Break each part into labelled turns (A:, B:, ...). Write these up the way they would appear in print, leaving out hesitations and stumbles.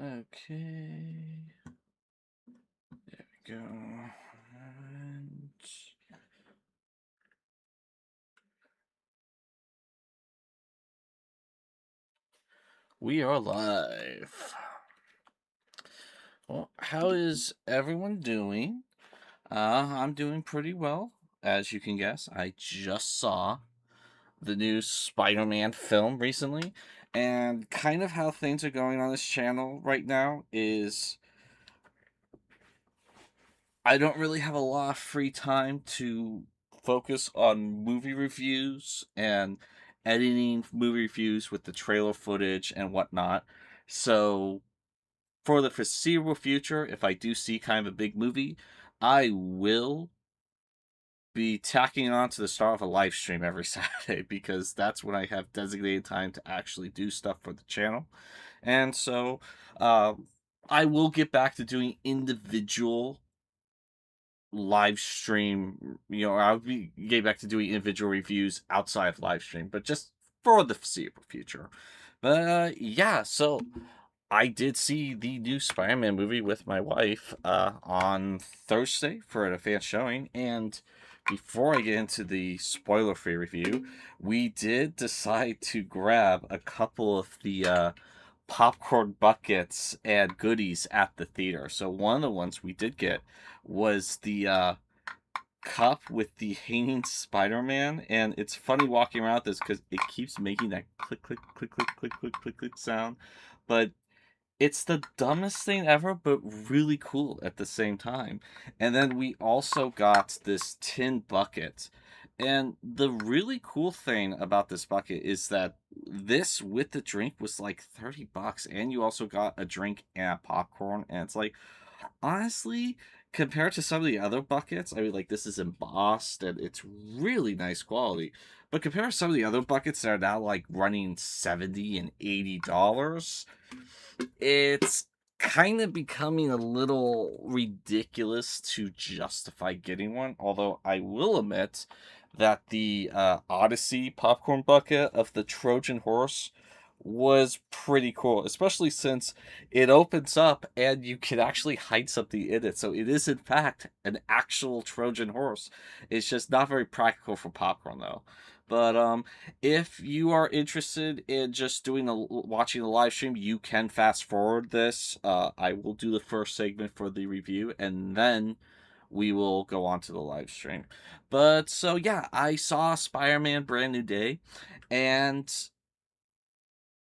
A: Okay. There we go. And we are live. Well, how is everyone doing? I'm doing pretty well, as you can guess. I just saw the new Spider-Man film recently, and kind of how things are going on this channel right now is I don't really have a lot of free time to focus on movie reviews and editing movie reviews with the trailer footage and whatnot. So, for the foreseeable future, if I do see kind of a big movie, I will be tacking on to the start of a live stream every Saturday because that's when I have designated time to actually do stuff for the channel. And so, uh, I will get back to doing individual live stream. I'll be getting back to doing individual reviews outside of live stream, but just for the foreseeable future. But yeah, so I did see the new Spider-Man movie with my wife on Thursday for an advanced showing, and before I get into the spoiler-free review, we did decide to grab a couple of the popcorn buckets and goodies at the theater. So one of the ones we did get was the cup with the hanging Spider-Man, and it's funny walking around this because it keeps making that click, click, click, click, click, click, click, click sound, but it's the dumbest thing ever, but really cool at the same time. And then we also got this tin bucket. And the really cool thing about this bucket is that this with the drink was like $30, and you also got a drink and popcorn. And it's like, honestly, compared to some of the other buckets, I mean, like, this is embossed and it's really nice quality. But compared to some of the other buckets that are now like running $70 and $80, it's kind of becoming a little ridiculous to justify getting one. Although I will admit that the Odyssey popcorn bucket of the Trojan horse was pretty cool, especially since it opens up and you can actually hide something in it. So it is, in fact, an actual Trojan horse. It's just not very practical for popcorn, though. But if you are interested in just watching the live stream, you can fast forward this. I will do the first segment for the review, and then we will go on to the live stream. But so yeah, I saw Spider-Man Brand New Day, and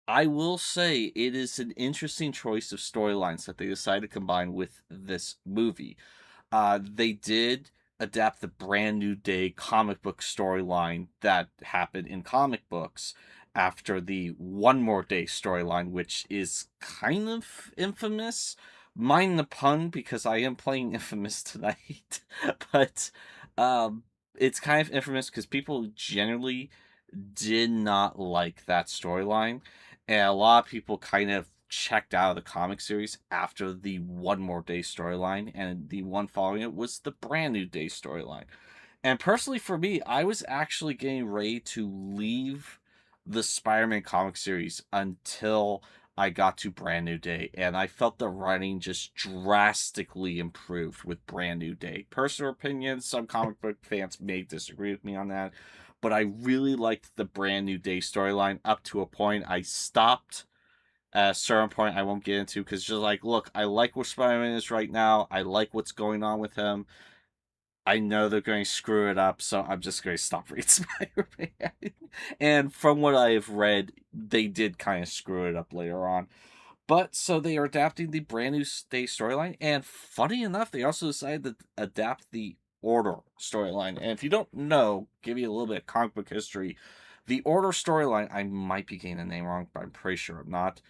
A: I will say it is an interesting choice of storylines that they decided to combine with this movie. They did adapt the Brand New Day comic book storyline that happened in comic books after the One More Day storyline, which is kind of infamous. Mind the pun, because I am playing Infamous tonight. But um, it's kind of infamous because people generally did not like that storyline, and a lot of people kind of checked out of the comic series after the One More Day storyline, and the one following it was the Brand New Day storyline. And personally, for me, I was actually getting ready to leave the Spider-Man comic series until I got to Brand New Day, and I felt the writing just drastically improved with Brand New Day. Personal opinion, some comic book fans may disagree with me on that, but I really liked the Brand New Day storyline up to a point. I stopped at a certain point I won't get into because just like, look, I like where Spider-Man is right now. I like what's going on with him. I know they're going to screw it up, so I'm just going to stop reading Spider-Man. And from what I have read, they did kind of screw it up later on. But so they are adapting the Brand New Day storyline, and funny enough, they also decided to adapt the Order storyline. And if you don't know, give you a little bit of comic book history. The Order storyline, I might be getting the name wrong, but I'm pretty sure I'm not,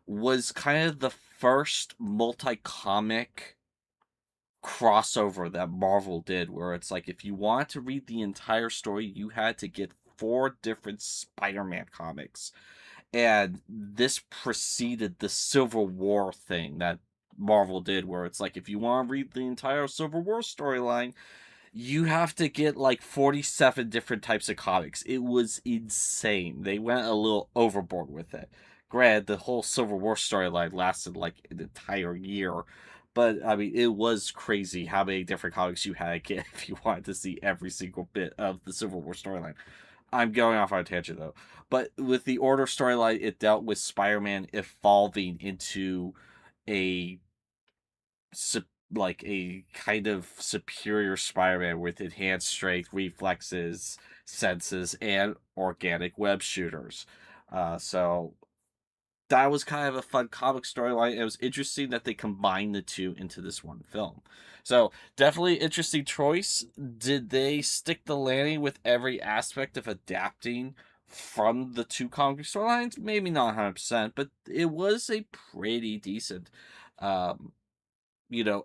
A: was kind of the first multi-comic crossover that Marvel did, where it's like if you wanted to read the entire story, you had to get 4 different Spider-Man comics. And this preceded the Civil War thing that Marvel did, where it's like if you want to read the entire Civil War storyline, you have to get like 47 different types of comics. It was insane. They went a little overboard with it. Granted, the whole Civil War storyline lasted like an entire year, but I mean, it was crazy how many different comics you had to get if you wanted to see every single bit of the Civil War storyline. I'm going off on a tangent though, but with the Order storyline, it dealt with Spider-Man evolving into a like a kind of superior Spider-Man with enhanced strength, reflexes, senses, and organic web shooters. So that was kind of a fun comic storyline. It was interesting that they combined the two into this one film. So definitely interesting choice. Did they stick the landing with every aspect of adapting from the two comic storylines? Maybe not 100%, but it was a pretty decent um,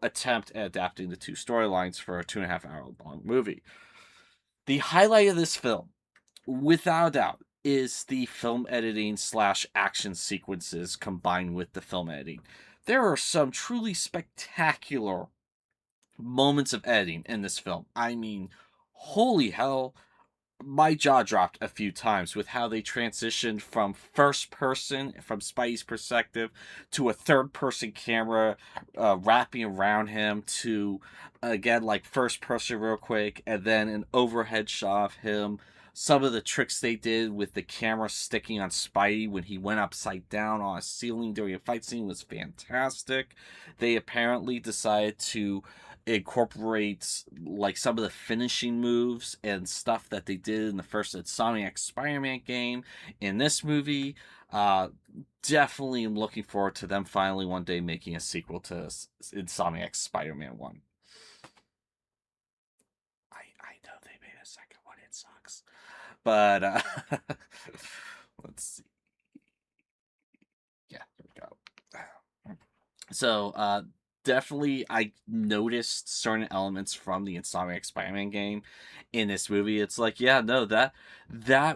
A: attempt at adapting the two storylines for a 2.5 hour long movie. The highlight of this film, without a doubt, is the film editing slash action sequences combined with the film editing. There are some truly spectacular moments of editing in this film. I mean, holy hell, my jaw dropped a few times with how they transitioned from first person, from Spidey's perspective, to a third person camera wrapping around him, to again, like first person real quick, and then an overhead shot of him. Some of the tricks they did with the camera sticking on Spidey when he went upside down on a ceiling during a fight scene was fantastic. They apparently decided to incorporates like some of the finishing moves and stuff that they did in the first Insomniac Spider-Man game in this movie. Definitely am looking forward to them finally one day making a sequel to Insomniac Spider-Man 1. I know they made a second one. It sucks. But let's see. Yeah, there we go. So, definitely I noticed certain elements from the Insomniac Spider-Man game in this movie. It's like, yeah, no, that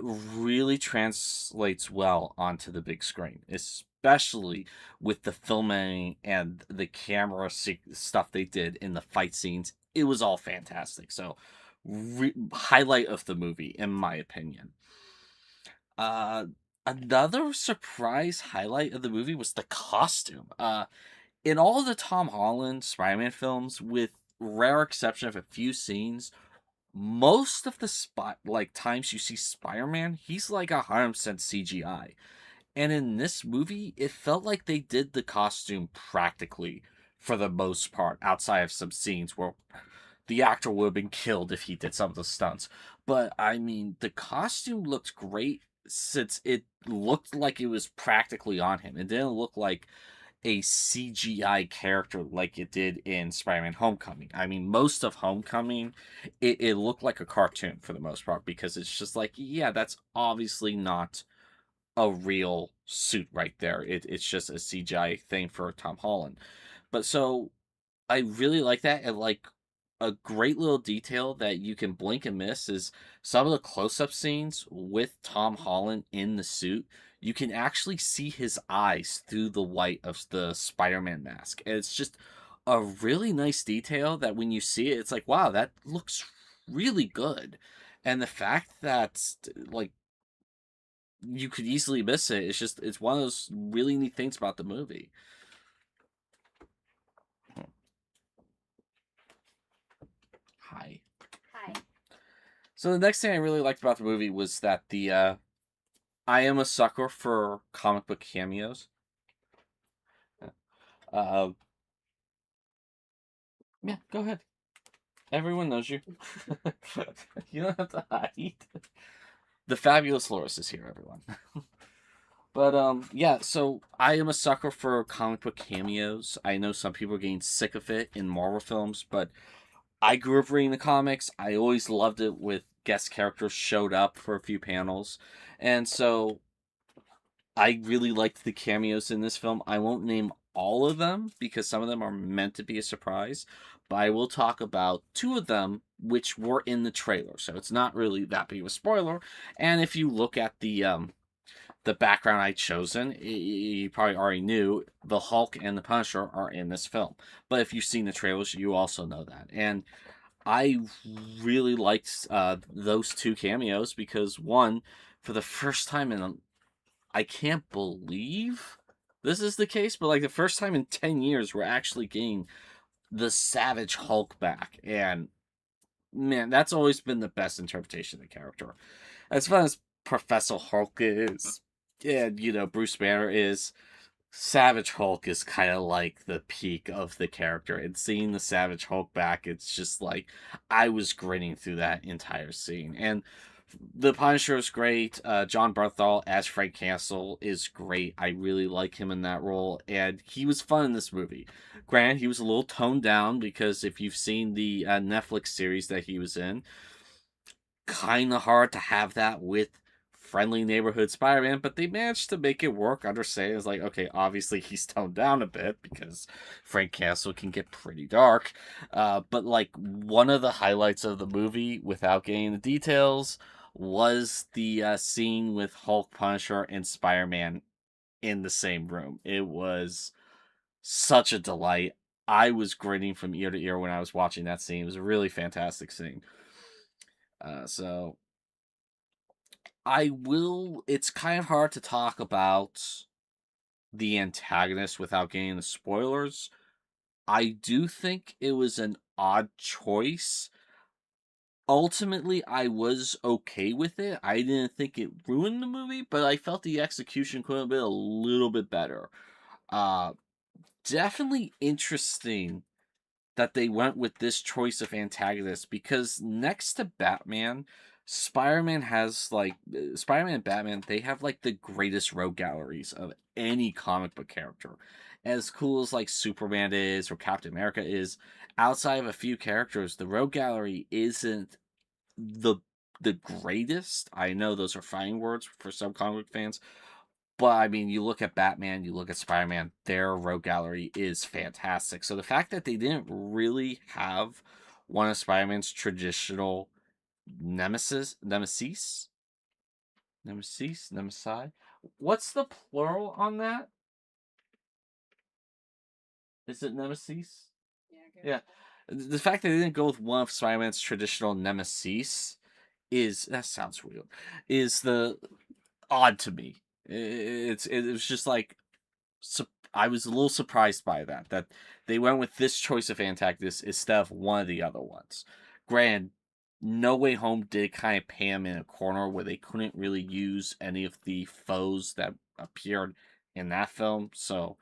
A: really translates well onto the big screen, especially with the filming and the camera stuff they did in the fight scenes. It was all fantastic. So, highlight of the movie, in my opinion. Uh, Another surprise highlight of the movie was the costume. In all of the Tom Holland Spider-Man films, with rare exception of a few scenes, most of the times you see Spider-Man, he's like 100% CGI. And in this movie, it felt like they did the costume practically for the most part, outside of some scenes where the actor would have been killed if he did some of the stunts. But I mean, the costume looked great since it looked like it was practically on him. It didn't look like a CGI character like it did in Spider-Man Homecoming. I mean, most of Homecoming, it looked like a cartoon for the most part because it's just like, yeah, that's obviously not a real suit right there. It's just a CGI thing for Tom Holland. But so I really like that. And like a great little detail that you can blink and miss is some of the close-up scenes with Tom Holland in the suit. You can actually see his eyes through the white of the Spider-Man mask. And it's just a really nice detail that when you see it, it's like, wow, that looks really good. And the fact that like you could easily miss it, it's one of those really neat things about the movie. Hi.
B: Hi.
A: So the next thing I really liked about the movie was that I am a sucker for comic book cameos. Uh, yeah, go ahead. Everyone knows you. You don't have to hide. The fabulous Loris is here, everyone. But yeah. So I am a sucker for comic book cameos. I know some people are getting sick of it in Marvel films, but I grew up reading the comics. I always loved it with guest characters showed up for a few panels, and so I really liked the cameos in this film. I won't name all of them because some of them are meant to be a surprise, but I will talk about two of them which were in the trailer. So it's not really that big of a spoiler. And if you look at the background I'd chosen, you probably already knew the Hulk and the Punisher are in this film. But if you've seen the trailers, you also know that. And I really liked those two cameos because one, for the first time in I can't believe this is the case, but like the first time in 10 years, we're actually getting the Savage Hulk back. And man, that's always been the best interpretation of the character. As fun as Professor Hulk is, and, Bruce Banner is, Savage Hulk is kind of like the peak of the character. And seeing the Savage Hulk back, it's just like, I was grinning through that entire scene. And the Punisher is great. John Bernthal as Frank Castle is great. I really like him in that role, and he was fun in this movie. Granted, he was a little toned down because if you've seen the Netflix series that he was in, kind of hard to have that with friendly neighborhood Spider-Man, but they managed to make it work. Understand it's like, okay, obviously he's toned down a bit because Frank Castle can get pretty dark. But like one of the highlights of the movie, without getting the details, was the scene with Hulk, Punisher, and Spider-Man in the same room. It was such a delight. I was grinning from ear to ear when I was watching that scene. It was a really fantastic scene. So it's kind of hard to talk about the antagonist without getting the spoilers. I do think it was an odd choice. Ultimately, I was okay with it. I didn't think it ruined the movie, but I felt the execution could have been a little bit better. Uh, Definitely interesting that they went with this choice of antagonist, because next to Batman, Spider-Man and Batman, they have like the greatest rogue galleries of any comic book character. As cool as like Superman is or Captain America is, outside of a few characters, the rogue gallery isn't the the greatest. I know those are fighting words for some comic book fans, but I mean, you look at Batman, you look at Spider-Man, their rogue gallery is fantastic. So the fact that they didn't really have one of Spider-Man's traditional nemesis, nemesi. What's the plural on that? Is it nemesis? Yeah. The fact that they didn't go with one of Spider-Man's traditional nemesis that sounds weird, is the odd to me. It was just like, I was a little surprised by that they went with this choice of antagonist instead of one of the other ones. Granted, No Way Home did kind of pay him in a corner where they couldn't really use any of the foes that appeared in that film. So,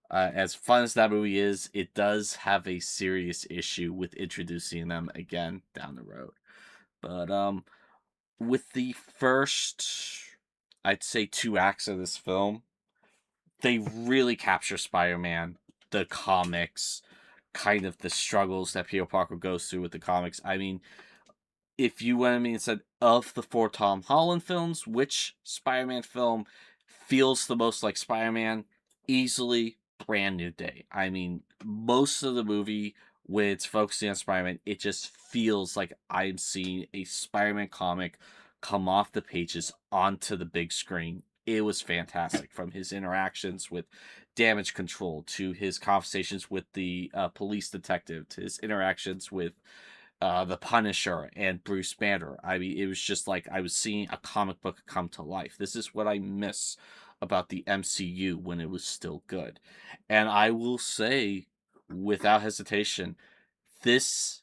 A: as fun as that movie is, it does have a serious issue with introducing them again down the road. But with the first, I'd say, 2 acts of this film, they really capture Spider-Man, the comics, kind of the struggles that Peter Parker goes through with the comics. I mean, if you went at me and said, of the 4 Tom Holland films, which Spider-Man film feels the most like Spider-Man? Easily Brand New Day. I mean, most of the movie, when it's focusing on Spider-Man, it just feels like I'm seeing a Spider-Man comic come off the pages onto the big screen. It was fantastic, from his interactions with Damage Control to his conversations with the police detective to his interactions with the Punisher and Bruce Banner. I mean, it was just like I was seeing a comic book come to life. This is what I miss about the MCU when it was still good. And I will say, without hesitation, this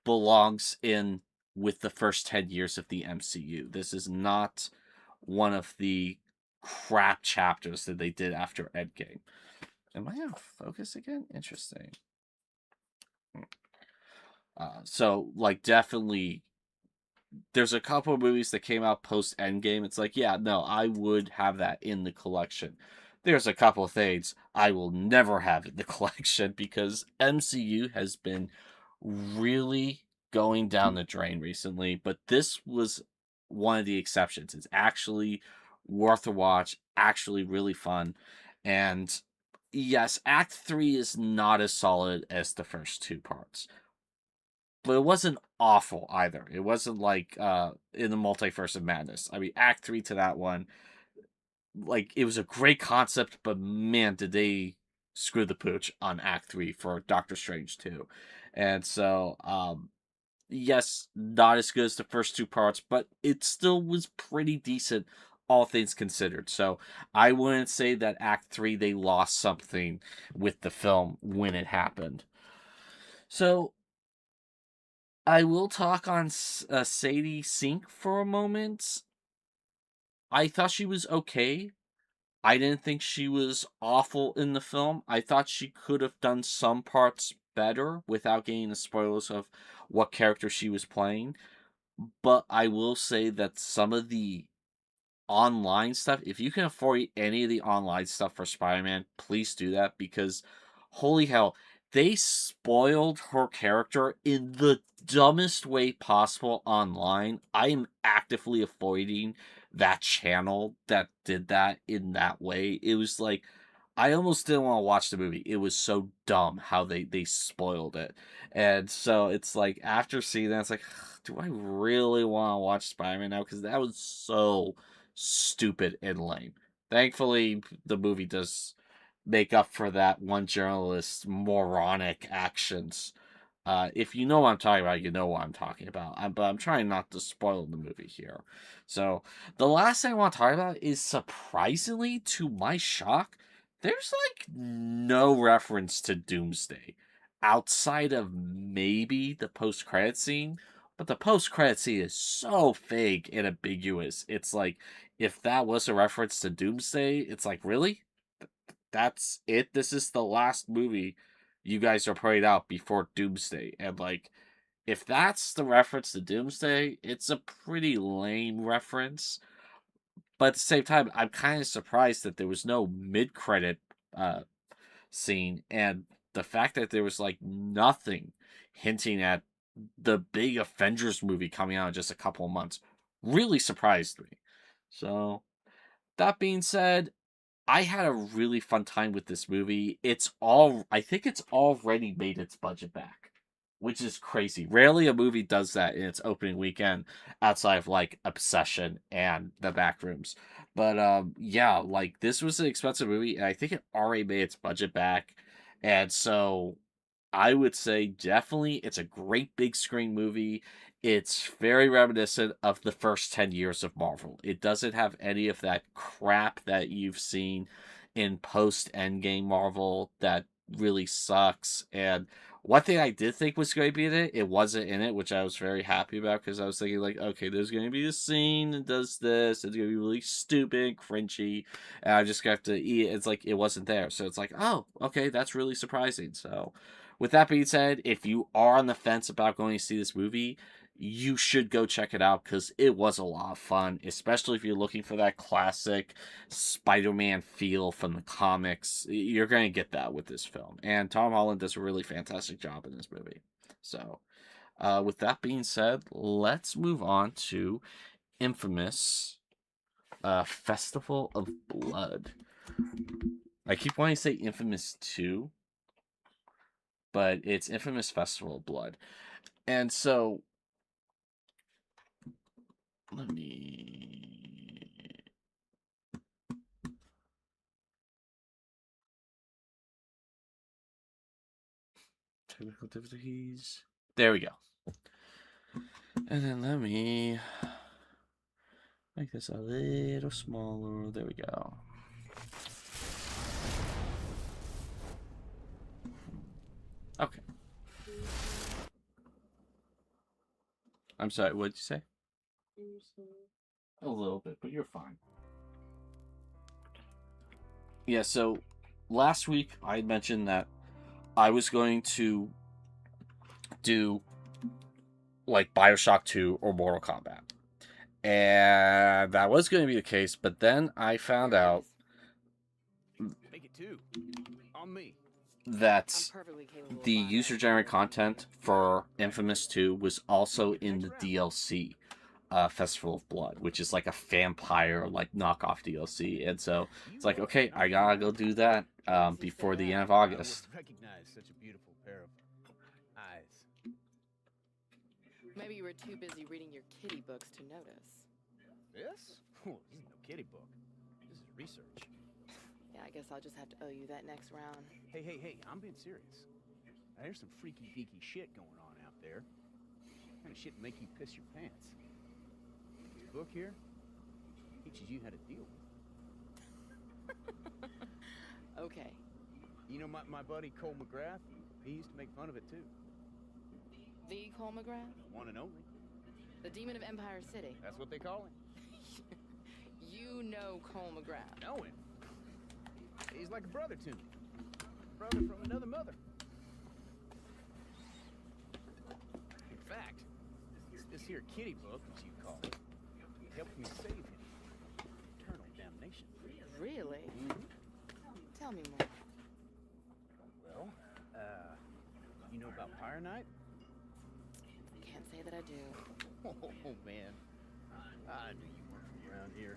A: belongs in with the first 10 years of the MCU. This is not one of the crap chapters that they did after Endgame. Am I out of focus again? Interesting. So, like, definitely, there's a couple of movies that came out post Endgame. It's like, yeah, no, I would have that in the collection. There's a couple of things I will never have in the collection because MCU has been really going down the drain recently, but this was one of the exceptions. It's actually worth a watch, actually really fun. And yes, Act 3 is not as solid as the first 2 parts, but it wasn't awful either. It wasn't like in the Multiverse of Madness. I mean, Act 3 to that one, like, it was a great concept, but man, did they screw the pooch on Act 3 for Doctor Strange 2. And so, yes, not as good as the first 2 parts, but it still was pretty decent all things considered. So I wouldn't say that Act 3 they lost something with the film when it happened. So I will talk on Sadie Sink for a moment. I thought she was okay. I didn't think she was awful in the film. I thought she could have done some parts better without getting the spoilers of what character she was playing. But I will say that some of the online stuff, if you can afford any of the online stuff for Spider-Man, please do that, because holy hell, they spoiled her character in the dumbest way possible online. I am actively avoiding that channel that did that in that way. It was like I almost didn't want to watch the movie. It was so dumb how they spoiled it. And so it's like after seeing that, it's like, do I really want to watch Spider-Man now? Because that was so stupid and lame. Thankfully, the movie does make up for that one journalist's moronic actions. If you know what I'm talking about, you know what I'm talking about. But I'm trying not to spoil the movie here. So, the last thing I want to talk about is, surprisingly, to my shock, there's like no reference to Doomsday outside of maybe the post-credit scene. But the post-credit scene is so vague and ambiguous. It's like, if that was a reference to Doomsday, it's like, really? That's it? This is the last movie you guys are putting out before Doomsday. And like, if that's the reference to Doomsday, it's a pretty lame reference. But at the same time, I'm kind of surprised that there was no mid-credit uh, scene, and the fact that there was like nothing hinting at the big Avengers movie coming out in just a couple of months really surprised me. So, that being said, I had a really fun time with this movie. I think it's already made its budget back, which is crazy. Rarely a movie does that in its opening weekend outside of like Obsession and The Backrooms. But yeah, like this was an expensive movie, and I think it already made its budget back. And so I would say definitely it's a great big screen movie. It's very reminiscent of the first 10 years of Marvel. It doesn't have any of that crap that you've seen in post Endgame Marvel that really sucks. And one thing I did think was going to be in it, it wasn't in it, which I was very happy about, because I was thinking, like, okay, there's going to be a scene that does this, it's going to be really stupid, cringy, and I just have to eat. It's like, it wasn't there. So it's like, oh, okay, that's really surprising. So, with that being said, if you are on the fence about going to see this movie, you should go check it out, because it was a lot of fun, especially if you're looking for that classic Spider-Man feel from the comics. You're going to get that with this film. And Tom Holland does a really fantastic job in this movie. So, with that being said, let's move on to Infamous Festival of Blood. I keep wanting to say Infamous 2, but it's Infamous Festival of Blood. And so, let me... Technical difficulties. There we go. And then let me make this a little smaller. There we go. Okay. I'm sorry, what did you say? A little bit, but you're fine. Yeah, so last week I mentioned that I was going to do like BioShock 2 or Mortal Kombat. And that was going to be the case, but then I found out that the user-generated content for Infamous 2 was also in the DLC, Festival of Blood, which is like a vampire like knockoff DLC. And so it's like, okay, I gotta go do that before the end of August.
B: Maybe you were too busy reading your kitty books to notice.
C: This? Oh, this is no kitty book. This is research.
B: Yeah, I guess I'll just have to owe you that next round.
C: Hey, I'm being serious. There's some freaky deaky shit going on out there. What kind of shit make you piss your pants? This book here? Teaches you how to deal with it.
B: Okay.
C: You know, my buddy Cole McGrath, he used to make fun of it too.
B: The Cole McGrath?
C: One and only.
B: The Demon of Empire City.
C: That's what they call him.
B: You know Cole McGrath.
C: Know him. He's like a brother to me. Brother from another mother. In fact, this here kitty book, as you call it, helped me save him. Eternal damnation.
B: Really?
C: Mm-hmm.
B: Tell me more.
C: Well, you know about Pyre Night?
B: Can't say that I do.
C: Oh, man. I knew you weren't from around here.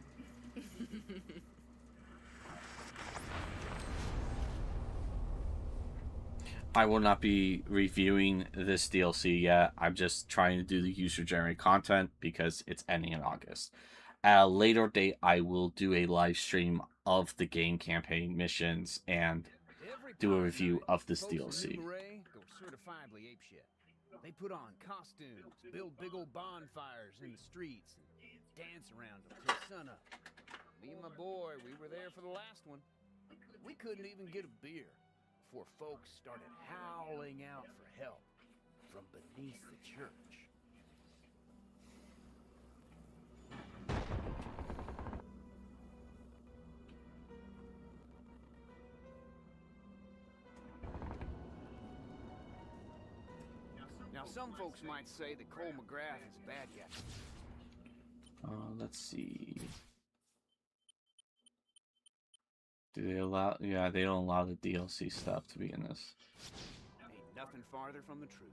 A: I will not be reviewing this DLC yet. I'm just trying to do the user-generated content because it's ending in August. At a later date, I will do a live stream of the game campaign missions and do a review of this DLC.
C: Go certifiably apeshit. They put on costumes, build big old bonfires in the streets, and dance around them till sunup. Me and my boy, we were there for the last one. We couldn't even get a beer before folks started howling out for help from beneath the church. Now, some folks might say that Cole McGrath is a bad guy.
A: Let's see. Do they allow? Yeah, they don't allow the DLC stuff to be in this.
C: Ain't nothing farther from the truth.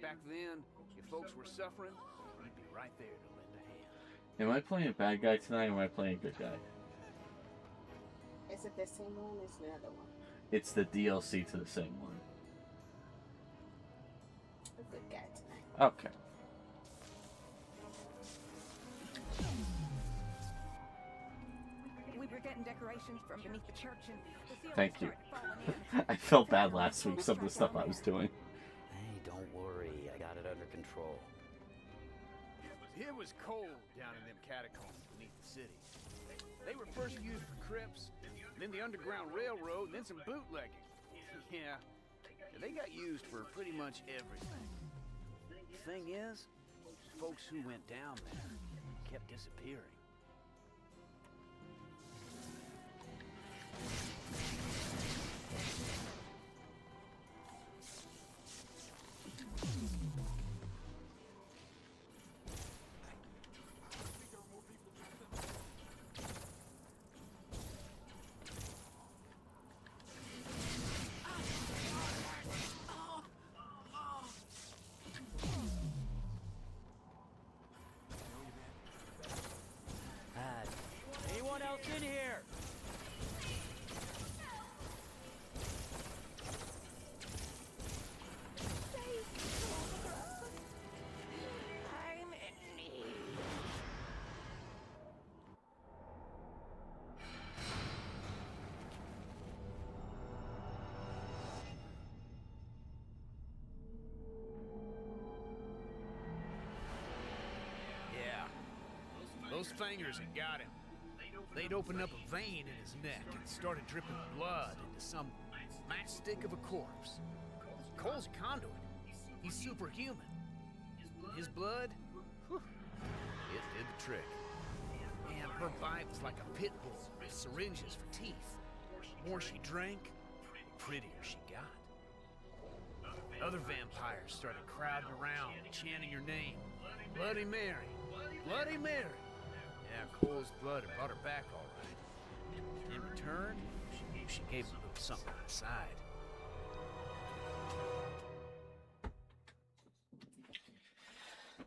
C: Back then, if folks were suffering, we'd be right there to lend a hand.
A: Am I playing a bad guy tonight or am I playing a good guy?
D: Is it the same one or is it the other one?
A: It's the DLC to the same one.
D: A good guy tonight.
A: Okay.
E: We were getting decorations from beneath the church and the ceiling
A: Thank you.
E: started falling in.
A: I felt bad last week, some of the stuff I was doing.
F: Hey, don't worry. I got it under control.
C: It was cold down in them catacombs beneath the city. They were first used for crypts, then the Underground Railroad, and then some bootlegging. Yeah, they got used for pretty much everything. The thing is, folks who went down there kept disappearing.
F: Anyone else in here?
E: I'm in need.
C: Yeah, those fingers had got him. They'd opened up a vein in his neck and started dripping blood into some matchstick of a corpse. Cole's a conduit. He's superhuman. His blood, whew, it did the trick. And her bite was like a pit bull with syringes for teeth. The more she drank, the prettier she got. Other vampires started crowding around, chanting her name. Bloody Mary! Bloody Mary! Yeah, Cole's blood had brought her back all right. In return, she gave him a little something on the side.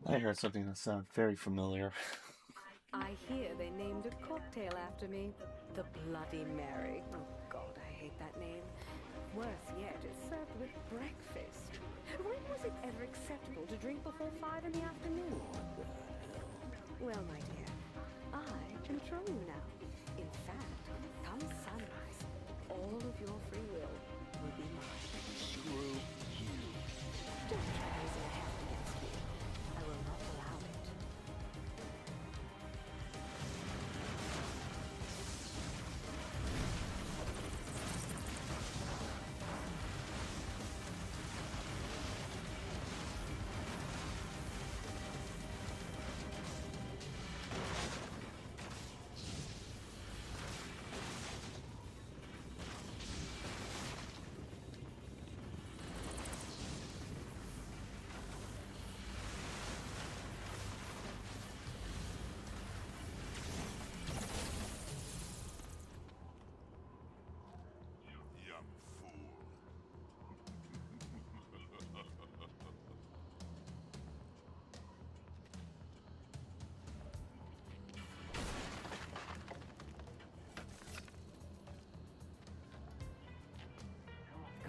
A: I heard something that sounded very familiar.
E: I hear they named a cocktail after me. The Bloody Mary. Oh God, I hate that name. Worse yet, it's served with breakfast. When was it ever acceptable to drink before 5 in the afternoon? Well, my dear, I control you now. In fact, come sunrise, all of your free will be mine.
C: Screw you.
E: Don't try using a hand against me. I will not allow it.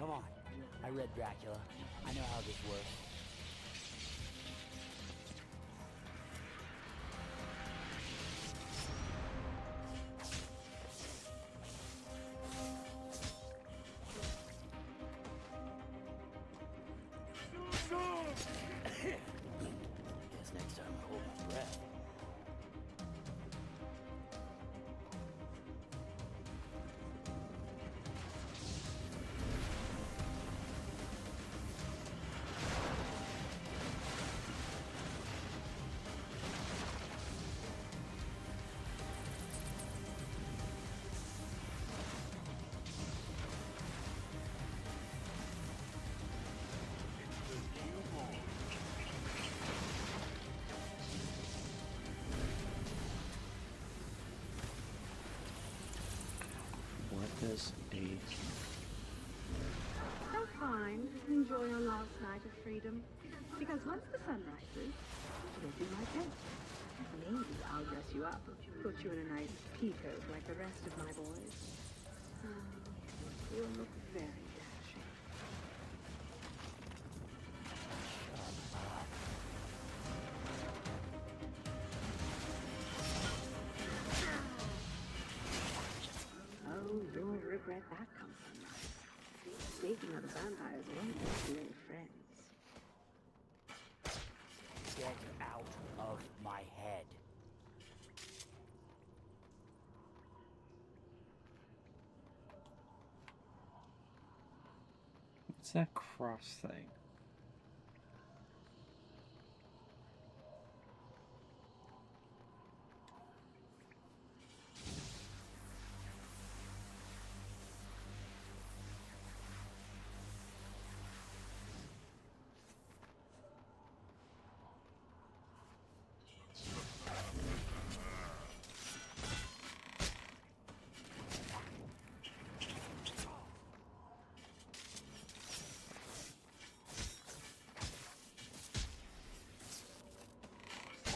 F: Come on. I read Dracula. I know how this works. Guess next time I hold my breath.
A: What does a...
E: So fine. Enjoy your last night of freedom. Because once the sun rises, you'll be my guest. Maybe I'll dress you up, put you in a nice peacoat like the rest of my boys. You'll look very dashing. Oh, you'll regret that compromise. Speaking of the vampires, won't you any friends?
F: Get out of my head.
A: What's that cross thing?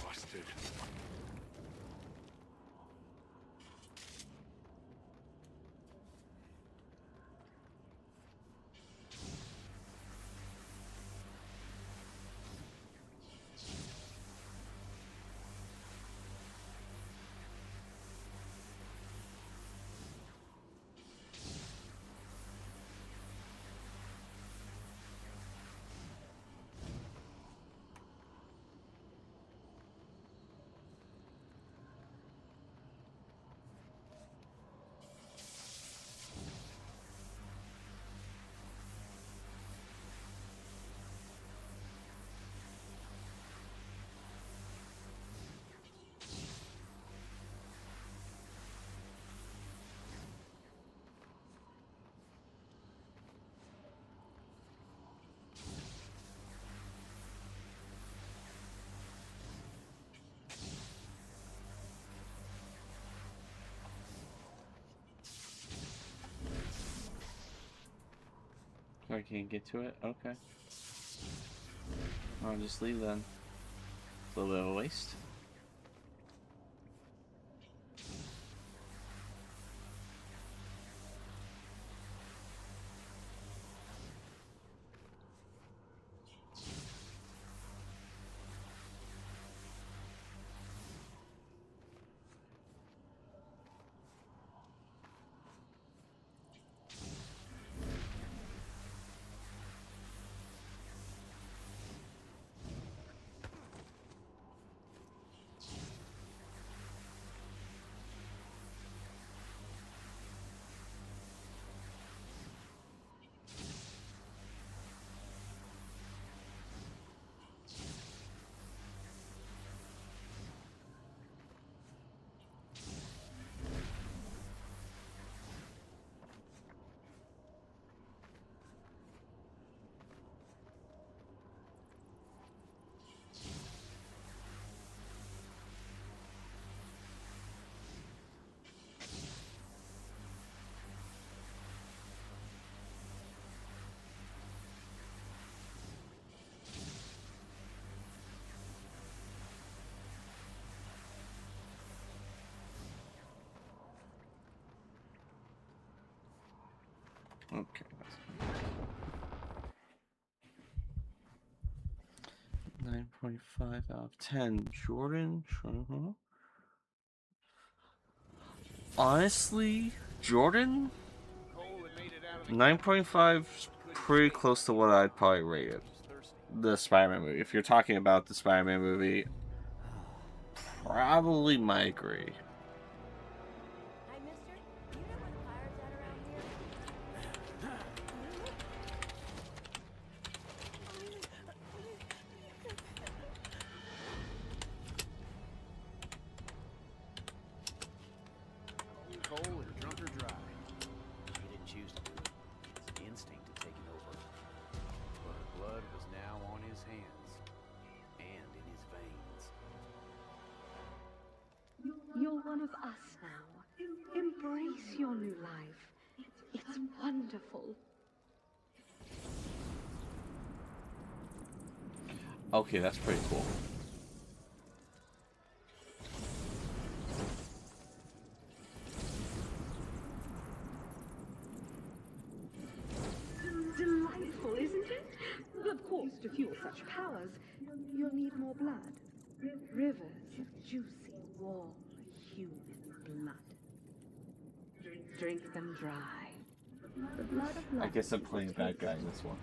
C: Busted.
A: I can't get to it? Okay. I'll just leave then. It's a little bit of a waste. Okay. 9.5 out of 10. Jordan? Honestly, Jordan? 9.5 is pretty close to what I'd probably rate it. The Spider-Man movie. If you're talking about the Spider-Man movie, probably might agree.
E: Hi, mister. Do you know where the fire's at around here?
C: Cold and drunk or dry. He didn't choose to do it. It's an instinct had taken over. But her blood was now on his hands and in his veins.
E: You're one of us now. Embrace your new life. It's wonderful.
A: Okay, that's pretty cool.
E: Delightful, isn't it? Of course, to fuel such powers, you'll need more blood. Rivers of juicy, warm, human blood. Drink them dry. The blood of life.
A: I guess I'm playing a bad guy in this one.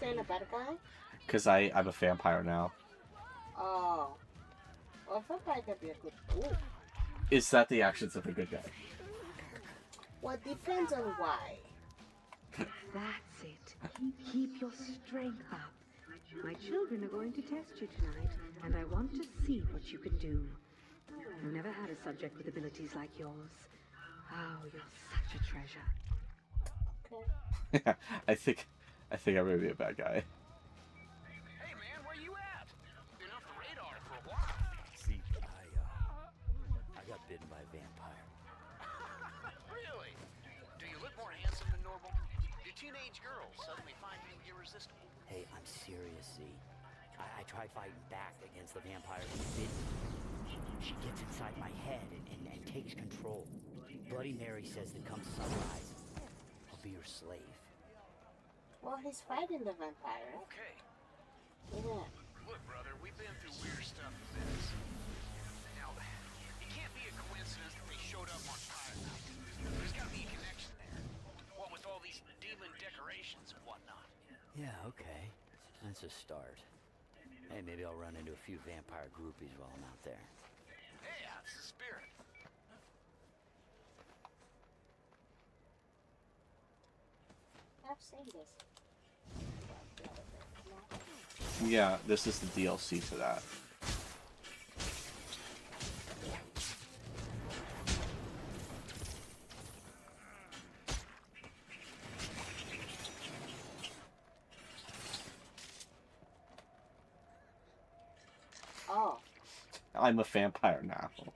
D: Saying a bad guy?
A: Because I'm a vampire now.
D: Oh. Well, vampire can be a good. Ooh.
A: Is that the actions of a good guy?
D: Well, it depends on why.
E: That's it. Keep your strength up. My children are going to test you tonight, and I want to see what you can do. I've never had a subject with abilities like yours. Oh, you're such a treasure.
D: Okay.
A: I think I'm gonna be a bad guy.
C: Hey man, where you at? Been off the radar for a while.
F: See, I got bitten by a vampire.
C: Really? Do you look more handsome than normal? Do teenage girls suddenly find you irresistible?
F: Hey, I'm serious, see? I tried fighting back against the vampire who bit me. She gets inside my head and takes control. Bloody Mary says that come sunrise, I'll be your slave.
D: Well, he's fighting the vampire.
C: Okay.
D: Yeah.
C: Look, brother, we've been through weird stuff with this. Now, it can't be a coincidence that they showed up on Fire Night. There's gotta be a connection there. What with all these demon decorations and whatnot.
F: Yeah, okay. That's a start. Hey, maybe I'll run into a few vampire groupies while I'm out there.
C: Hey, that's the spirit.
D: I've seen this.
A: Yeah, this is the DLC for that.
D: Oh.
A: I'm a vampire now.
D: Okay.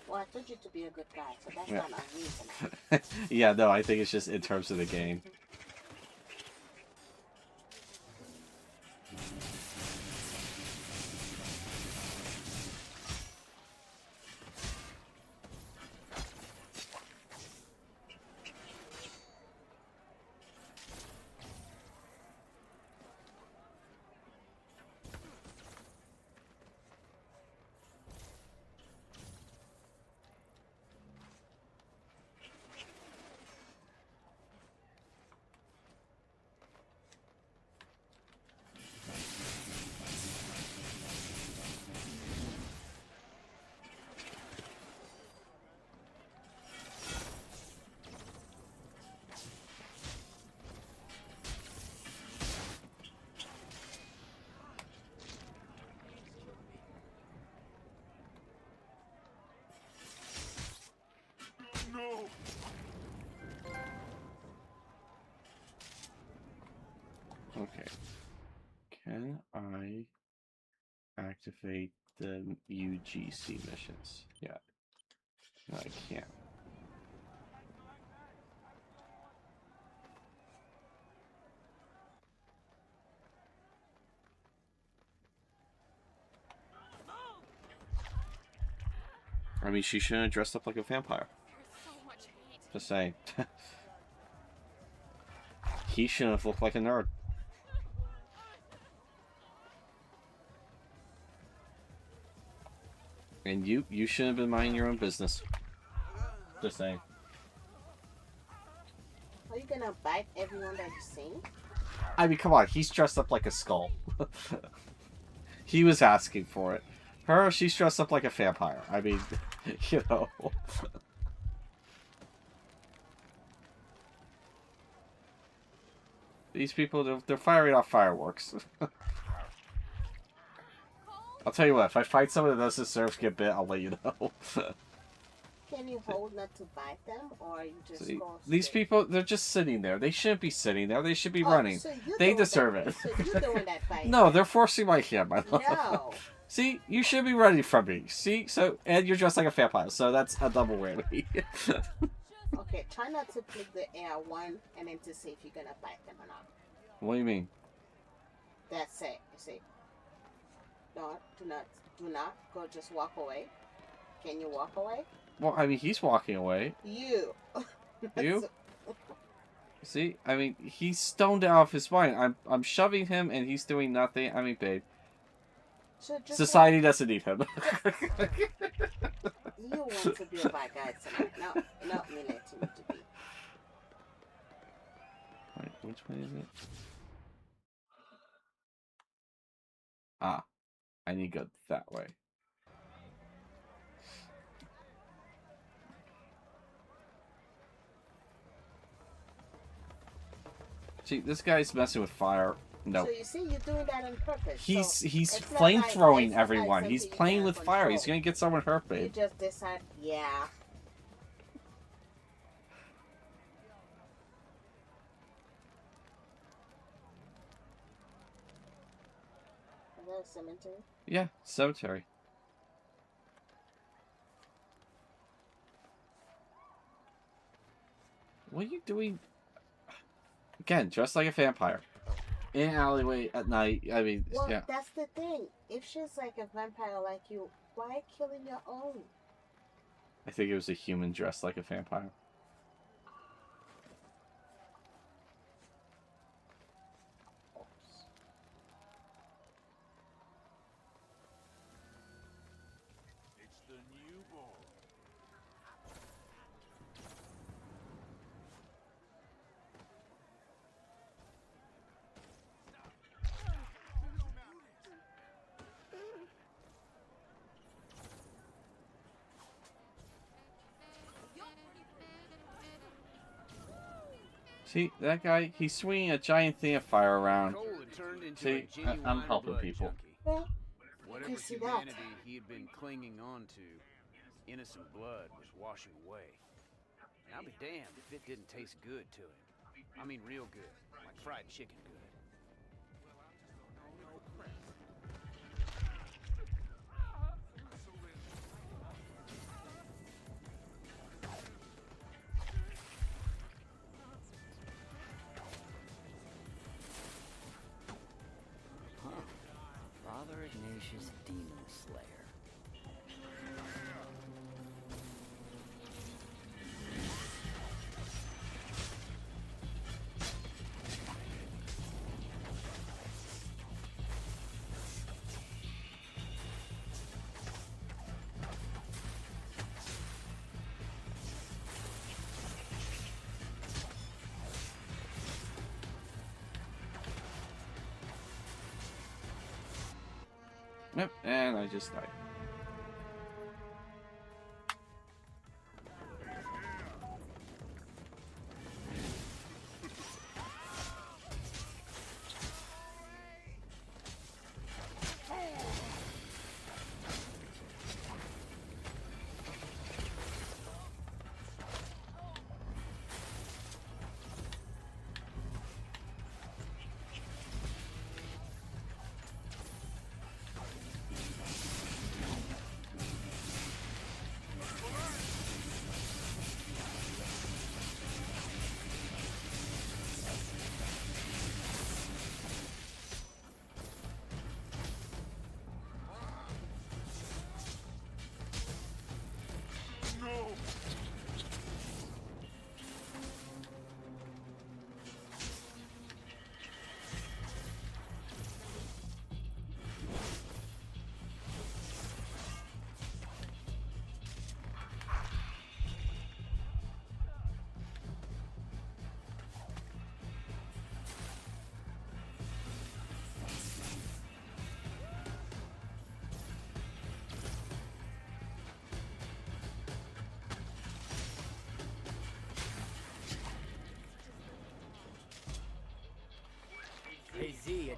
D: Well, I told you to be a good guy, so that's
A: Yeah.
D: not unreasonable.
A: Yeah, no, I think it's just in terms of the game.
C: No!
A: Okay. Can I activate the UGC missions? Yeah. No, I can't. I mean, she shouldn't have dressed up like a vampire.
B: There's so much hate.
A: Just saying. He shouldn't have looked like a nerd. And you shouldn't have been minding your own business. Just saying.
D: Are you gonna bite everyone that you see?
A: I mean, come on. He's dressed up like a skull. He was asking for it. Her, she's dressed up like a vampire. I mean, you know. These people, they're firing off fireworks. I'll tell you what, if I fight someone that doesn't deserve to get bit, I'll let you know.
D: Can you hold not to bite them, or you just
A: See,
D: go
A: these
D: straight?
A: people, they're just sitting there. They shouldn't be sitting there. They should be
D: Oh,
A: running.
D: so you're
A: They
D: doing
A: deserve
D: that,
A: it.
D: So you're doing that fight.
A: No, they're forcing my hand, my love.
D: No.
A: See, you should be running from me. See, so and you're dressed like a vampire, so that's a double whammy.
D: Okay, try not to flick the air one and then to see if you're gonna bite them or not.
A: What do you mean?
D: That's it. You see. No, do not go. Just walk away. Can you walk away?
A: Well, I mean, he's walking away.
D: You.
A: You? See, I mean, he's stoned out of his mind. I'm shoving him, and he's doing nothing. I mean, babe,
D: So just
A: society doesn't need him.
D: You want to be a bad guy tonight. No, not me letting you to be.
A: Wait, which way is it? Ah, I need to go that way. See, this guy's messing with fire. No.
D: So you see, you're doing that on purpose.
A: He's
D: So
A: he's
D: it's not
A: flame
D: like-
A: throwing
D: it's not like
A: everyone. He's
D: something you
A: playing
D: can
A: with fire. He's
D: control.
A: gonna get someone hurt,
D: You
A: babe.
D: just decide, yeah. Is that a cemetery?
A: Yeah, cemetery. What are you doing? Again, dressed like a vampire. In an alleyway at night. I mean,
D: Well,
A: yeah.
D: that's the thing. If she's like a vampire like you, why killing your own?
A: I think it was a human dressed like a vampire.
C: It's the newborn.
A: See, that guy, he's swinging a giant thing of fire around.
C: Cole had turned into
A: See,
C: a genuine
A: I'm helping
C: blood
A: people.
C: junkie.
D: Well,
C: Whatever
D: see that.
C: humanity he had been clinging on to, innocent blood was washing away. And I'll be damned if it didn't taste good to him. I mean real good, like fried chicken good.
F: Huh. Father Ignatius Demon Slayer.
A: Yep, and I just died.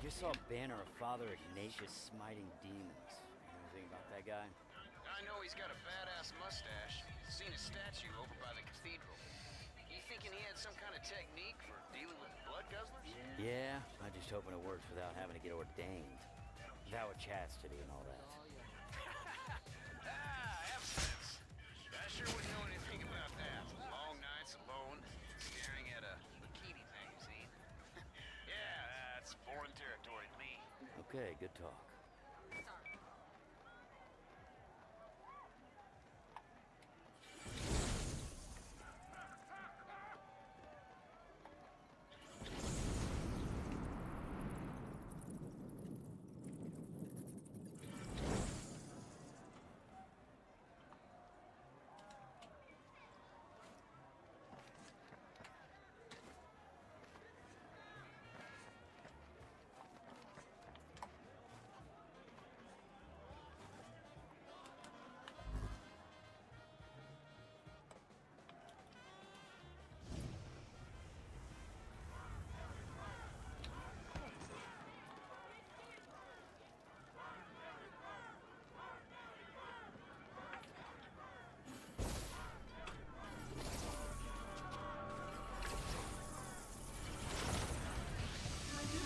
F: just saw a banner of Father Ignatius smiting demons. Anything about that guy?
G: I know he's got a badass mustache. Seen his statue over by the cathedral. You thinking he had some kind of technique for dealing with blood guzzlers?
F: Yeah, I'm just hoping it works without having to get ordained. Without chastity and all that.
G: Abstinence. I sure wouldn't know anything about that. Long nights alone, staring at a bikini magazine. Yeah, that's foreign territory to me.
F: Okay, good talk.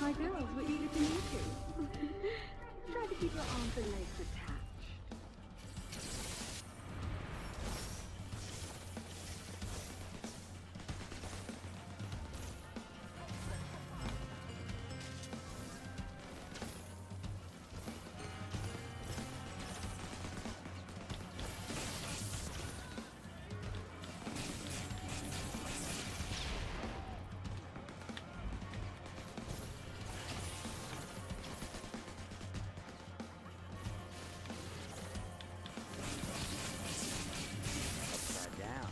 E: My girls were eager to meet you. Try to keep your arms and legs attached.
F: Upside down.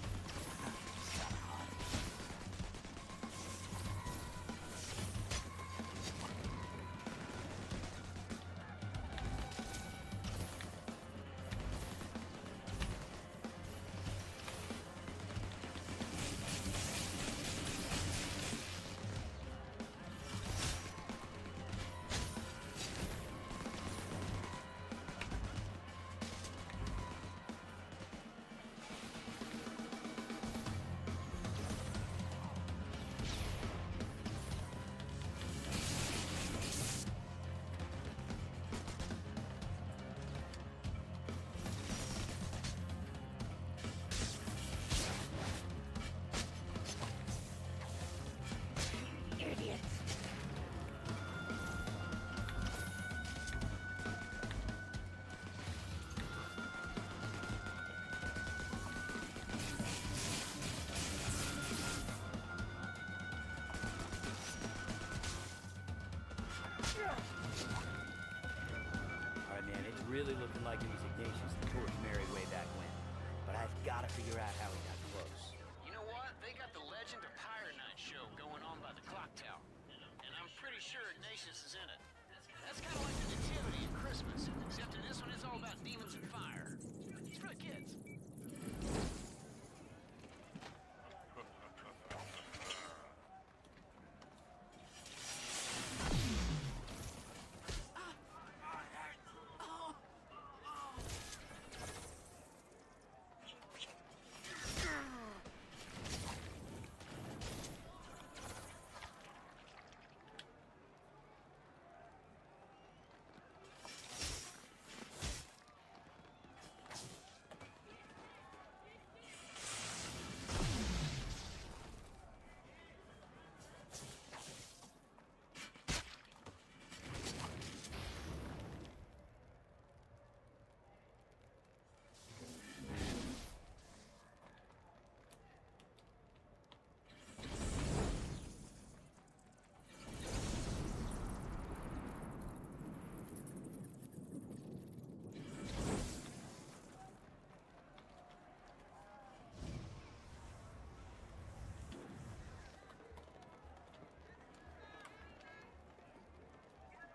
F: Alright, man, it's really looking like it was Ignatius that torched Mary way back when. But I've got to figure out how he got close.
G: You know what? They got the Legend of Pyre Night show going on by the clock tower. And I'm pretty sure Ignatius is in it. That's kind of like the Nativity at Christmas, except in this one it's all about demons and fire. It's for the kids.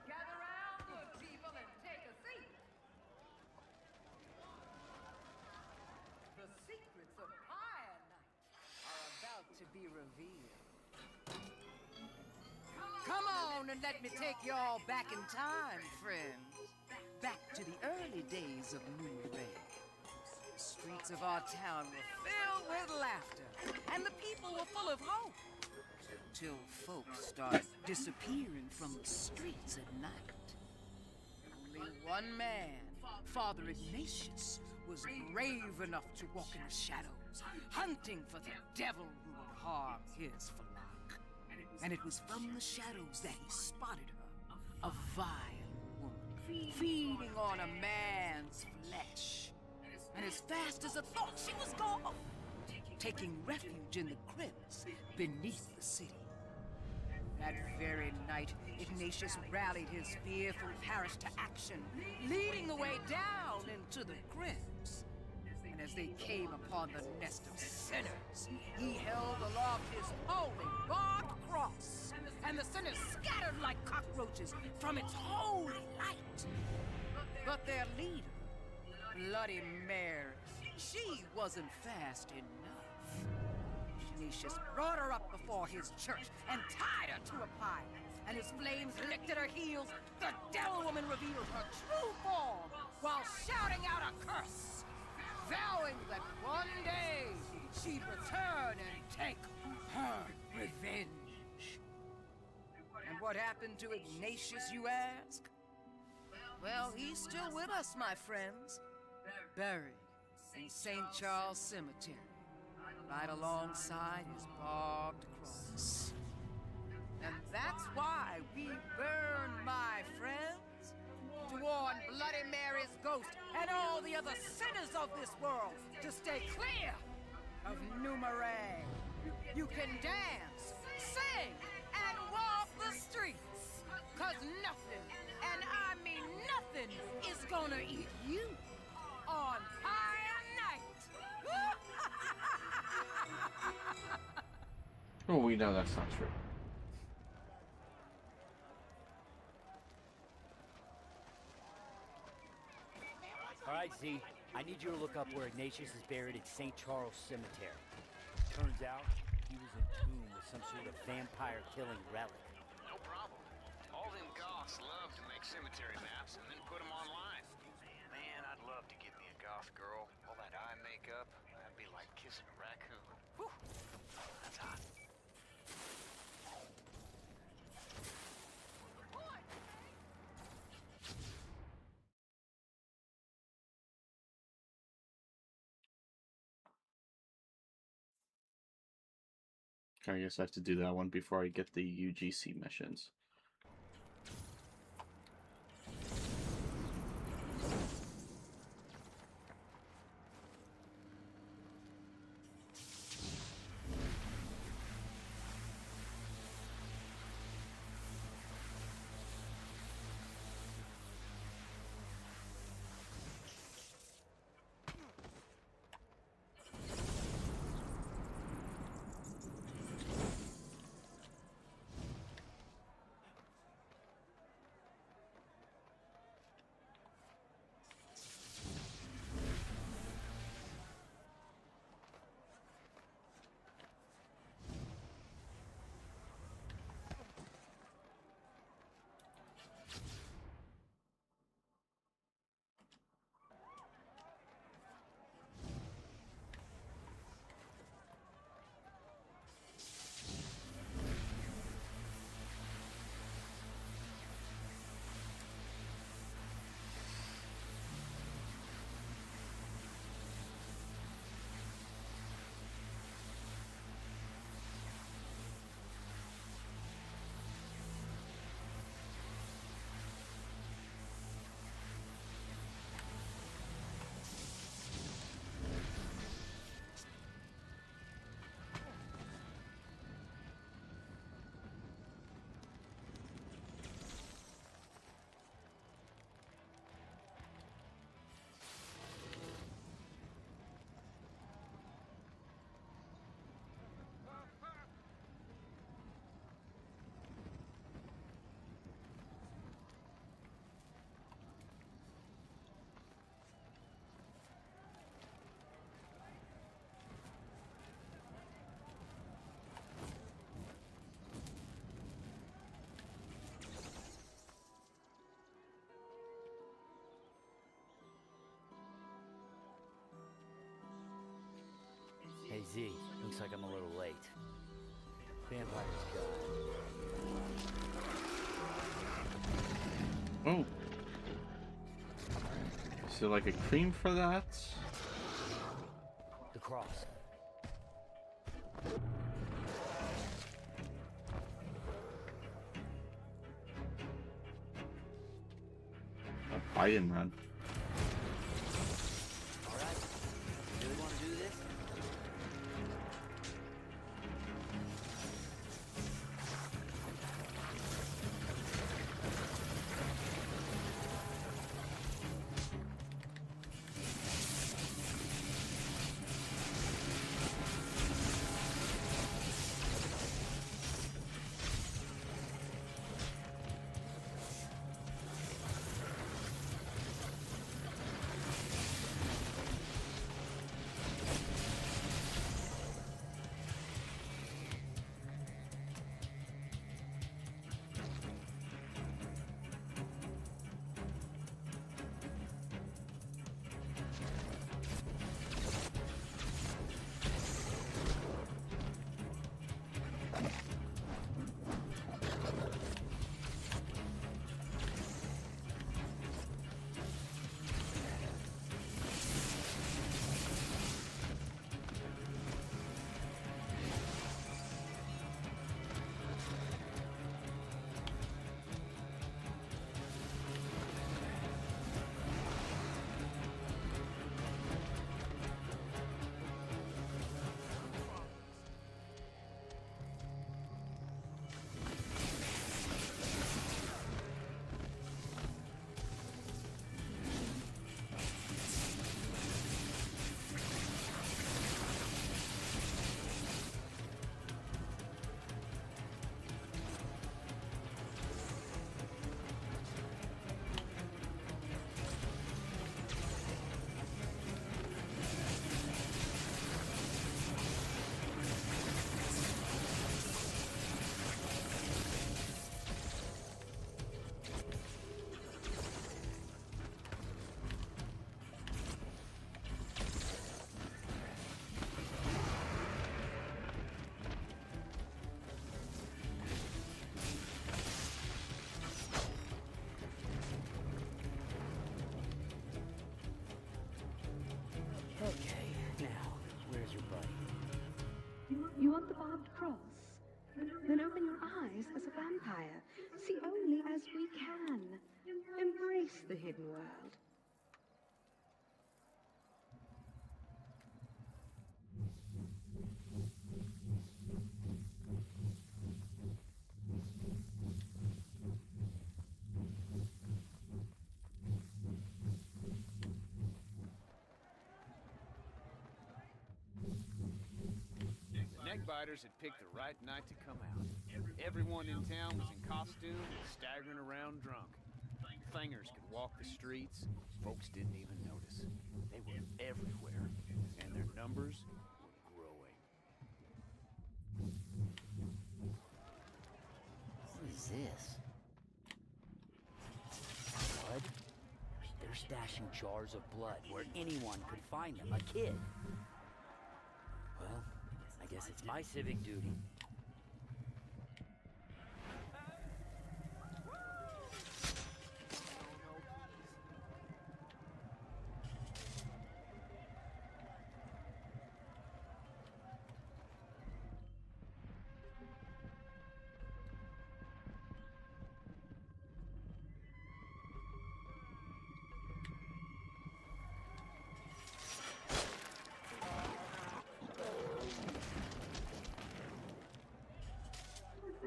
H: Gather round, good people, and take a seat. The secrets of Pyre Night are about to be revealed. Come on and let me take you all back in time, friends. Back to the early days of Moonray. The streets of our town were filled with laughter, and the people were full of hope. Till folks started disappearing from the streets at night. Only one man, Father Ignatius, was brave enough to walk in the shadows, hunting for the devil who would harm his flock. And it was from the shadows that he spotted her, a vile woman, feeding on a man's flesh. And as fast as a thought, she was gone, taking refuge in the crypts beneath the city. That very night, Ignatius rallied his fearful parish to action, leading the way down into the crypts. And as they came upon the nest of sinners, he held aloft his holy barbed cross, and the sinners scattered like cockroaches from its holy light. But their leader, Bloody Mary, she wasn't fast enough. Ignatius brought her up before his church and tied her to a pile. And as flames licked at her heels, the devil woman revealed her true form while shouting out a curse, vowing that one day she'd return and take her revenge. And what happened to Ignatius, you ask? Well, he's still with us, my friends. Buried in St. Charles Cemetery, right alongside his barbed cross. And that's why we burn, my friends, to warn Bloody Mary's ghost and all the other sinners of this world to stay clear of Numeray. You can dance, sing, and walk the streets, 'cause nothing, and I mean nothing, is gonna eat you on Higher Night.
A: Well, we know that's not true.
F: All right, Z. I need you to look up where Ignatius is buried at St. Charles Cemetery. Turns out he was entombed with some sort of vampire-killing relic.
G: No problem. All them goths love to make cemetery maps and then put them online. Man, I'd love to get me a goth girl. All that eye makeup, that'd be like kissing a raccoon. Whew. That's hot.
A: I guess I have to do that one before I get the UGC missions.
F: Looks like I'm a little late. Vampire's gone.
A: Oh. Is there like a cream for that?
F: The cross.
A: I didn't run.
F: All right. Really want to do this? Okay, now, where's your buddy?
E: You want the barbed cross? Then open your eyes as a vampire. See only as we can. Embrace the hidden world.
C: The neckbiters had picked the right night to come out. Everyone in town was in costume and staggering around drunk. Fangers could walk the streets. Folks didn't even notice. They were everywhere, and their numbers were growing.
F: What is this? Blood? They're stashing jars of blood where anyone could find them. A kid. Well, I guess it's my civic duty.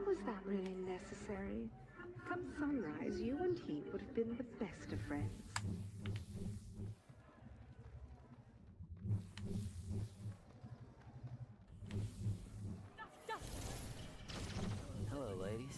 E: Was that really necessary? Come sunrise, you and he would have been the best of friends.
F: Hello, ladies.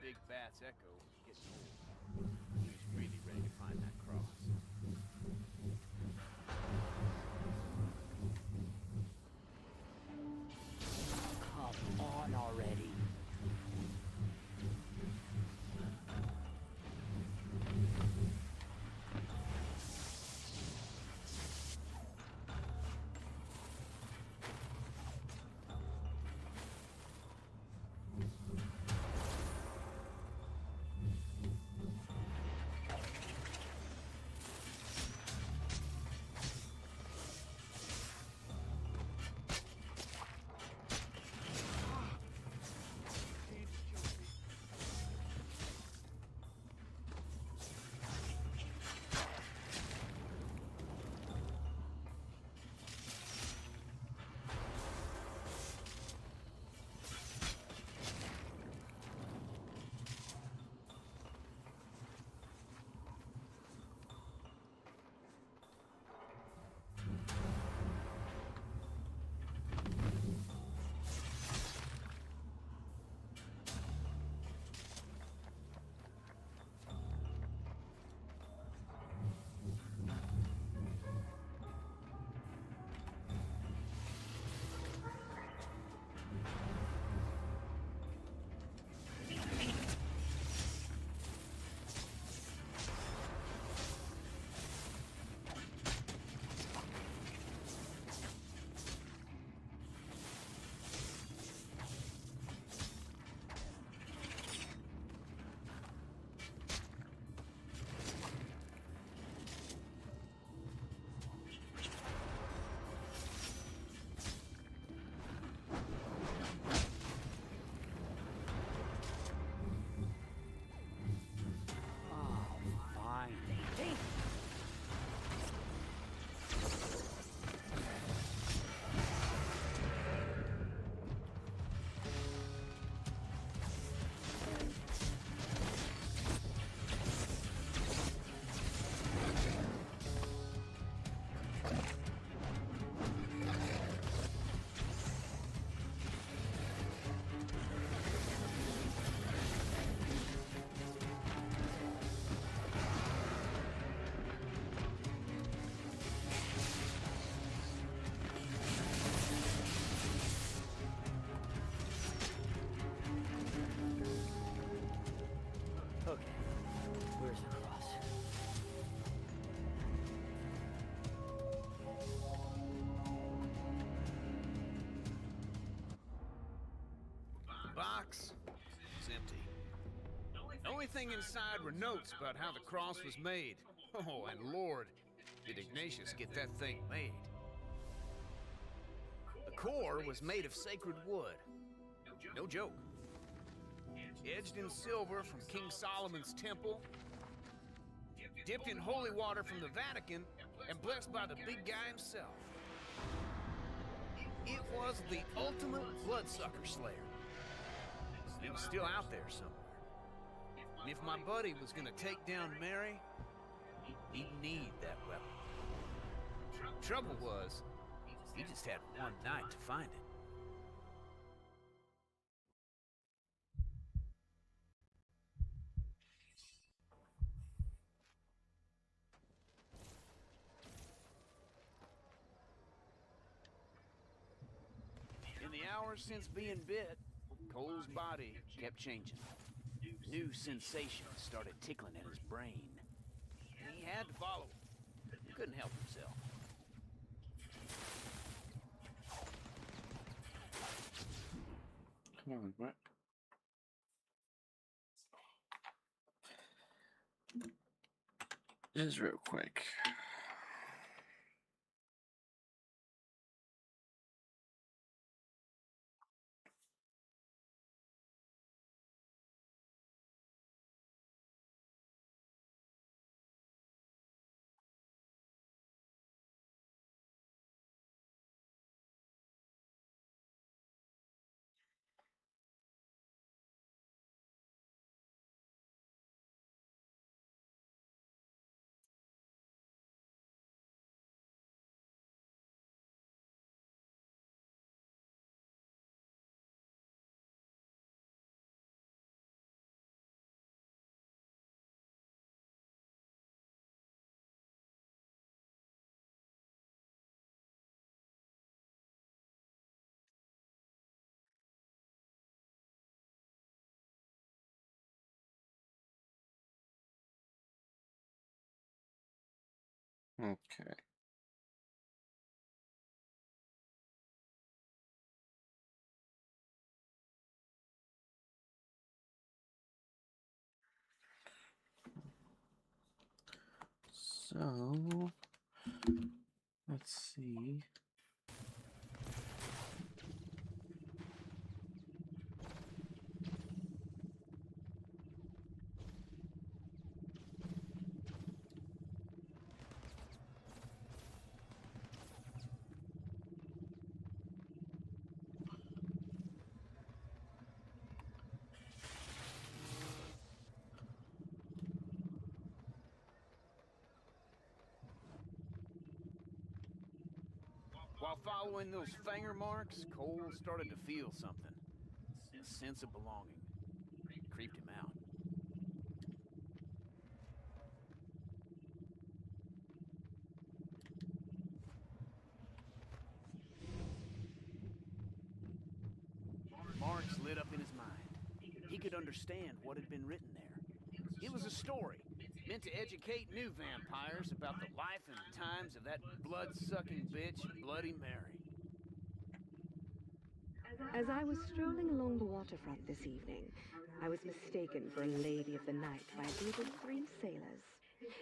C: Big Bat's echo was getting old. He was really ready to find that cross.
F: Come on already. Okay, where's the cross?
C: Box was empty. The only thing inside were notes about how the cross was made. Oh, and Lord, did Ignatius get that thing made. The core was made of sacred wood. No joke. Edged in silver from King Solomon's temple, dipped in holy water from the Vatican, and blessed by the big guy himself. It was the ultimate bloodsucker slayer. It was still out there somewhere. And if my buddy was gonna take down Mary, he'd need that weapon. Trouble was, he just had one night to find it. In the hours since being bit, Cole's body kept changing. New sensations started tickling in his brain. He had to follow them. He couldn't help himself.
A: Come on, what? Just real quick. Okay. So, let's see.
C: While following those finger marks, Cole started to feel something. A sense of belonging. It creeped him out. Marks lit up in his mind. He could understand what had been written there. It was a story, meant to educate new vampires about the life and times of that blood-sucking bitch, Bloody Mary.
E: As I was strolling along the waterfront this evening, I was mistaken for a lady of the night by a group of 3 sailors.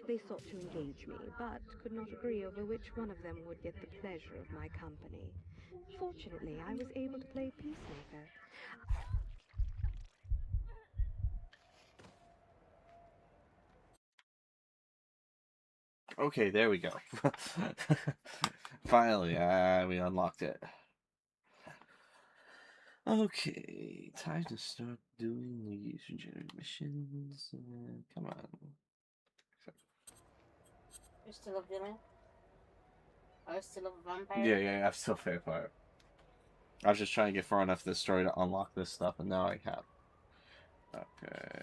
E: They sought to engage me, but could not agree over which one of them would get the pleasure of my company. Fortunately, I was able to play peacemaker.
A: Okay, there we go. Finally, we unlocked it. Okay, time to start doing the user-generated missions. Come on.
D: You're still a villain? Are you still a vampire?
A: Yeah, I'm still vampire. I was just trying to get far enough this story to unlock this stuff, and now I have. Okay.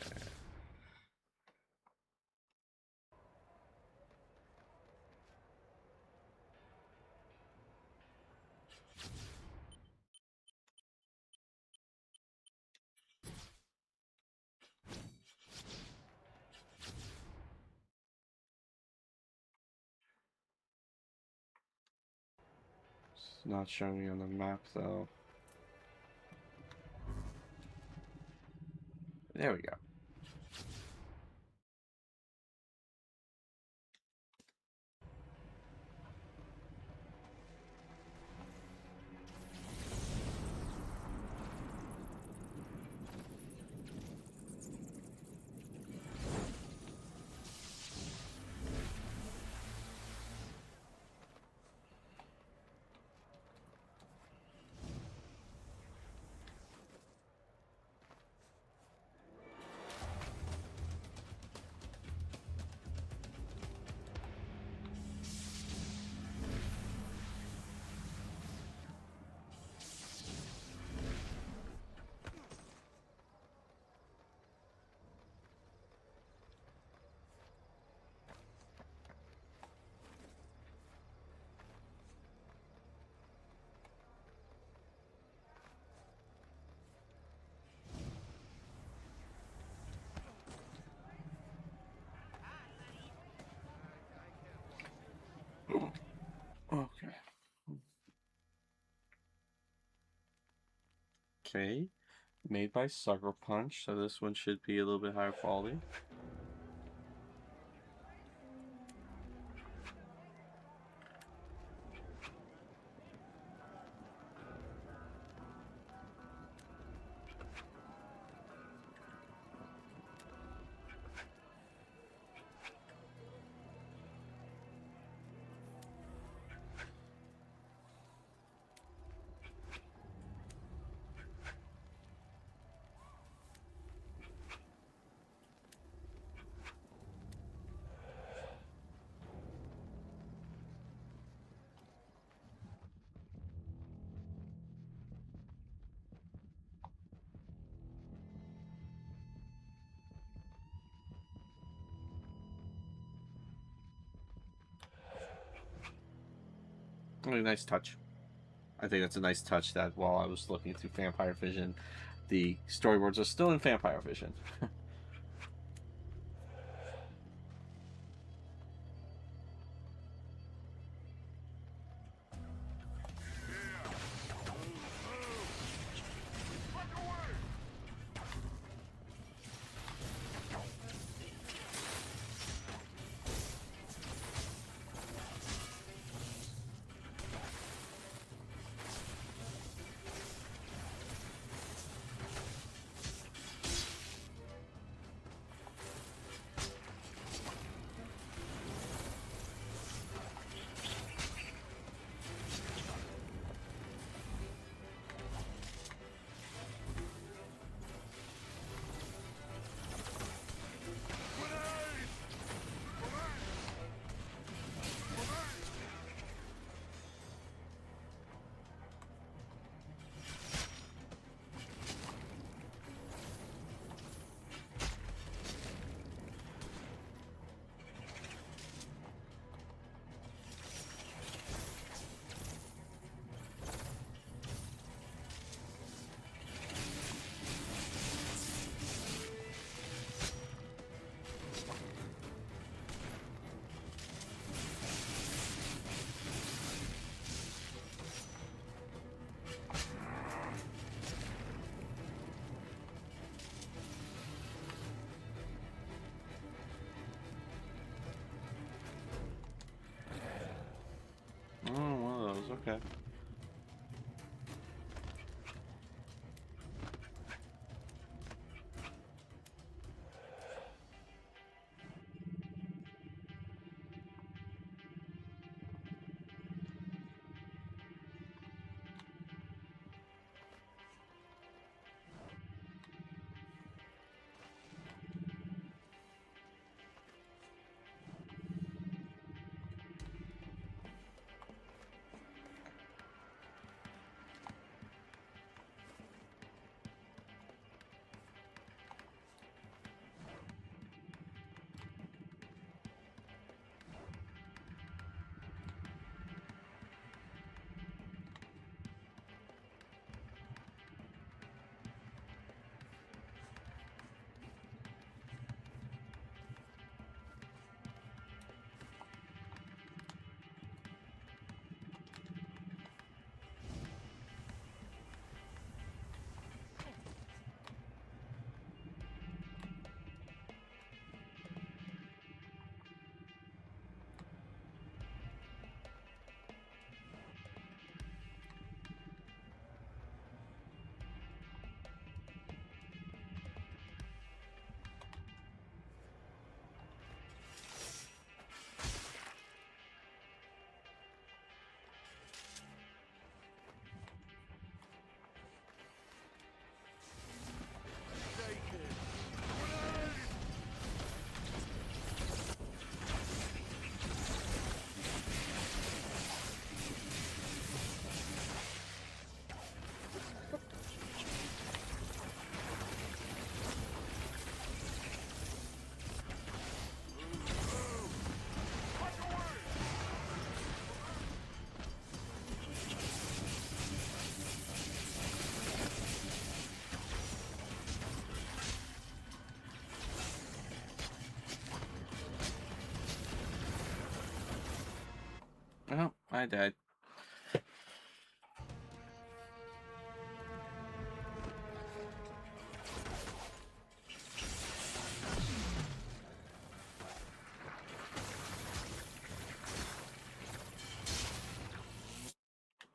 A: It's not showing me on the map, though. There we go. Okay. Okay. Made by Sucker Punch, so this one should be a little bit higher quality. Oh, nice touch. I think that's a nice touch that while I was looking through Vampire Vision, the storyboards are still in Vampire Vision. okay. Oh, I died.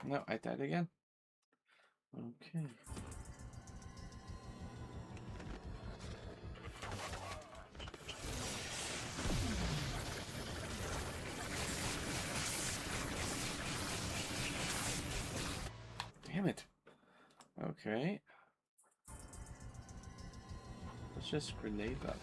A: No, I died again. Okay. Damn it. Okay. Let's just grenade that.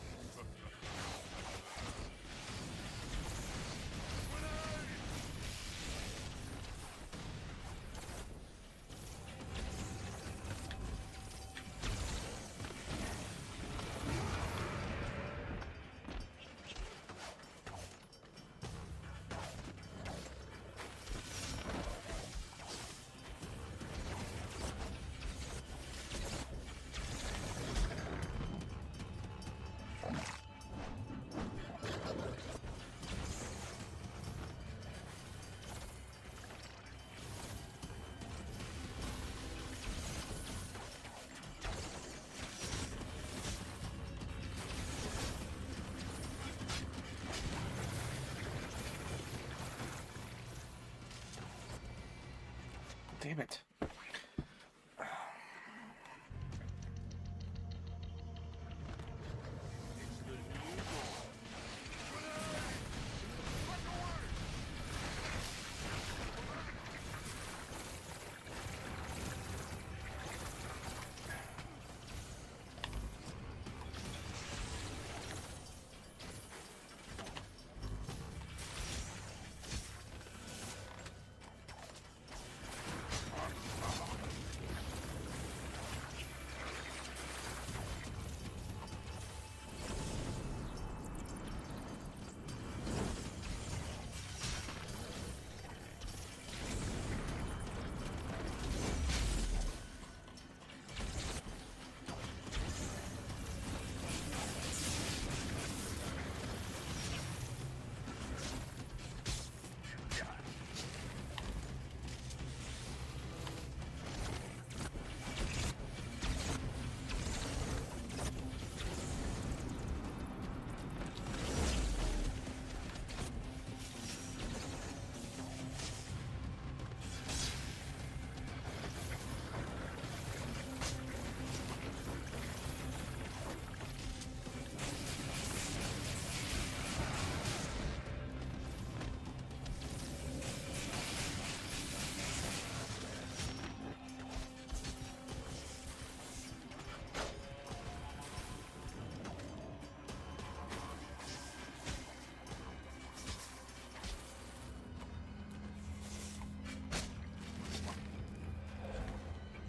A: Damn it.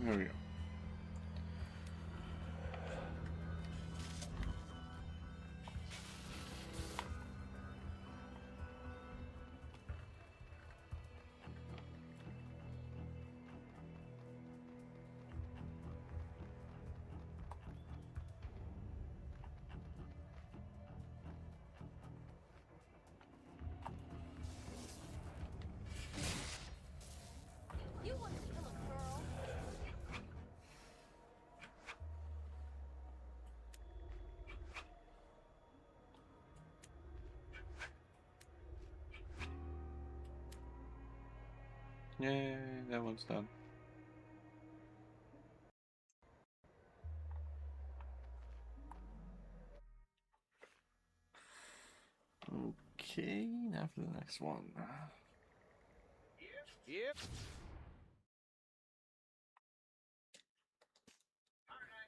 A: There we go.
E: You want to kill a girl?
A: Yay, that one's done. Okay, now for the next one.
C: Yep.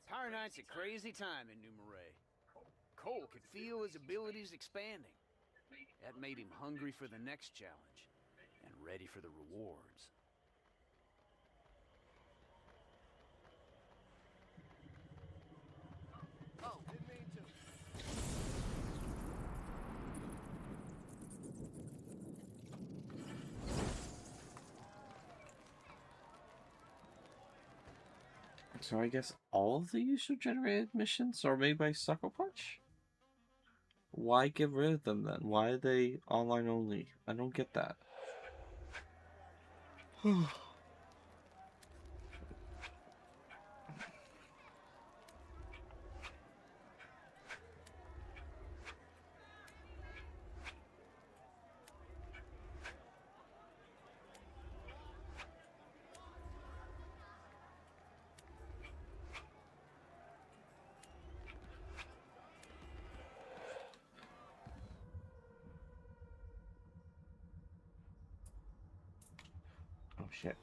C: Power Night's a crazy time in New Marais. Cole could feel his abilities expanding. That made him hungry for the next challenge and ready for the rewards.
G: Oh, didn't mean to.
A: So I guess all of the user-generated missions are made by Sucker Punch? Why get rid of them then? Why are they online only? I don't get that. Oh shit.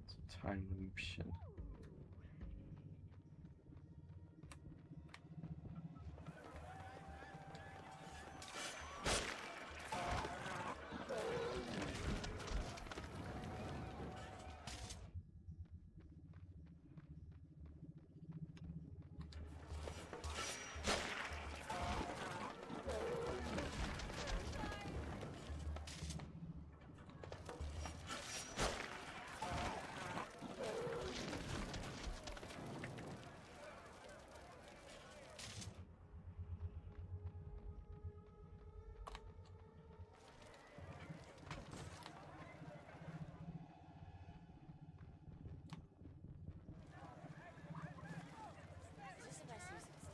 A: It's a time mission.
E: Is this the best use of this time?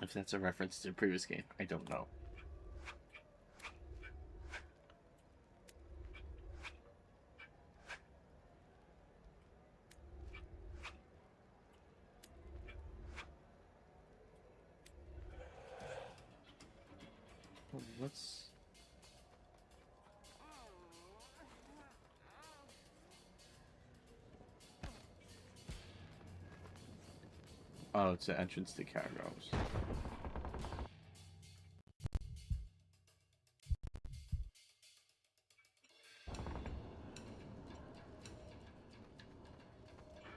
A: If that's a reference to the previous game, I don't know. What's... Oh, it's the entrance to Caragos.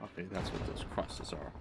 A: Okay, that's what those crosses are.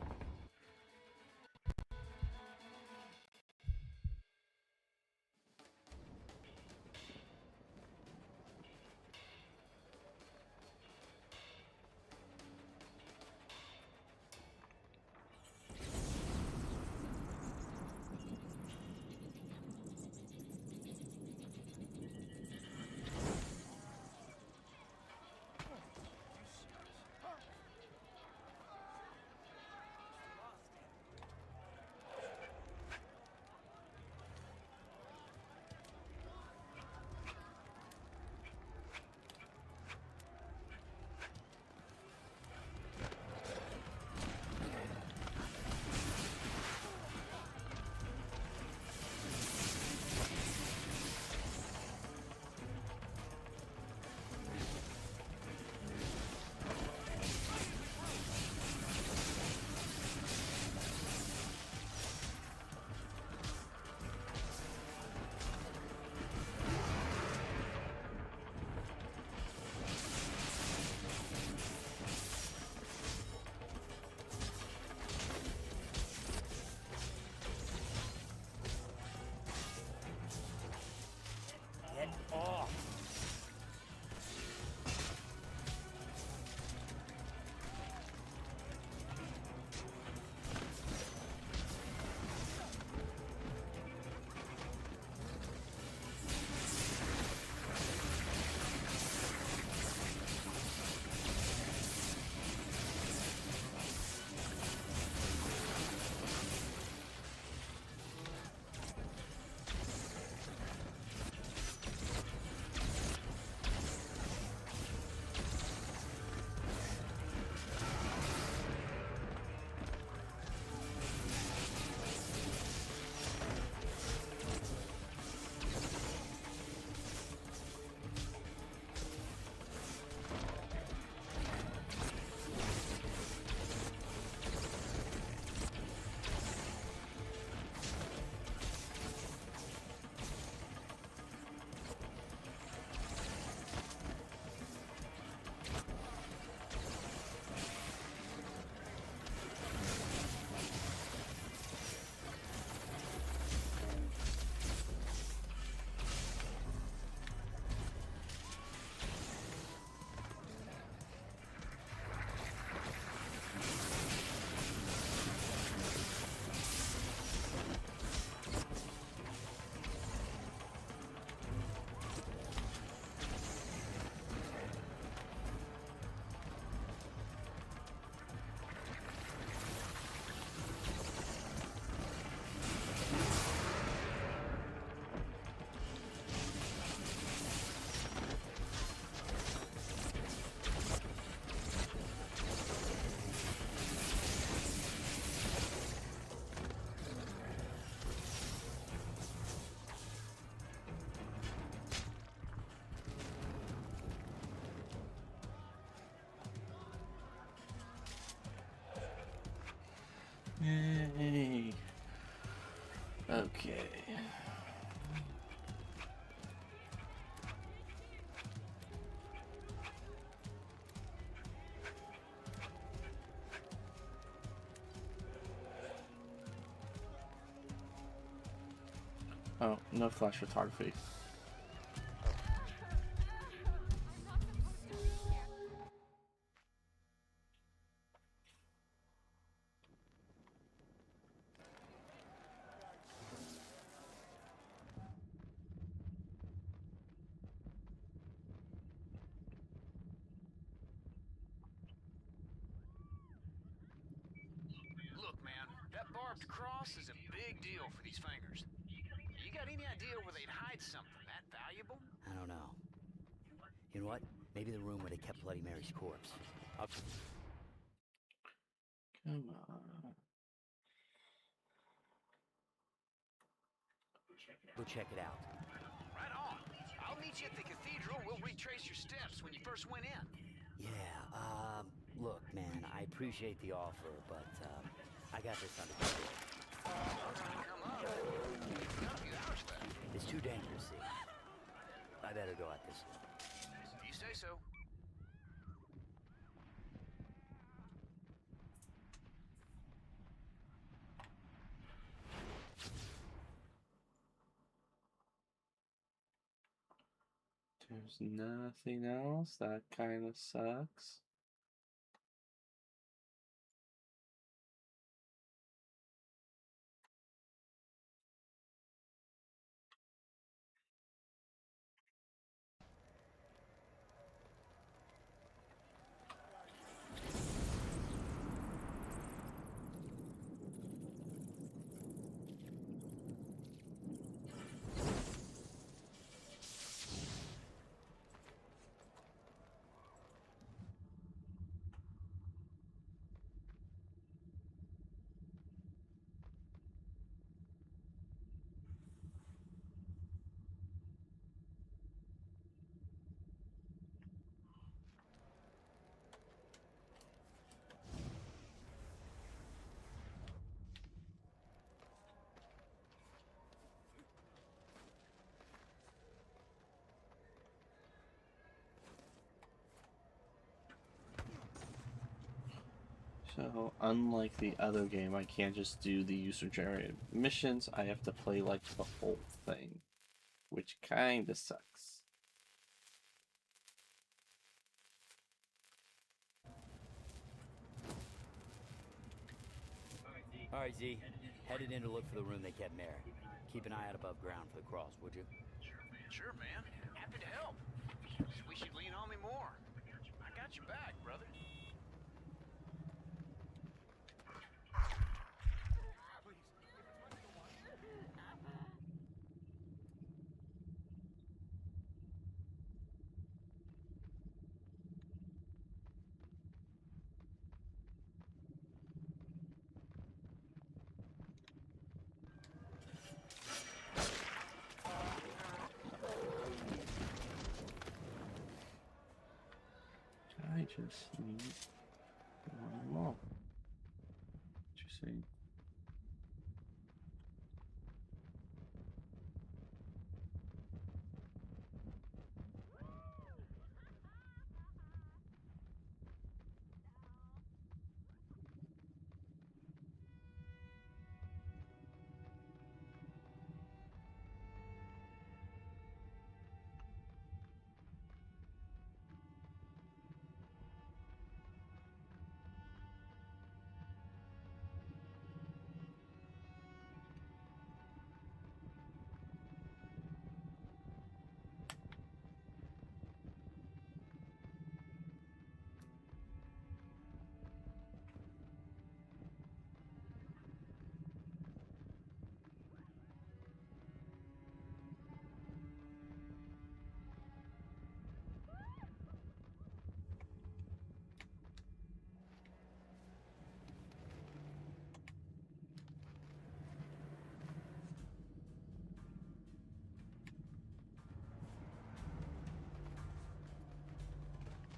F: Get off!
A: Yay. Okay. Oh, no flash photography.
G: Look, man, that barbed cross is a big deal for these fingers. You got any idea where they'd hide something that valuable?
F: I don't know. You know what? Maybe the room where they kept Bloody Mary's corpse. I'll...
A: Come on.
F: Go check it out.
G: Right on. I'll meet you at the cathedral. We'll retrace your steps when you first went in.
F: Yeah, look, man, I appreciate the offer, but, I got this under control.
G: Come on. How have you ouched that?
F: It's too dangerous, see? I better go at this one.
G: You say so.
A: There's nothing else. That kind of sucks. So, unlike the other game, I can't just do the user-generated missions. I have to play, like, the whole thing, which kinda sucks.
F: Alright, Z. Headed in to look for the room they kept Mary. Keep an eye out above ground for the cross, would you?
G: Sure, man. Happy to help. Just wish you'd lean on me more. I got your back, brother.
A: I just need one more. What you see?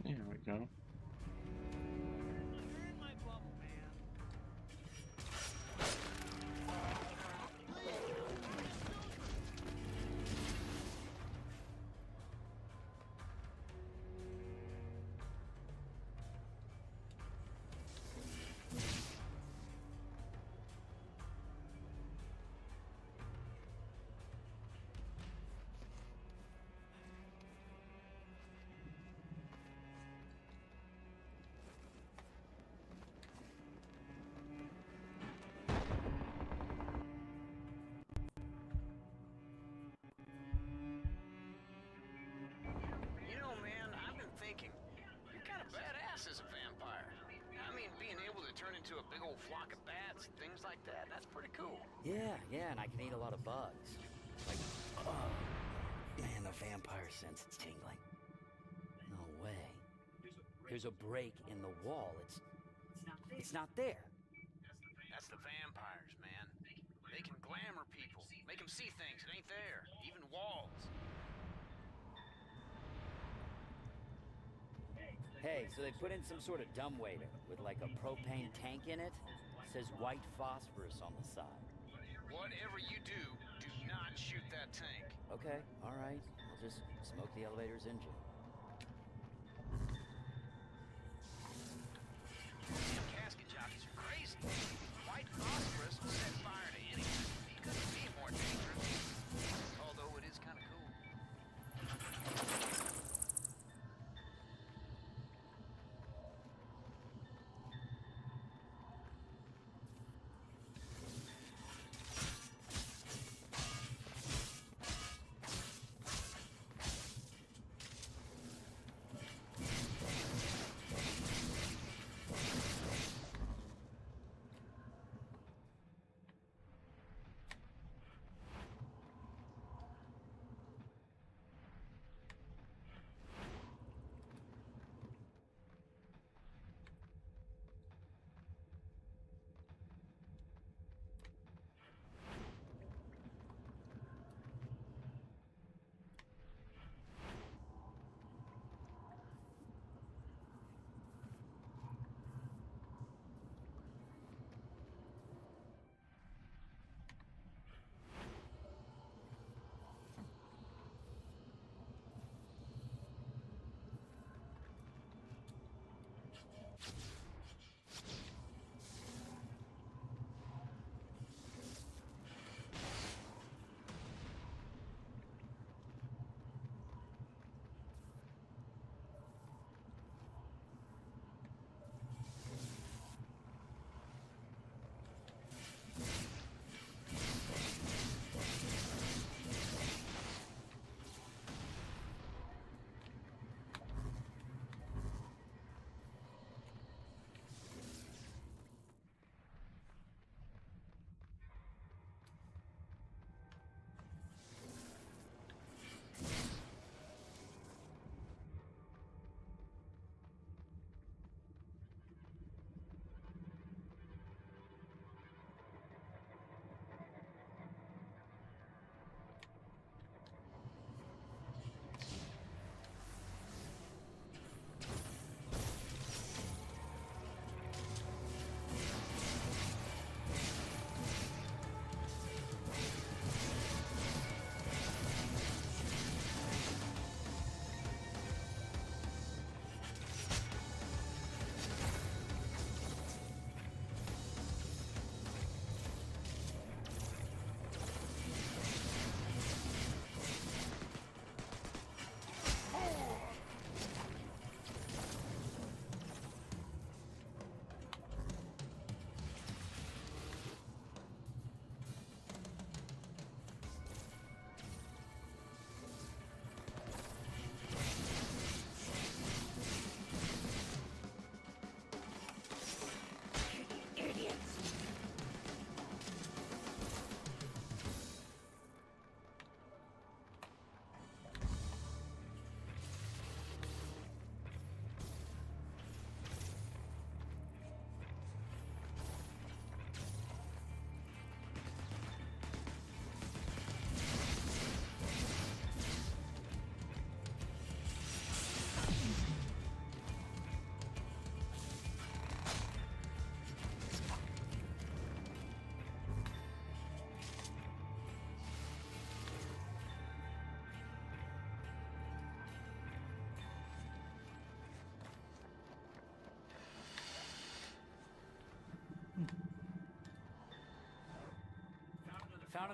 A: There we go.
G: You know, man, I've been thinking, you're kind of badass as a vampire. I mean, being able to turn into a big old flock of bats and things like that, that's pretty cool.
F: Yeah, and I can eat a lot of bugs. Like, oh, man, the vampire sense is tingling. No way. There's a break in the wall. It's not there.
G: That's the vampires, man. They can glamour people, make them see things that ain't there, even walls.
F: Hey, so they put in some sort of dumbwaiter with like a propane tank in it. Says white phosphorus on the side.
G: Whatever you do not shoot that tank.
F: Okay, all right. I'll just smoke the elevator's engine.
G: Casket jockeys are crazy. White phosphorus will set fire to anything. Couldn't be more dangerous. Although it is kind of cool.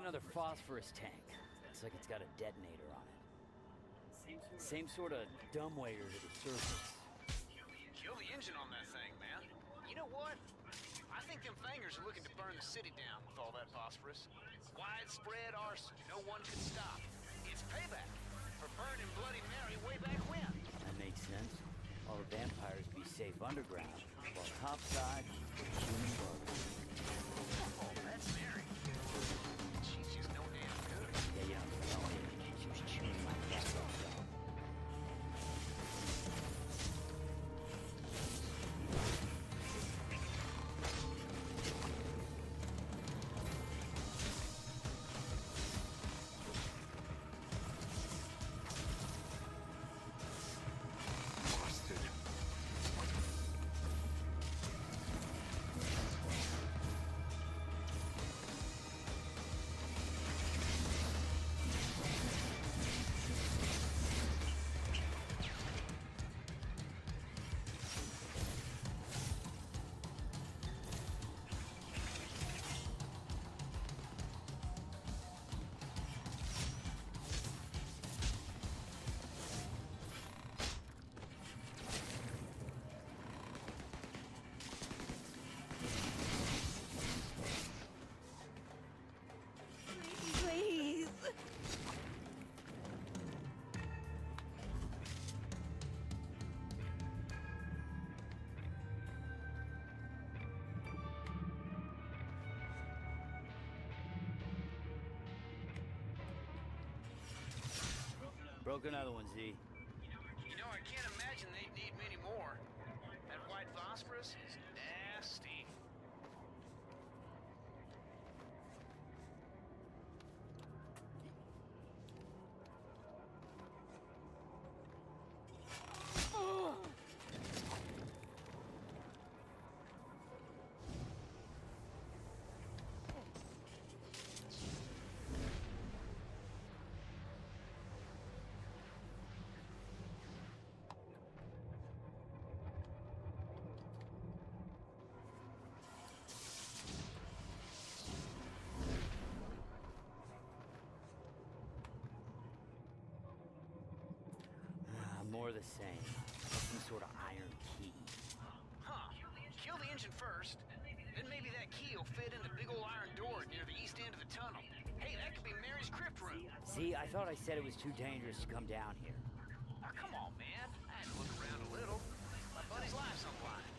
F: found another phosphorus tank. Looks like it's got a detonator on it. Same sort of dumbwaiter to the surface.
G: Kill the engine on that thing, man. You know what? I think them fangers are looking to burn the city down with all that phosphorus. Widespread arson no one could stop. It's payback for burning Bloody Mary way back when.
F: That makes sense. All the vampires be safe underground, while topside, human bugs.
G: Oh, that's Mary. She's just no damn good.
F: Yeah, she was chewing my neck off, though.
E: Please.
F: Broke another one, Z.
G: You know, I can't imagine they'd need many more. That white phosphorus is nasty.
F: More of the same. Some sort of iron key.
G: Huh. Kill the engine first, then maybe that key will fit in the big old iron door near the east end of the tunnel. Hey, that could be Mary's crypt room.
F: See, I thought I said it was too dangerous to come down here.
G: Now, come on, man. I had to look around a little. My buddy's life's on the line.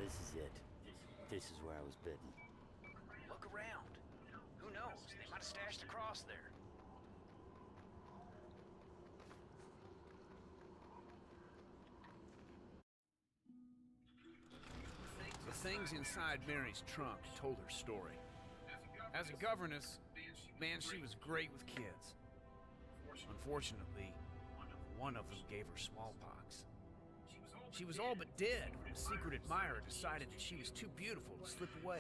F: this is it. This is where I was bitten.
G: Look around. Who knows? They might have stashed a cross there.
C: The things inside Mary's trunk told her story. As a governess, man, she was great with kids. Unfortunately, one of them gave her smallpox. She was all but dead when a secret admirer decided that she was too beautiful to slip away.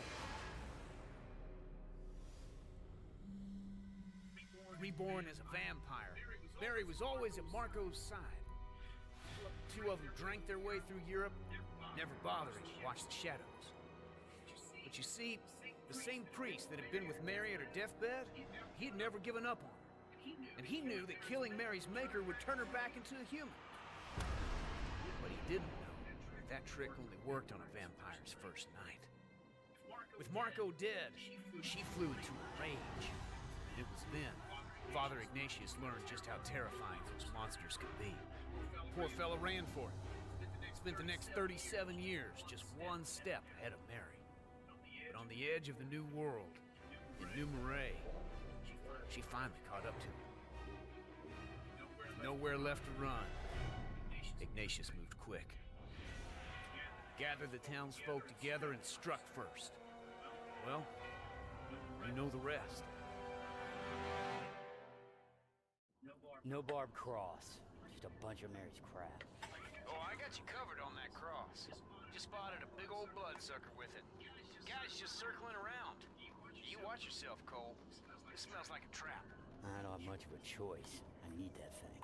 C: Reborn as a vampire, Mary was always at Marco's side. Two of them drank their way through Europe, never bothering to watch the shadows. But you see, the same priest that had been with Mary at her deathbed, he had never given up on her. And he knew that killing Mary's maker would turn her back into a human. But he didn't know that trick only worked on a vampire's first night. With Marco dead, she flew into a rage. It was then Father Ignatius learned just how terrifying those monsters could be. Poor fella ran for it. Spent the next 37 years just one step ahead of Mary. But on the edge of the new world, in New Marais, she finally caught up to him. With nowhere left to run, Ignatius moved quick. Gathered the townsfolk together and struck first. Well, you know the rest.
F: No barbed cross. Just a bunch of Mary's crap.
G: Oh, I got you covered on that cross. Just spotted a big old bloodsucker with it. Guy's just circling around. You watch yourself, Cole. This smells like a trap.
F: I don't have much of a choice. I need that thing.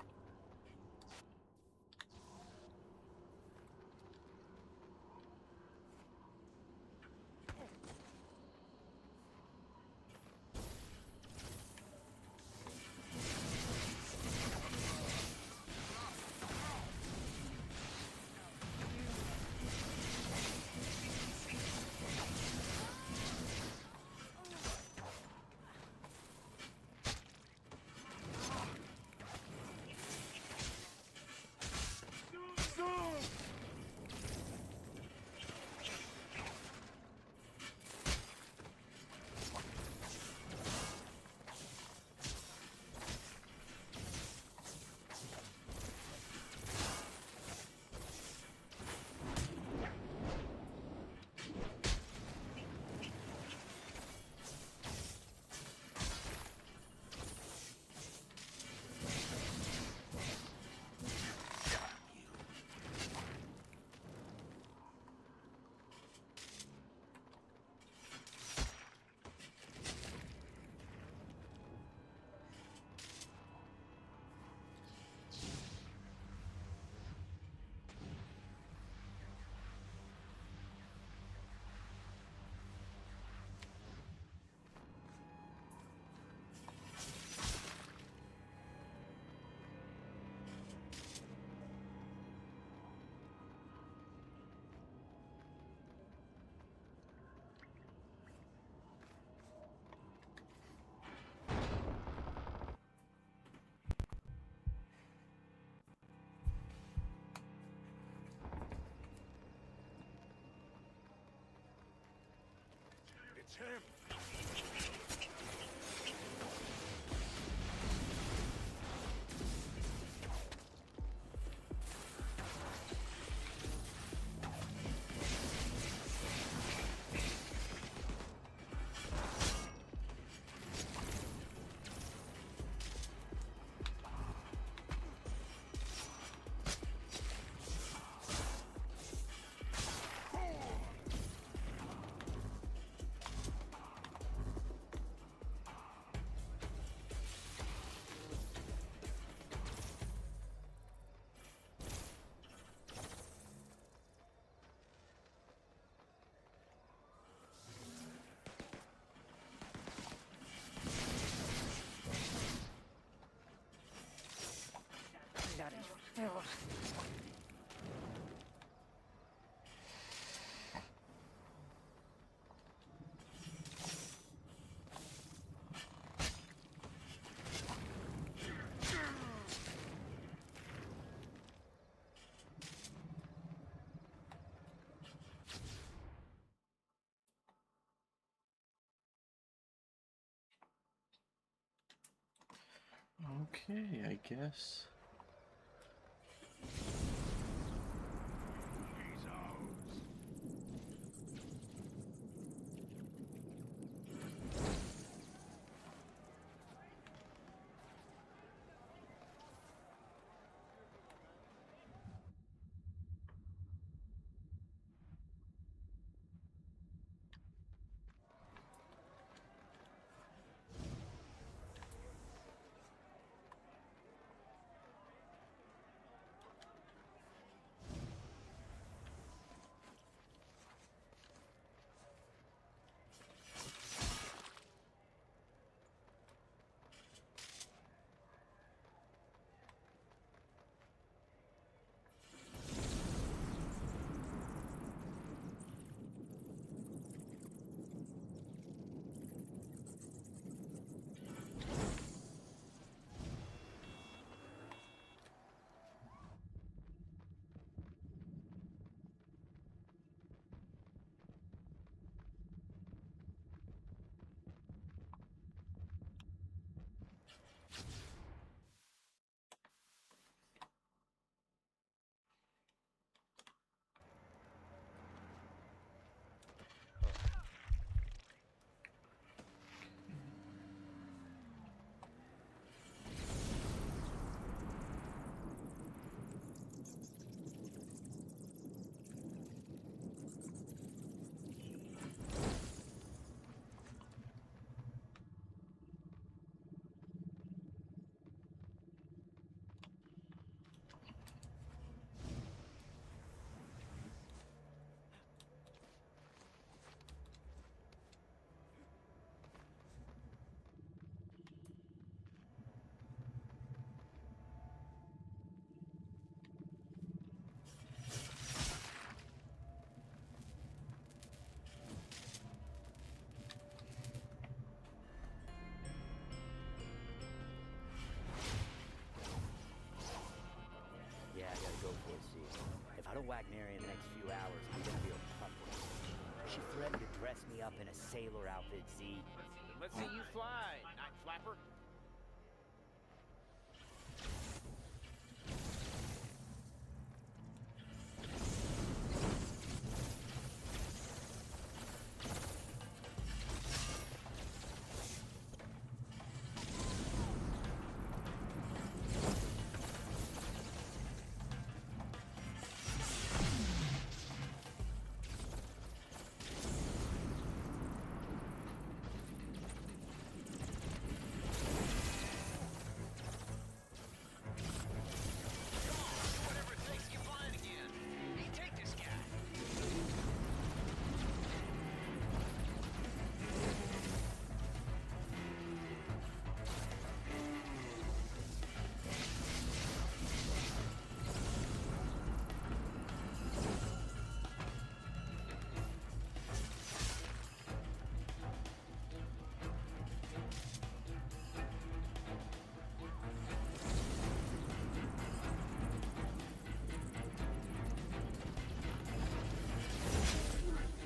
C: It's him!
A: Okay, I guess.
F: Yeah, I gotta go for it, see. If I don't whack Mary in the next few hours, I'm gonna be a pupper. She threatened to dress me up in a sailor outfit, Z.
G: Let's see you fly, night flapper. Whatever it takes to get flying again. Hey, take this guy.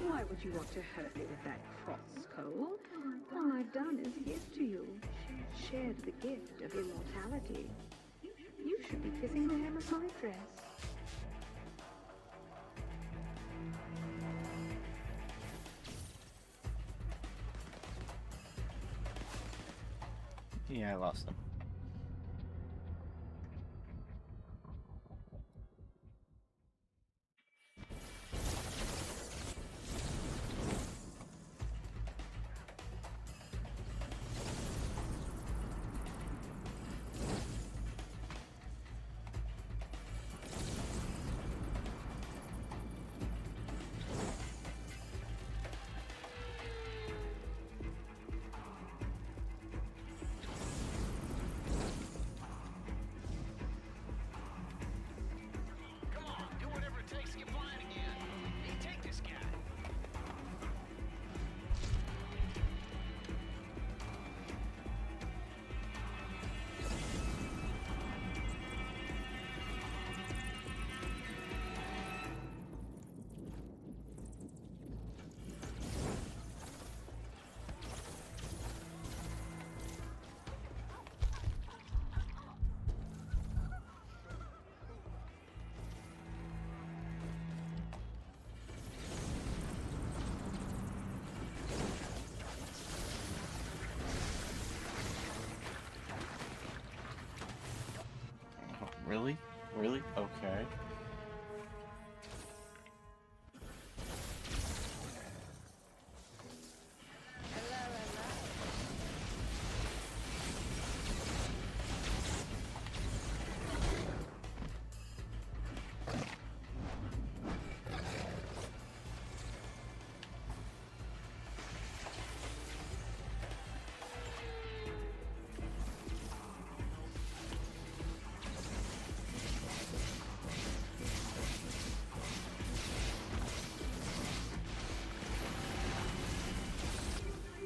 E: Why would you want to hurt me with that cross, Cole? All I've done is give to you, shared the gift of immortality. You should be kissing the hem of my dress.
A: Yeah, I lost him. Really? Really? Okay.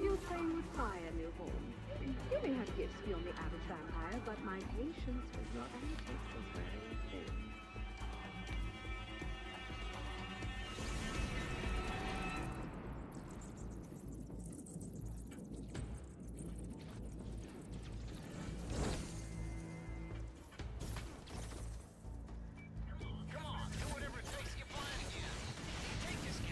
E: You're playing with fire, newborn. You may have gifts beyond the average vampire, but my patience with your antics is very thin.
G: Come on, do whatever it takes to get flying again. Take this guy.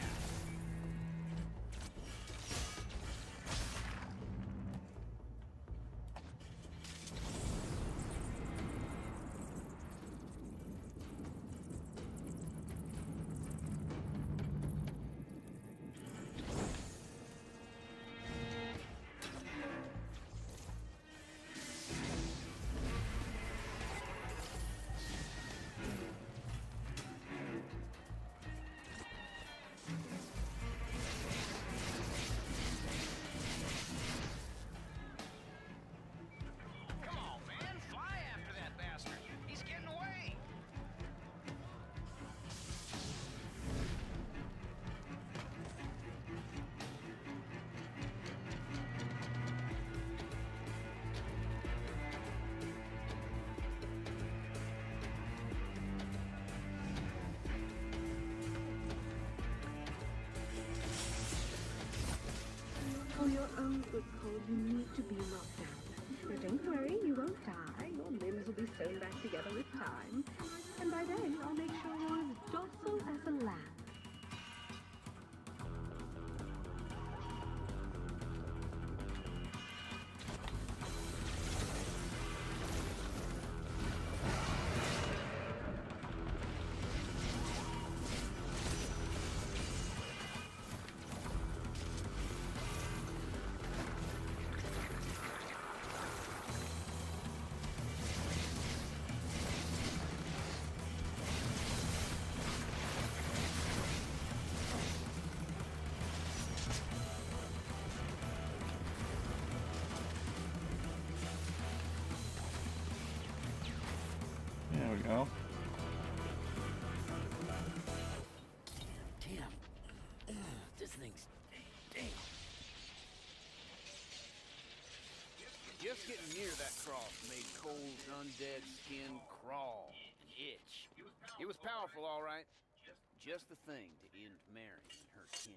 G: Come on, man, fly after that bastard. He's getting away.
E: For your own good, Cole, you need to be knocked down. But don't worry, you won't die. Your limbs will be sewn back together with time. And by then, I'll make sure you're as docile as a lamb.
A: There we go.
F: Damn. This thing's... Damn.
C: Just getting near that cross made Cole's undead skin crawl and itch. It was powerful, all right. Just the thing to end Mary and her kin.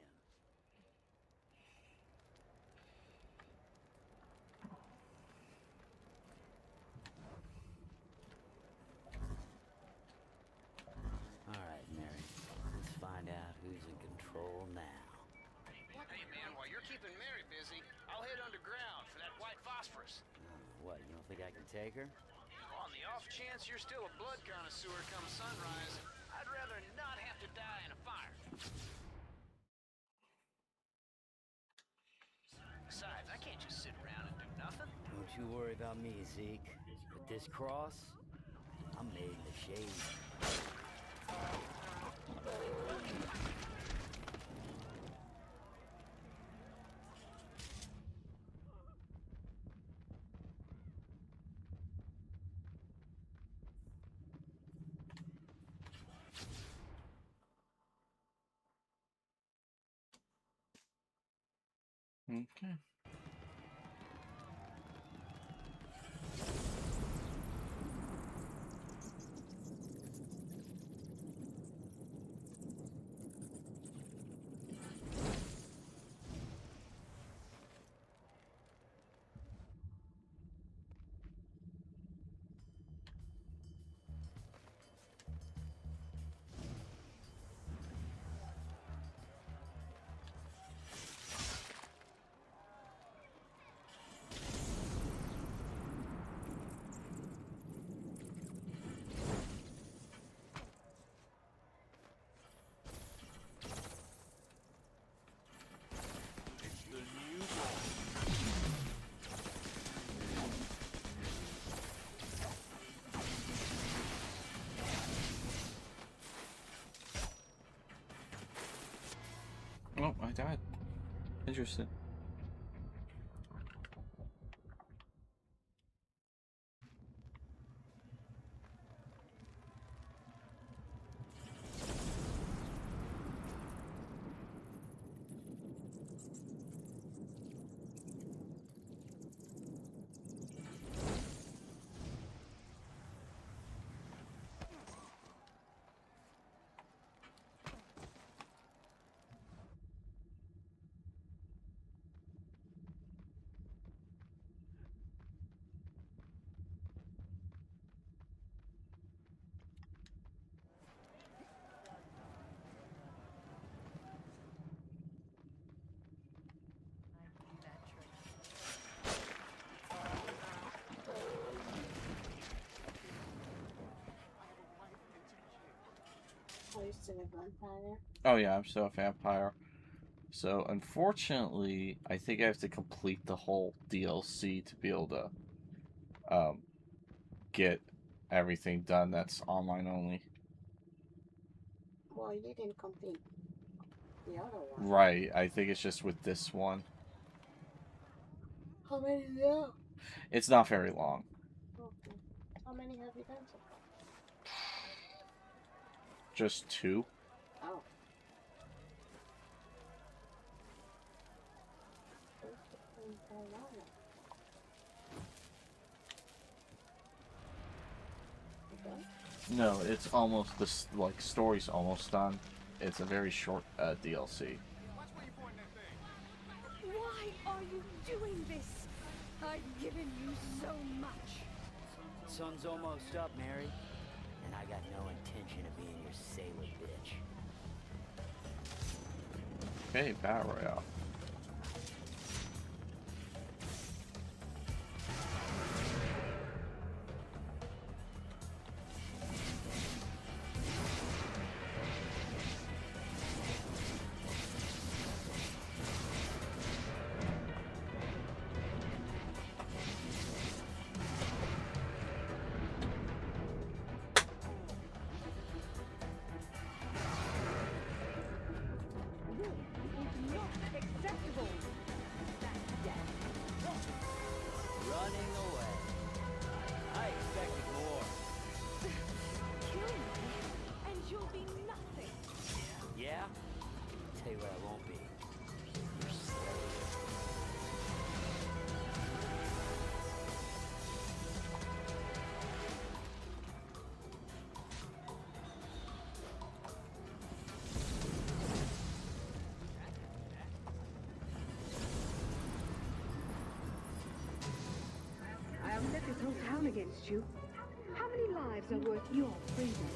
F: All right, Mary. Let's find out who's in control now.
G: Hey, man, while you're keeping Mary busy, I'll head underground for that white phosphorus.
F: What, you don't think I can take her?
G: On the off chance you're still a blood connoisseur come sunrise, I'd rather not have to die in a fire. Besides, I can't just sit around and do nothing.
F: Don't you worry about me, Zeke. With this cross, I'm made in the shade.
A: Okay. I died. Interesting.
D: Are you still a vampire?
A: Oh yeah, I'm still a vampire. So unfortunately, I think I have to complete the whole DLC to be able to get everything done that's online only.
D: Well, you didn't complete the other one.
A: Right, I think it's just with this one.
D: How many is there?
A: It's not very long.
D: Okay. How many have you done so far?
A: Just 2.
D: Oh.
A: No, it's almost this like story's almost done. It's a very short DLC.
E: Why are you doing this? I've given you so much.
F: Sun's almost up, Mary. And I got no intention of being your sailor bitch.
A: Okay, Battle Royale.
E: Not acceptable. That's death.
F: Running away. I expected more.
E: Kill me, and you'll be nothing.
F: Yeah? Tell you what I won't be. Your slave.
E: I'll set this whole town against you. How many lives are worth your freedom?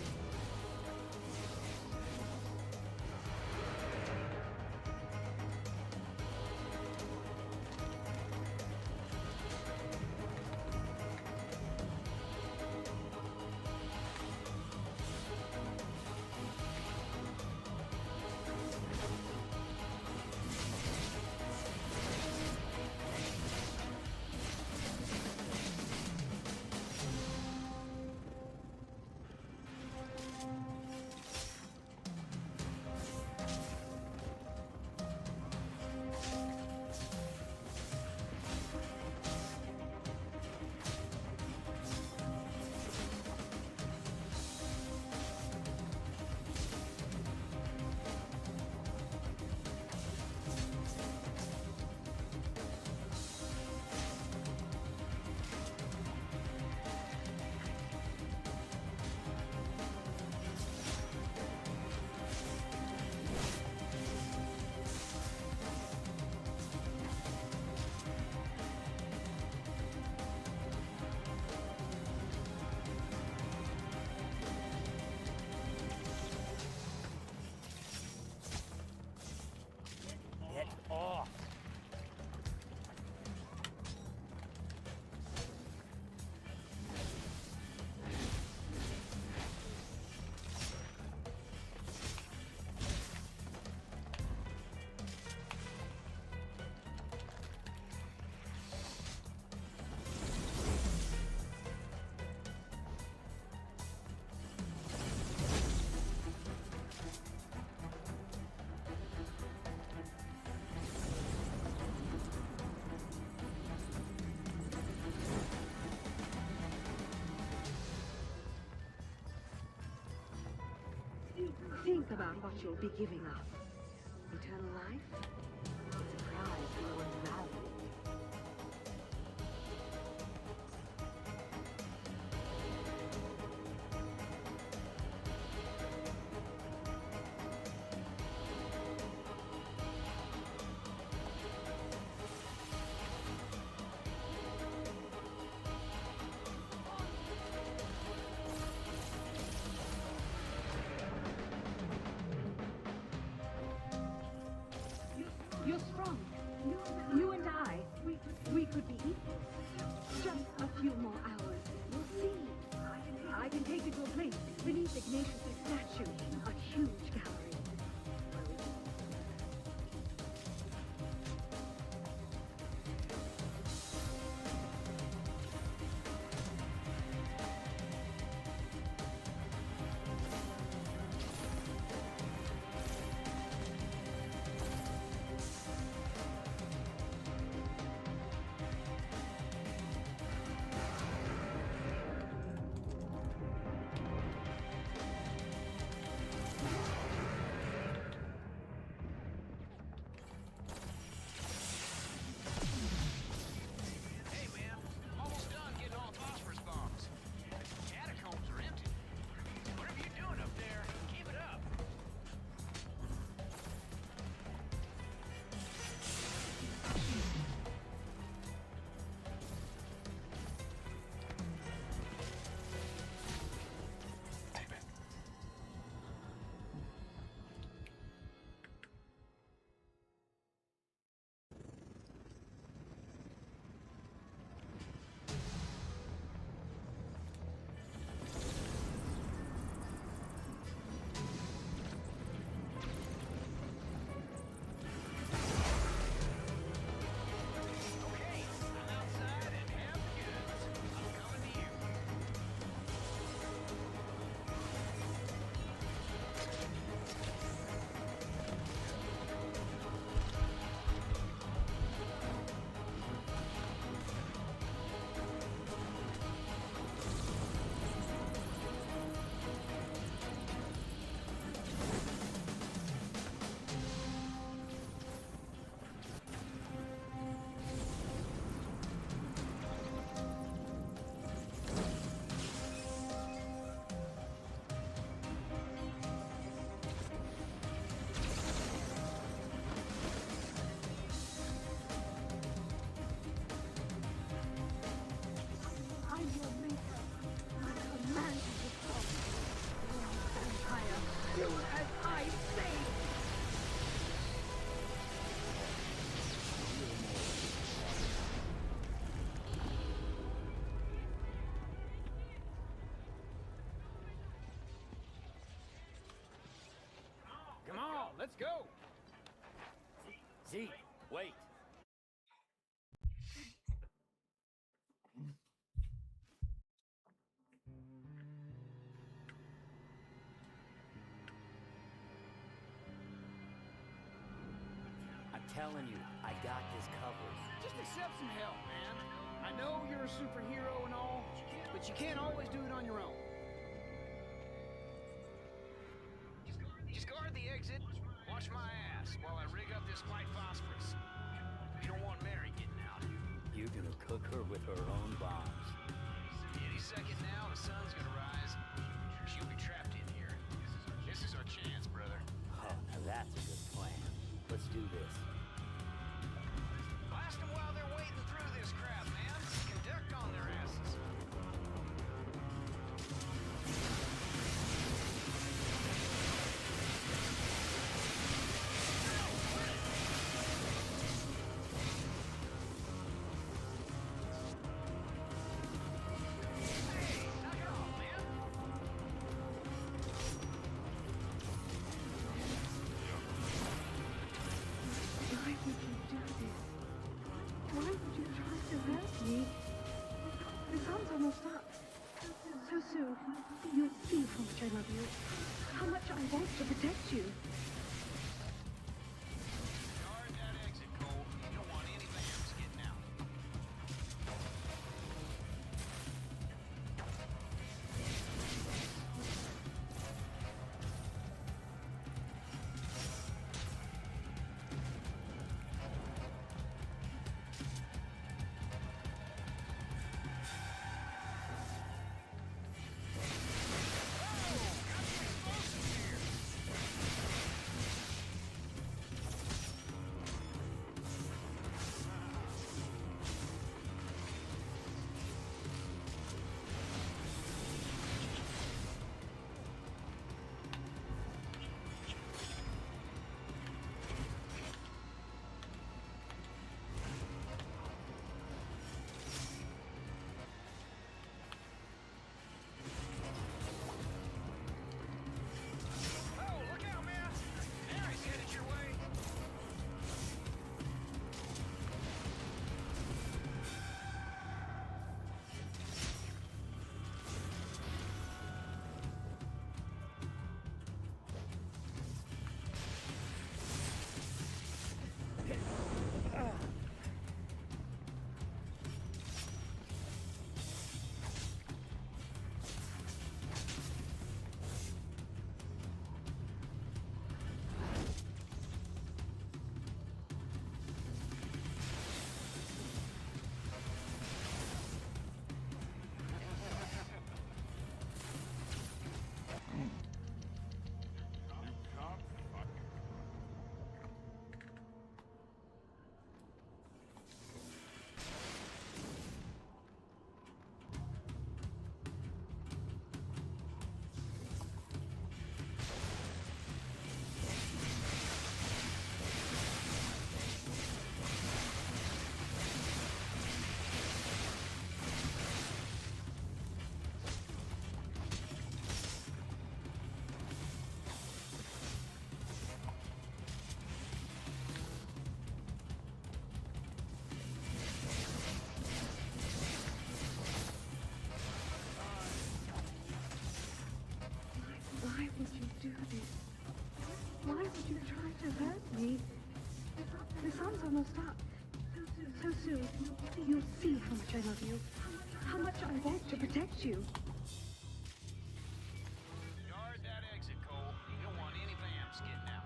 E: about what you'll be giving up. Eternal life? It's a prize no one values. You're strong. You and I, we could be equal. Just a few more hours. We'll see. I can take you to a place beneath Ignatius' statue, a huge gallery.
G: Hey man, I'm almost done getting all the phosphorus bombs. Catacombs are empty. Whatever you're doing up there, keep it up. Okay, I'm outside and have the goods. I'm coming to you.
E: I'm your maker. I command you to come. Vampire, do as I say.
C: Come on, let's go.
F: Z, wait. I'm telling you, I got this covered.
C: Just accept some help, man. I know you're a superhero and all, but you can't always do it on your own.
G: Just guard the exit. Watch my ass while I rig up this white phosphorus. You don't want Mary getting out.
F: You're gonna cook her with her own bombs.
G: Any second now, the sun's gonna rise. She'll be trapped in here. This is our chance, brother.
F: Oh, now that's a good plan. Let's do this.
G: Blast them while they're wading through this crap, man. Conduct on their asses. Hey, knock it off, man.
E: Why would you do this? Why would you try to hurt me? The sun's almost up. So soon, you'll see how much I love you. How much I want to protect you.
G: Guard that exit, Cole. You don't want any vamps getting out.
E: would you do this? Why would you try to hurt me? The sun's almost up. So soon, you'll see how much I love you. How much I want to protect you.
G: Guard that exit, Cole. You don't want any vamps getting out.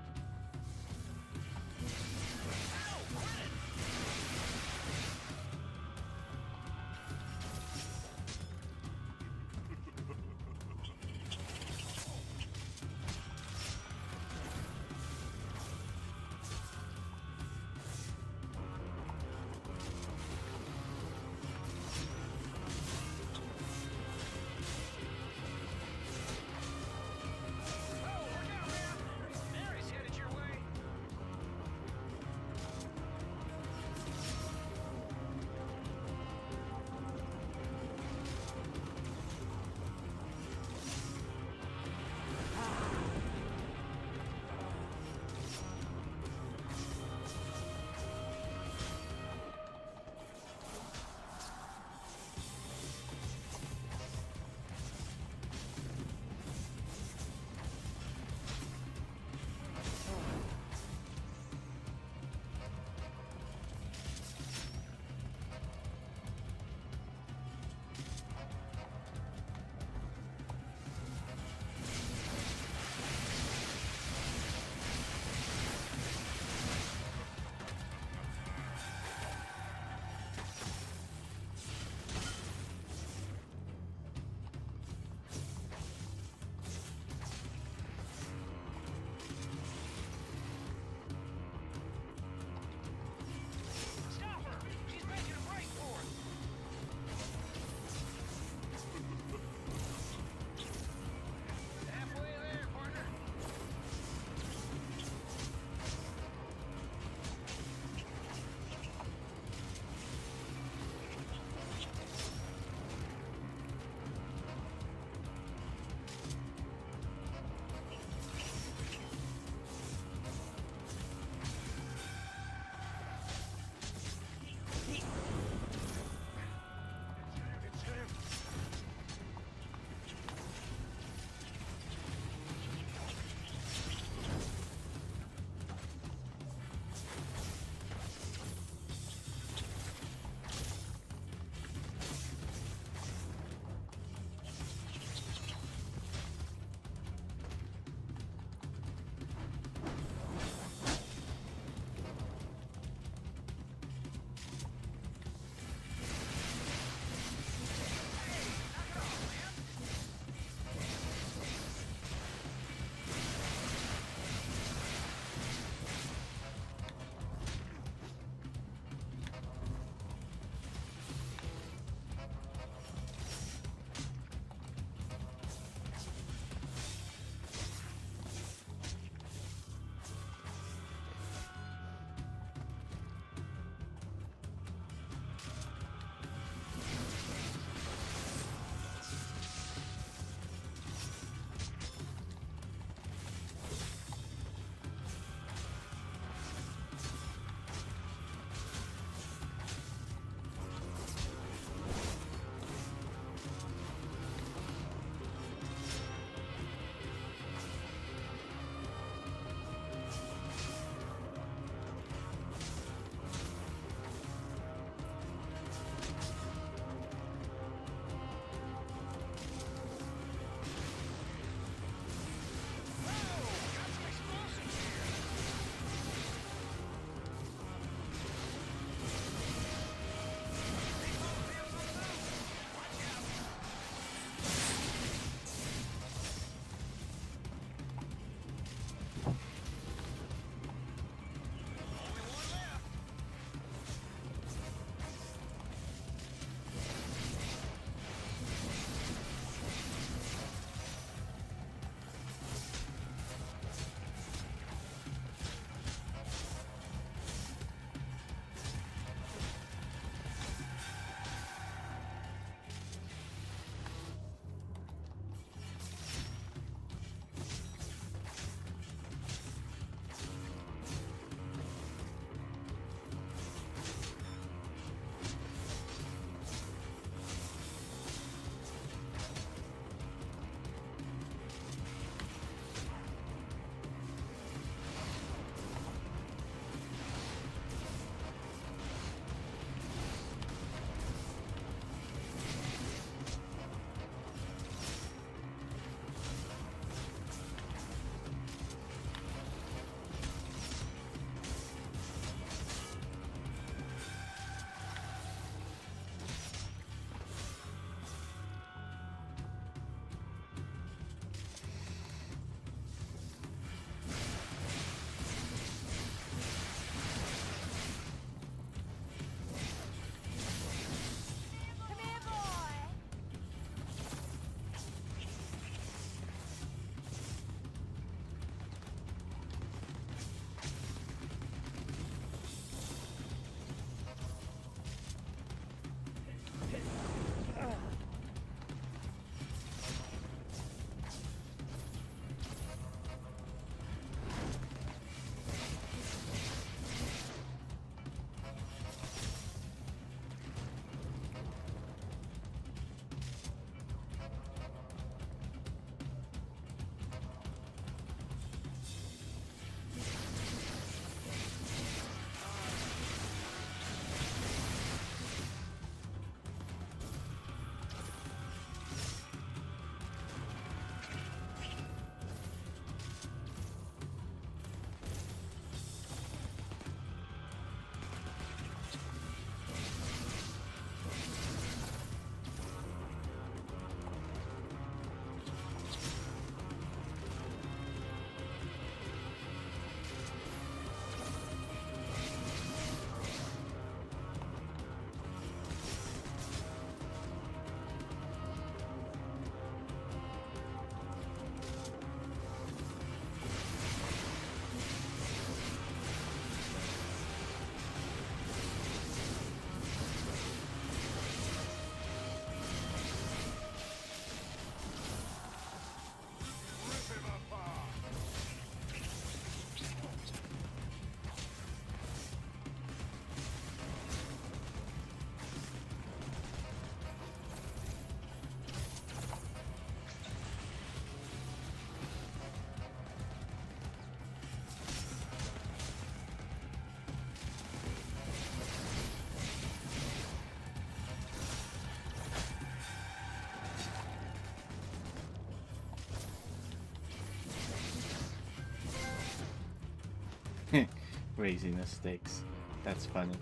G: Ow! Quit it!
A: Raising the stakes. That's funny.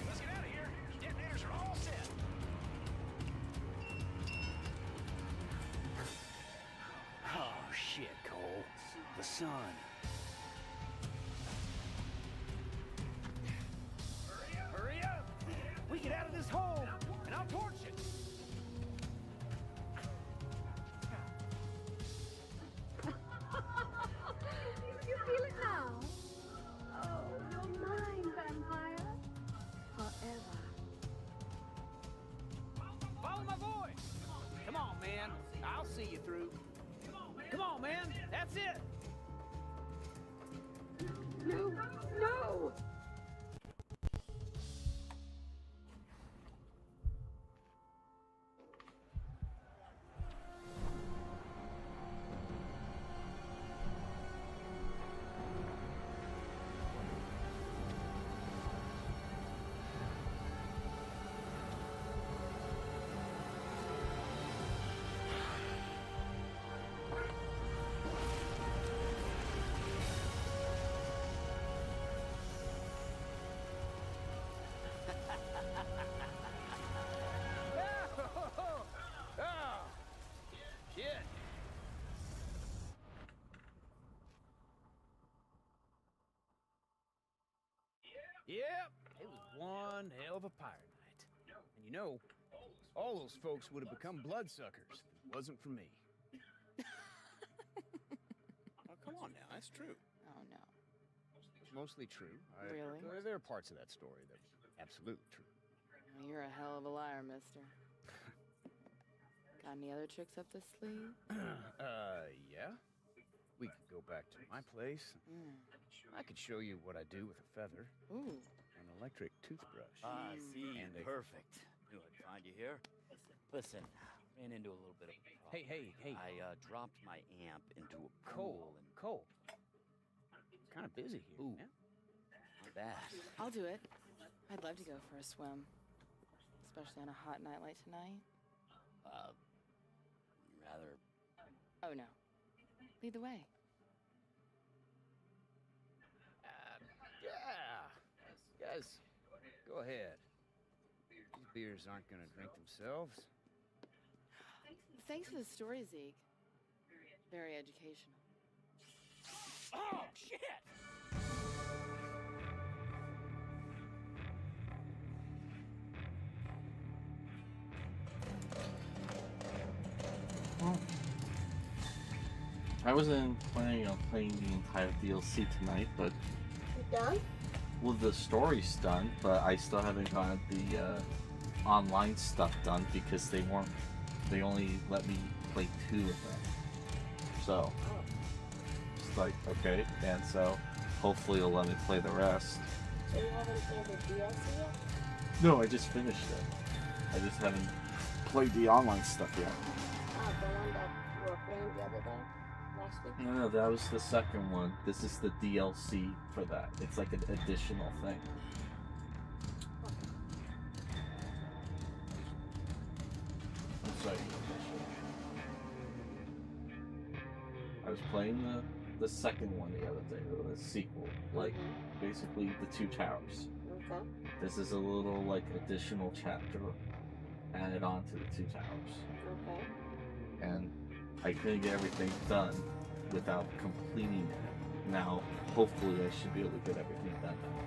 C: Let's get out of here. Detonators are all set. Oh, shit, Cole. The sun. Hurry up! We get out of this hole, and I'll torch it.
E: You feel it now? Oh, you're mine, vampire. Forever.
C: Follow my voice. Come on, man. I'll see you through. Come on, man. That's it.
E: No, no!
C: Oh, shit. Yep, it was one hell of a pirate night. And you know, all those folks would have become bloodsuckers if it wasn't for me. Oh, come on now, that's true.
B: Oh no.
C: It's mostly true.
B: Really?
C: There are parts of that story that are absolutely true.
B: Well, you're a hell of a liar, mister. Got any other tricks up the sleeve?
C: Yeah. We could go back to my place. I could show you what I do with a feather,
B: Ooh.
C: an electric toothbrush.
F: Ah, see,
C: And a-
F: perfect. Knew I'd find you here. Listen, ran into a little bit of a problem.
C: Hey.
F: I dropped my amp into a
C: Cole.
F: pool and
C: Cole. Kind of busy here.
F: Ooh.
C: Yeah?
F: not bad.
B: I'll do it. I'd love to go for a swim. Especially on a hot night like tonight.
F: Rather.
B: Oh no. Lead the way.
C: Yeah. Guys, go ahead. These beers aren't gonna drink themselves.
B: Thanks for the story, Zeke. Very educational.
C: Oh, shit!
A: I wasn't planning on playing the entire DLC tonight, but
D: You done?
A: well, the story's done, but I still haven't gotten the online stuff done because they only let me play 2 of them. So it's like, okay, and so hopefully it'll let me play the rest.
D: So you haven't played the DLC yet?
A: No, I just finished it. I just haven't played the online stuff yet.
D: Oh, the one that you were playing the other day? Last week?
A: No, that was the second one. This is the DLC for that. It's like an additional thing. I'm sorry. I was playing the second one the other day, the sequel. Like, basically the 2 towers.
D: Okay.
A: This is a little, like, additional chapter added on to the 2 towers.
D: Okay.
A: And I couldn't get everything done without completing it. Now, hopefully I should be able to get everything done now.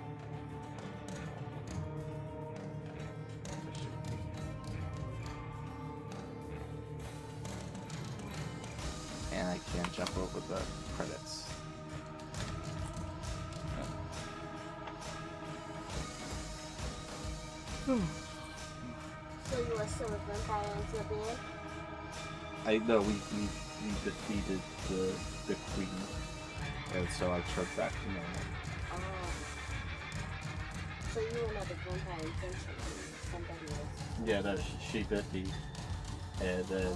A: And I can't jump over the credits.
D: So you are still a vampire until the end?
A: I know we defeated the queen, and so I turned back to normal.
D: Oh. So you were not a vampire intentionally, somebody else.
A: Yeah, that she did the and then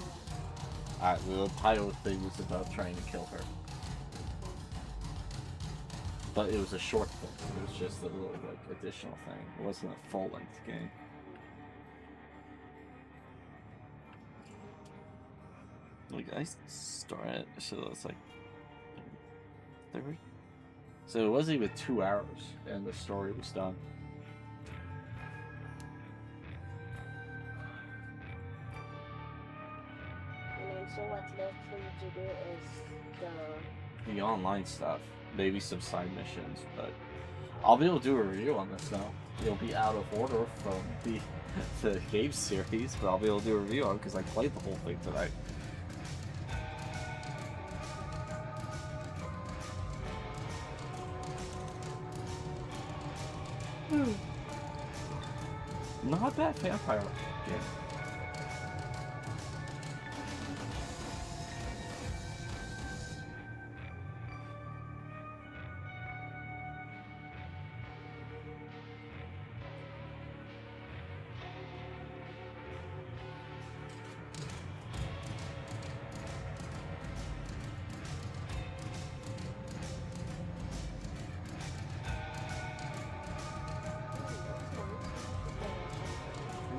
A: the pilot thing was about trying to kill her. But it was a short thing. It was just a little like additional thing. It wasn't a full-length game. Like I started, so it's like 30. So it wasn't even 2 hours, and the story was done.
D: And then so what's left for you to do is
A: The online stuff, maybe some side missions, but I'll be able to do a review on this now. It'll be out of order from the game series, but I'll be able to do a review on it because I played the whole thing tonight. Not a bad vampire game.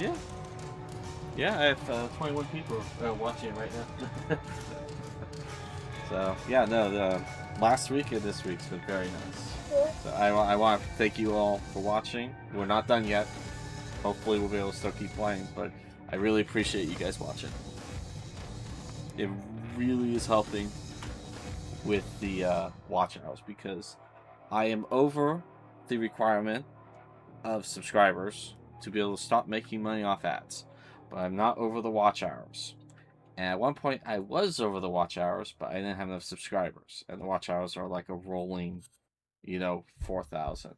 A: Yeah. Yeah, I have 21 people watching it right now. So, yeah, no, the last week and this week's been very nice. So I want to thank you all for watching. We're not done yet. Hopefully we'll be able to still keep playing, but I really appreciate you guys watching. It really is helping with the watch hours because I am over the requirement of subscribers to be able to stop making money off ads, but I'm not over the watch hours. And at one point I was over the watch hours, but I didn't have enough subscribers, and the watch hours are like a rolling, 4,000.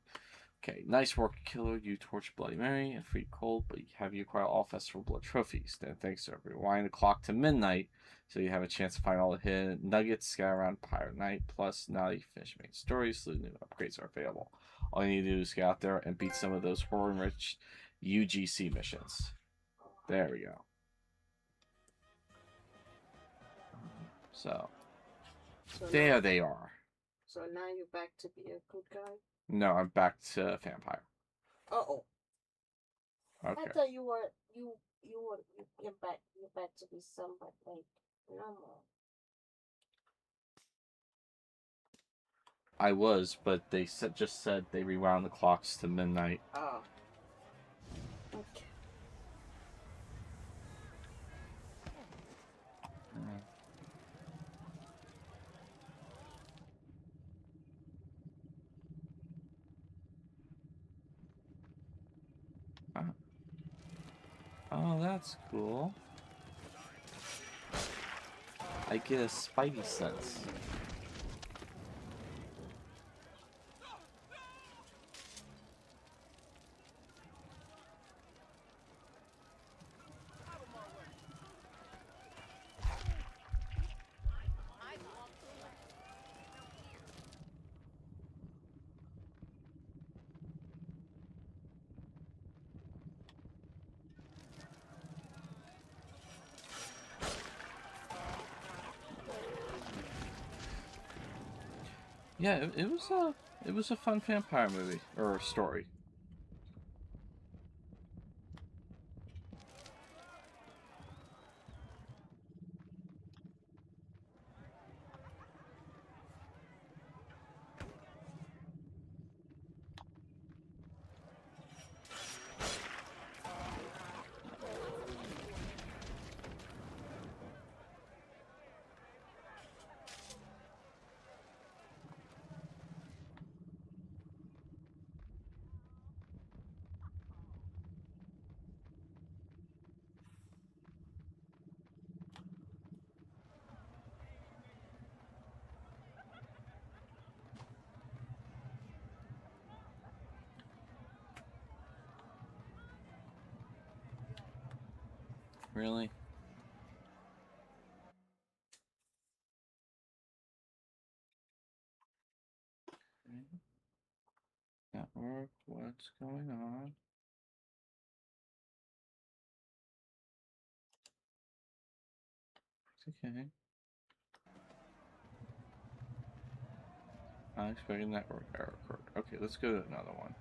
A: Okay, nice work, Killer. You torch Bloody Mary and free cold, but have you acquire all Festival Blood trophies. Then thanks to rewind the clock to midnight so you have a chance to find all the hidden nuggets scattered around Pirate Night. Plus, now you finish main stories, so new upgrades are available. All you need to do is get out there and beat some of those horror-enriched UGC missions. There we go. So there they are.
D: So now you're back to be a good guy?
A: No, I'm back to vampire.
D: Uh-oh.
A: Okay.
D: I thought you're back to be somebody like normal.
A: I was, but they just said they rewound the clocks to midnight.
D: Oh. Okay.
A: Oh, that's cool. I get a spidey sense. Yeah, it was a fun vampire movie or story. Really? Network, what's going on? okay. Not expecting network error code. Okay, let's go to another one.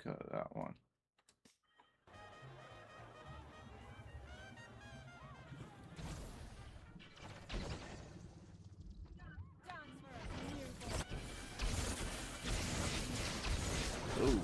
A: Let's go to that one. Ooh.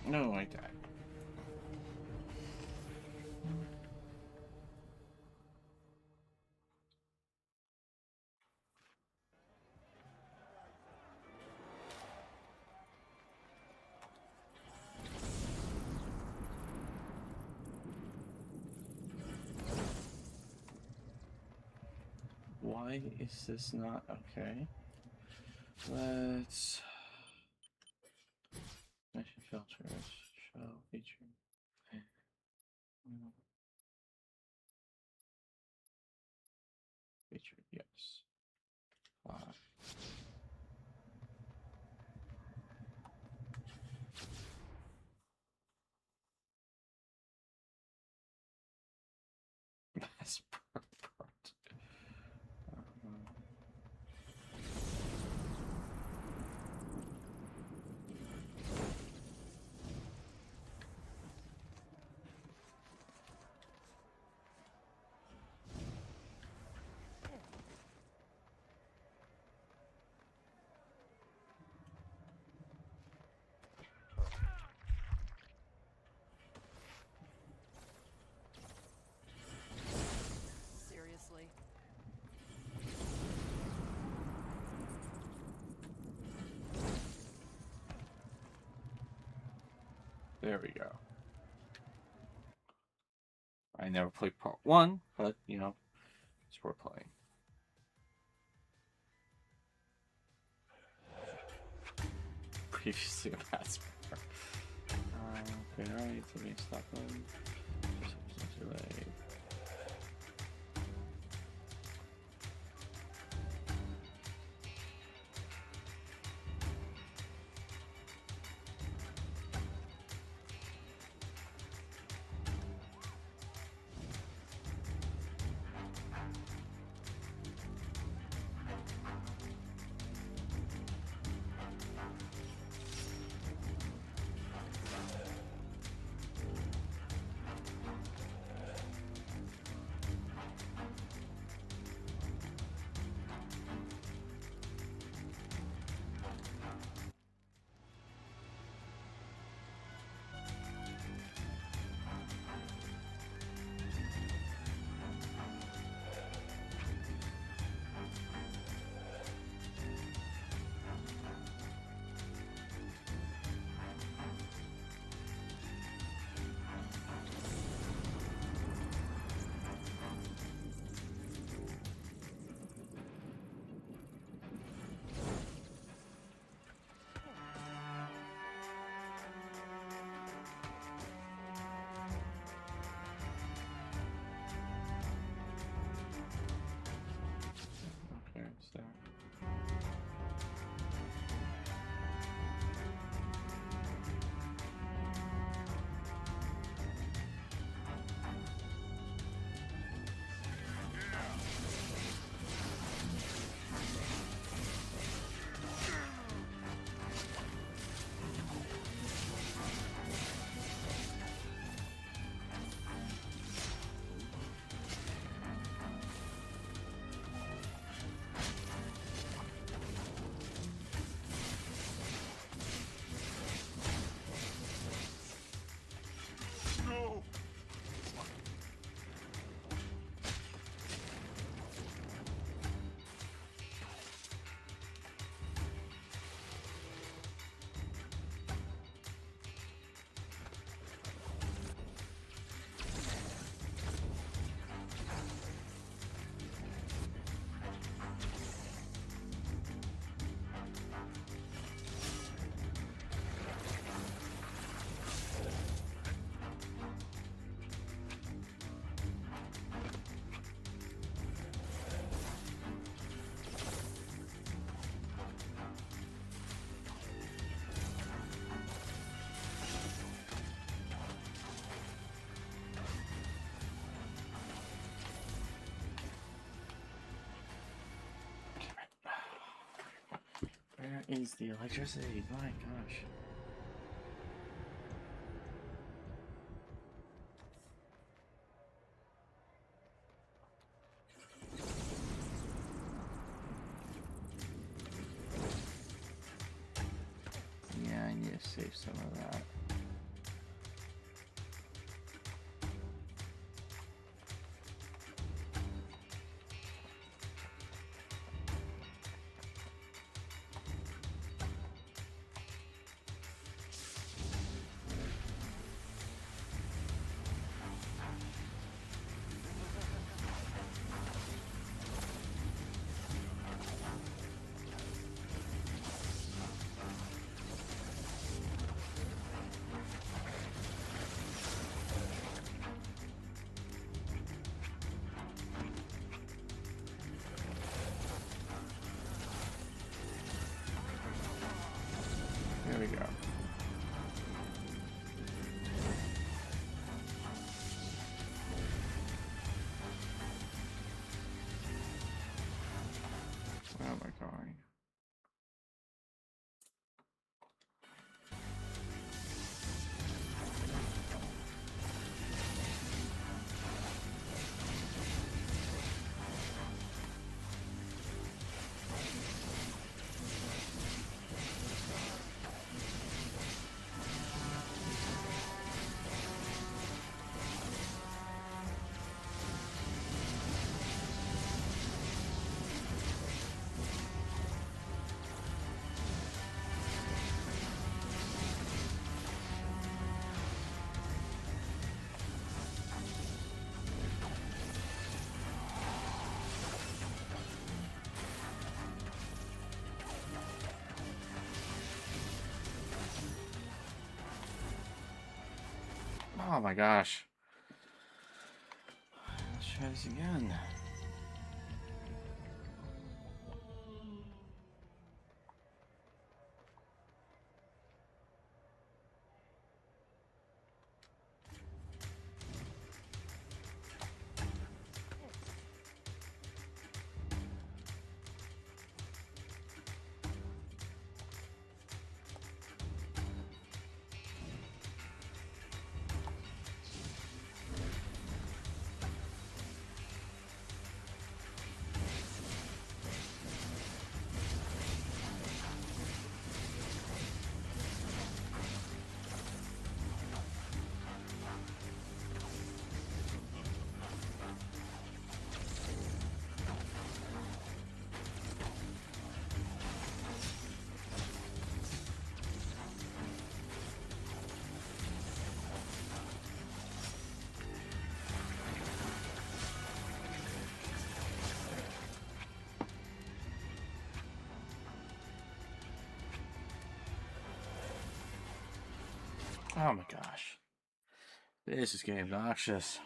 A: No, I died. Why is this not okay? Let's mission filters show feature. Feature, yes. That's part.
B: Seriously.
A: There we go. I never played part 1, but you know, it's worth playing. Previously on Asper. Okay, alright, so we stop them. Delay. is the electricity? My gosh. Yeah, I need to save some of that. There we go. Where am I going? Oh my gosh. Let's try this again. Oh my gosh. This is getting obnoxious.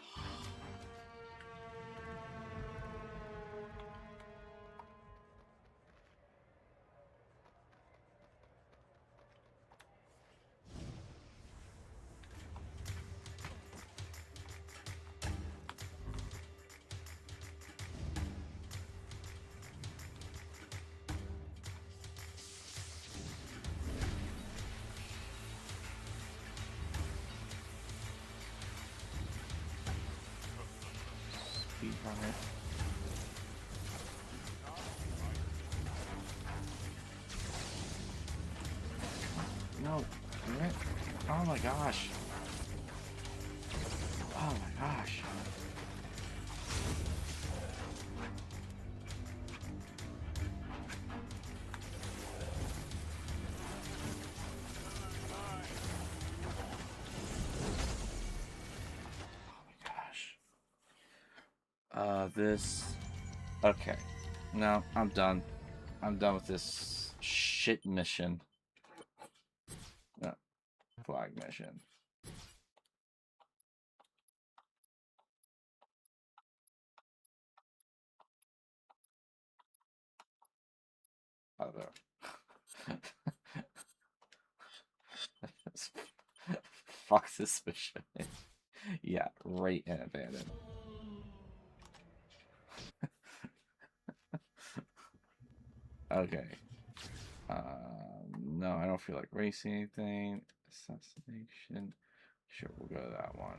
A: Speed run it. No, damn it. Oh my gosh. Oh my gosh. This. Okay. No, I'm done. I'm done with this shit mission. No. Flag mission. Oh, there. Fuck this mission. Yeah, right and abandoned. Okay. No, I don't feel like racing anything. Assassination. Sure, we'll go to that one.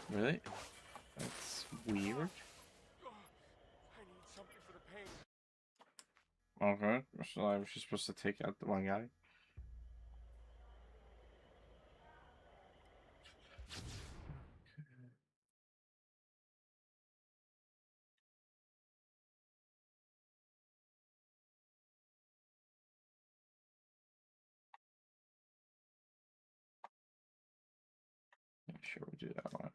A: Really? That's weird.
I: I need something for the pain.
A: Okay, so I was just supposed to take out the one guy. Yeah, sure, we'll do that one.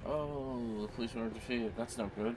A: Oh, the policemen are defeated. That's no good.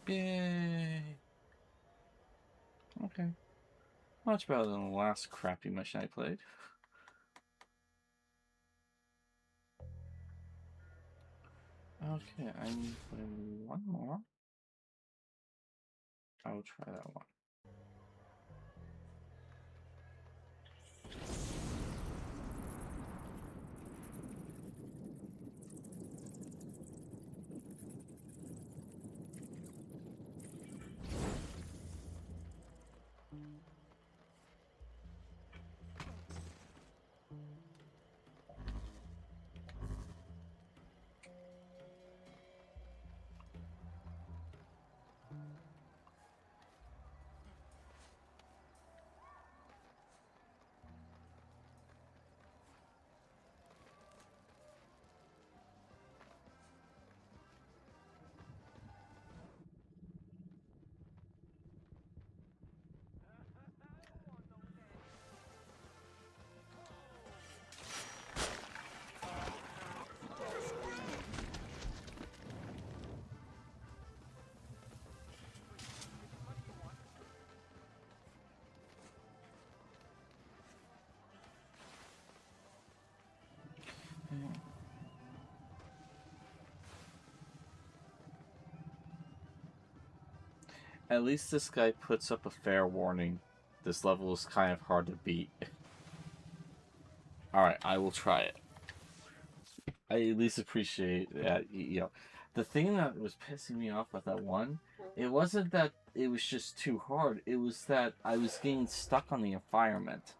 A: Yay! Okay. Much better than the last crappy mission I played. Okay, I need to play one more. I'll try that one. At least this guy puts up a fair warning. This level is kind of hard to beat. Alright, I will try it. I at least appreciate that, you know. The thing that was pissing me off with that one, it wasn't that it was just too hard, it was that I was getting stuck on the environment.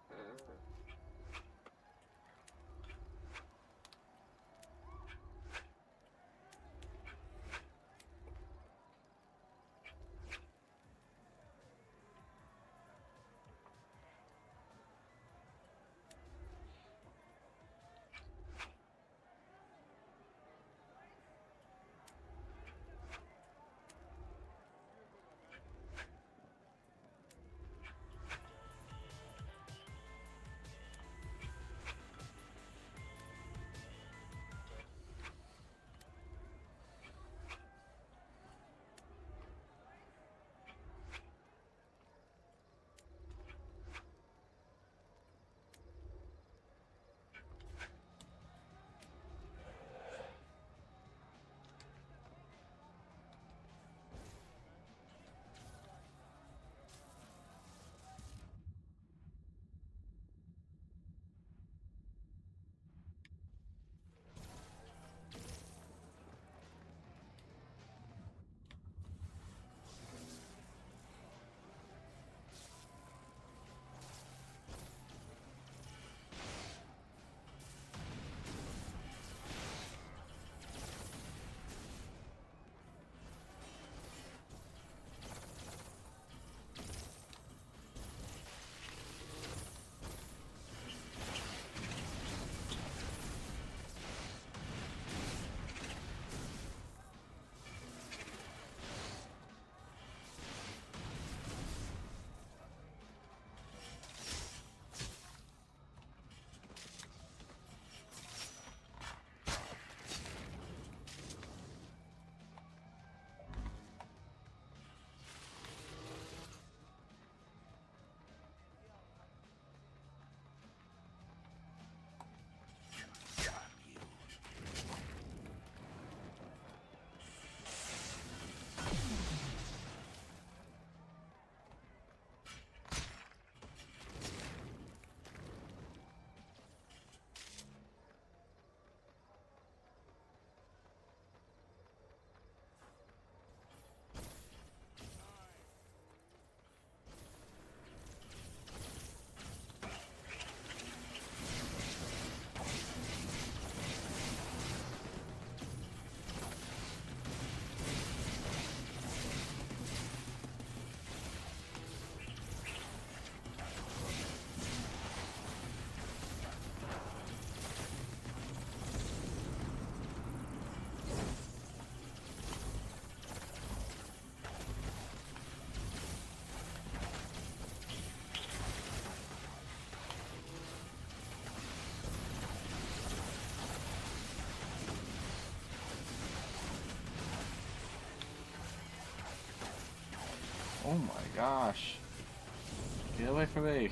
A: Oh my gosh. Get away from me.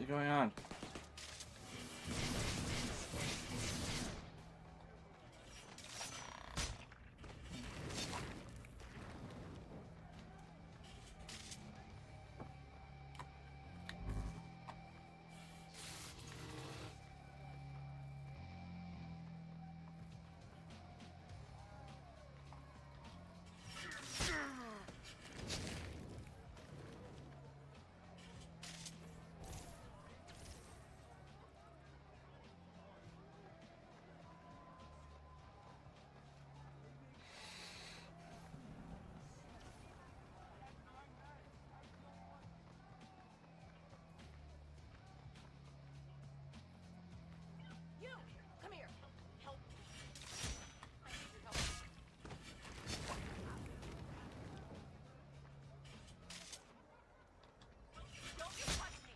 A: is going on?
B: You! Come here! Help! I need your help. Don't you touch me!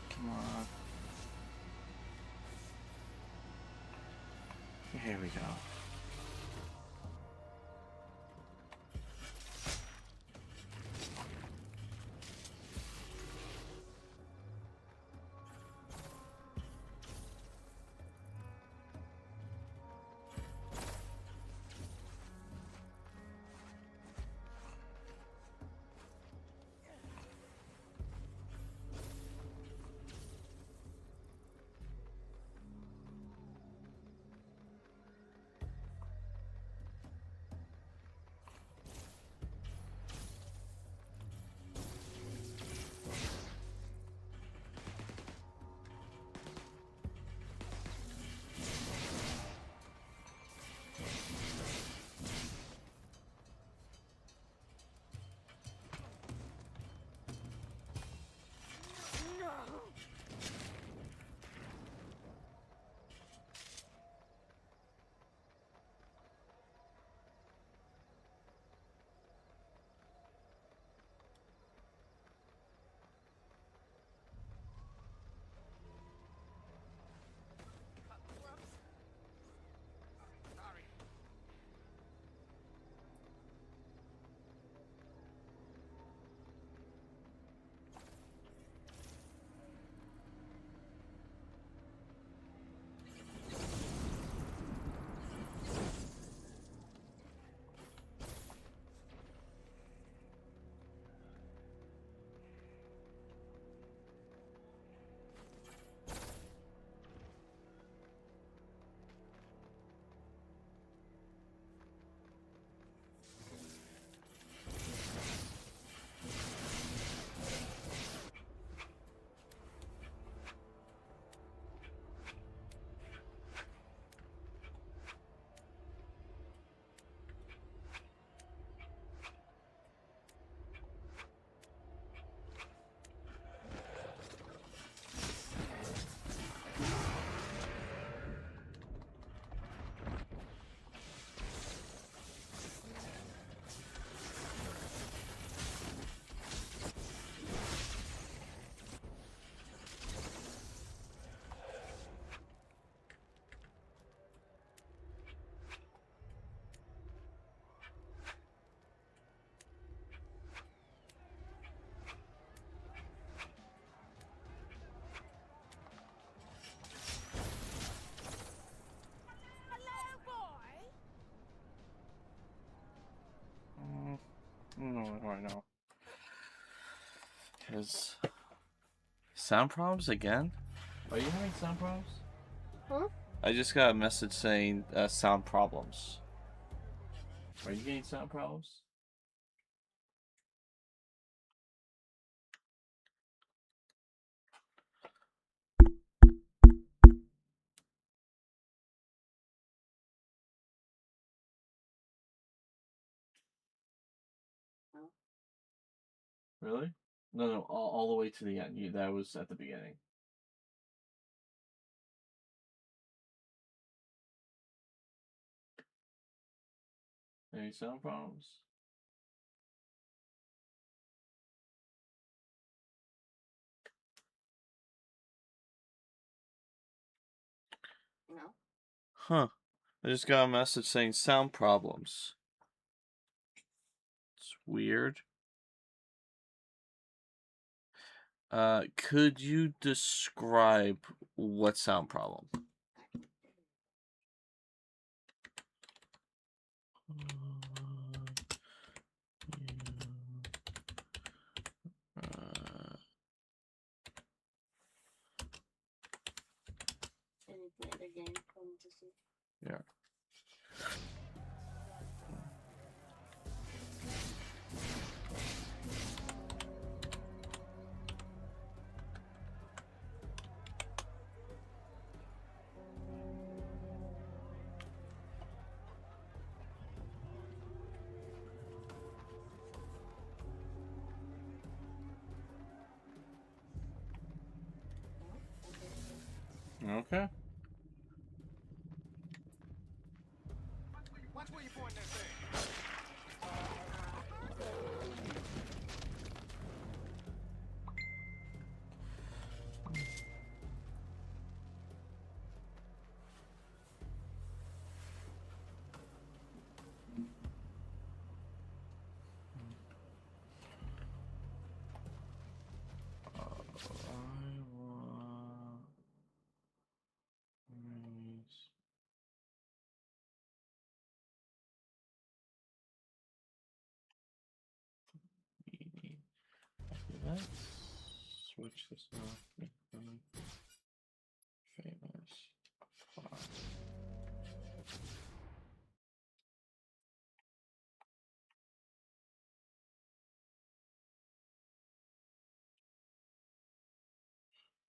A: Come on. Here we go. Oh, I know. His sound problems again? Are you having sound problems?
D: Huh?
A: I just got a message saying sound problems. Are you getting sound problems?
D: No.
A: Really? No, all the way to the end. That was at the beginning. Any sound problems?
D: No.
A: Huh. I just got a message saying sound problems. It's weird. Could you describe what sound problem?
D: Can you play the game for me to see?
A: Yeah. Okay.
I: Watch where you point that thing.
A: Let's switch this off. Famous.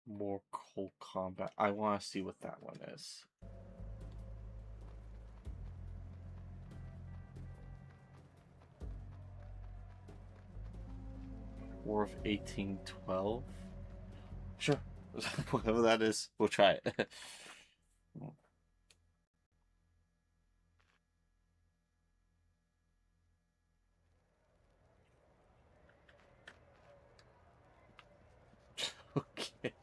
A: More cold combat. I want to see what that one is. War of 1812. Sure. Whatever that is, we'll try it. Okay.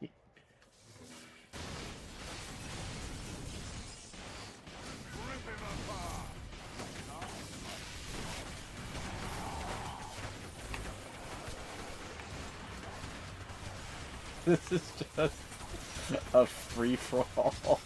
A: This is just a free-for-all.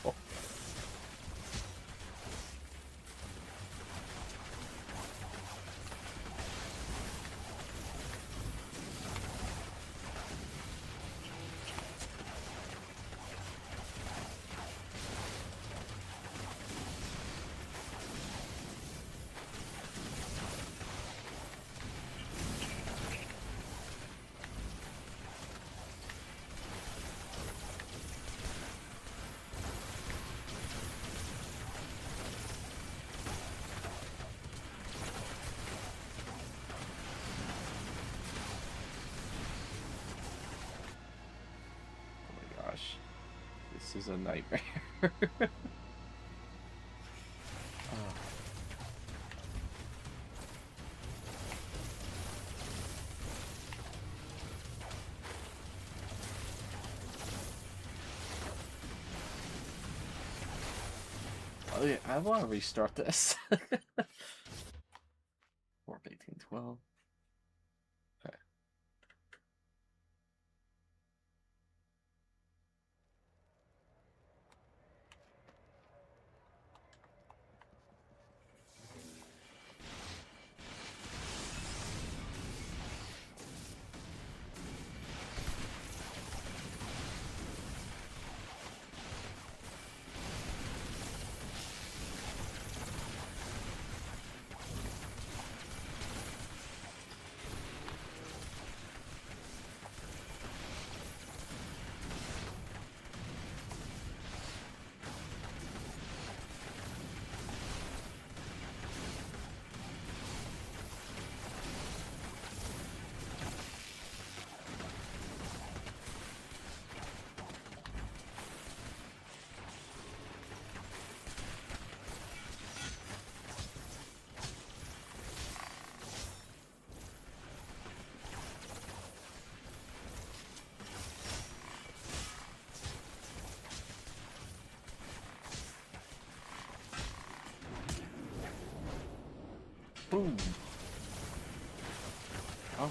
A: This is a nightmare. Oh yeah, I want to restart this. Warp 1812. Okay.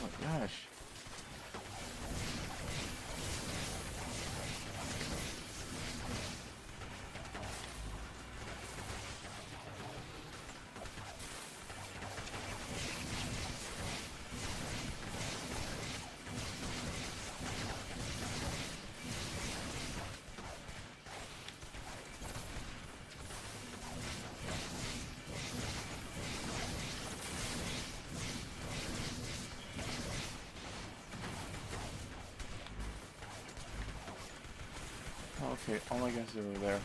A: Oh my gosh. Okay, all my guys are over there.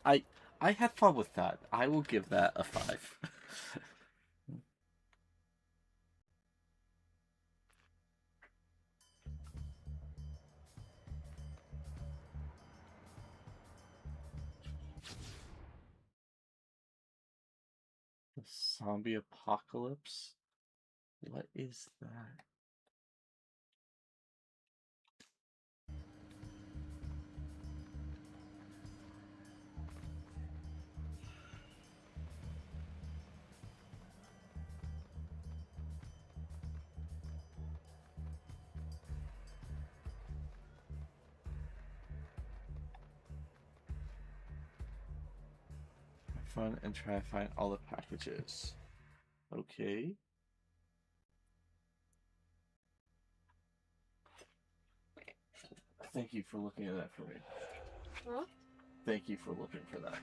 A: I I had fun with that. I will give that a 5. The zombie apocalypse? What is that? Fun and try to find all the packages. Okay. Thank you for looking at that for me.
J: Huh?
A: Thank you for looking for that.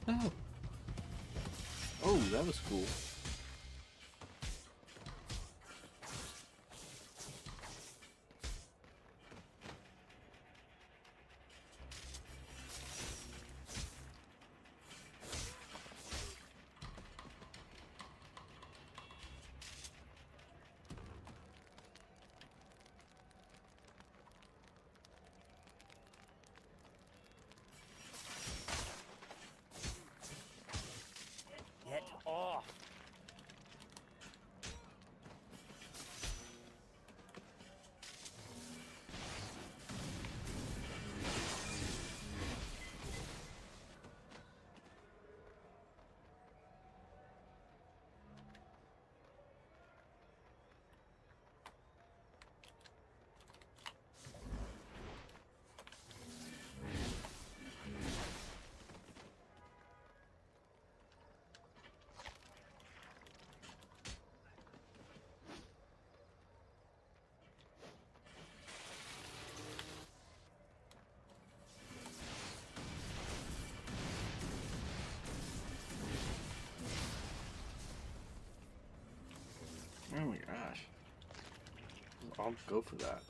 A: No. Oh, that was cool.
F: Get off!
A: Oh my gosh. I'll go for that.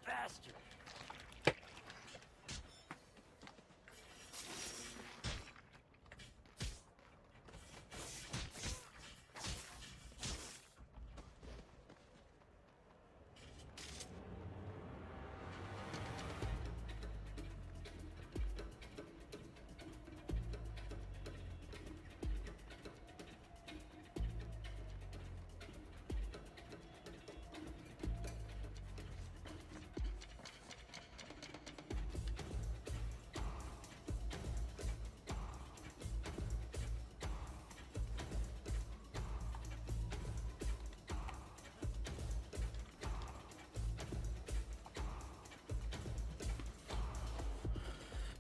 F: Bastard!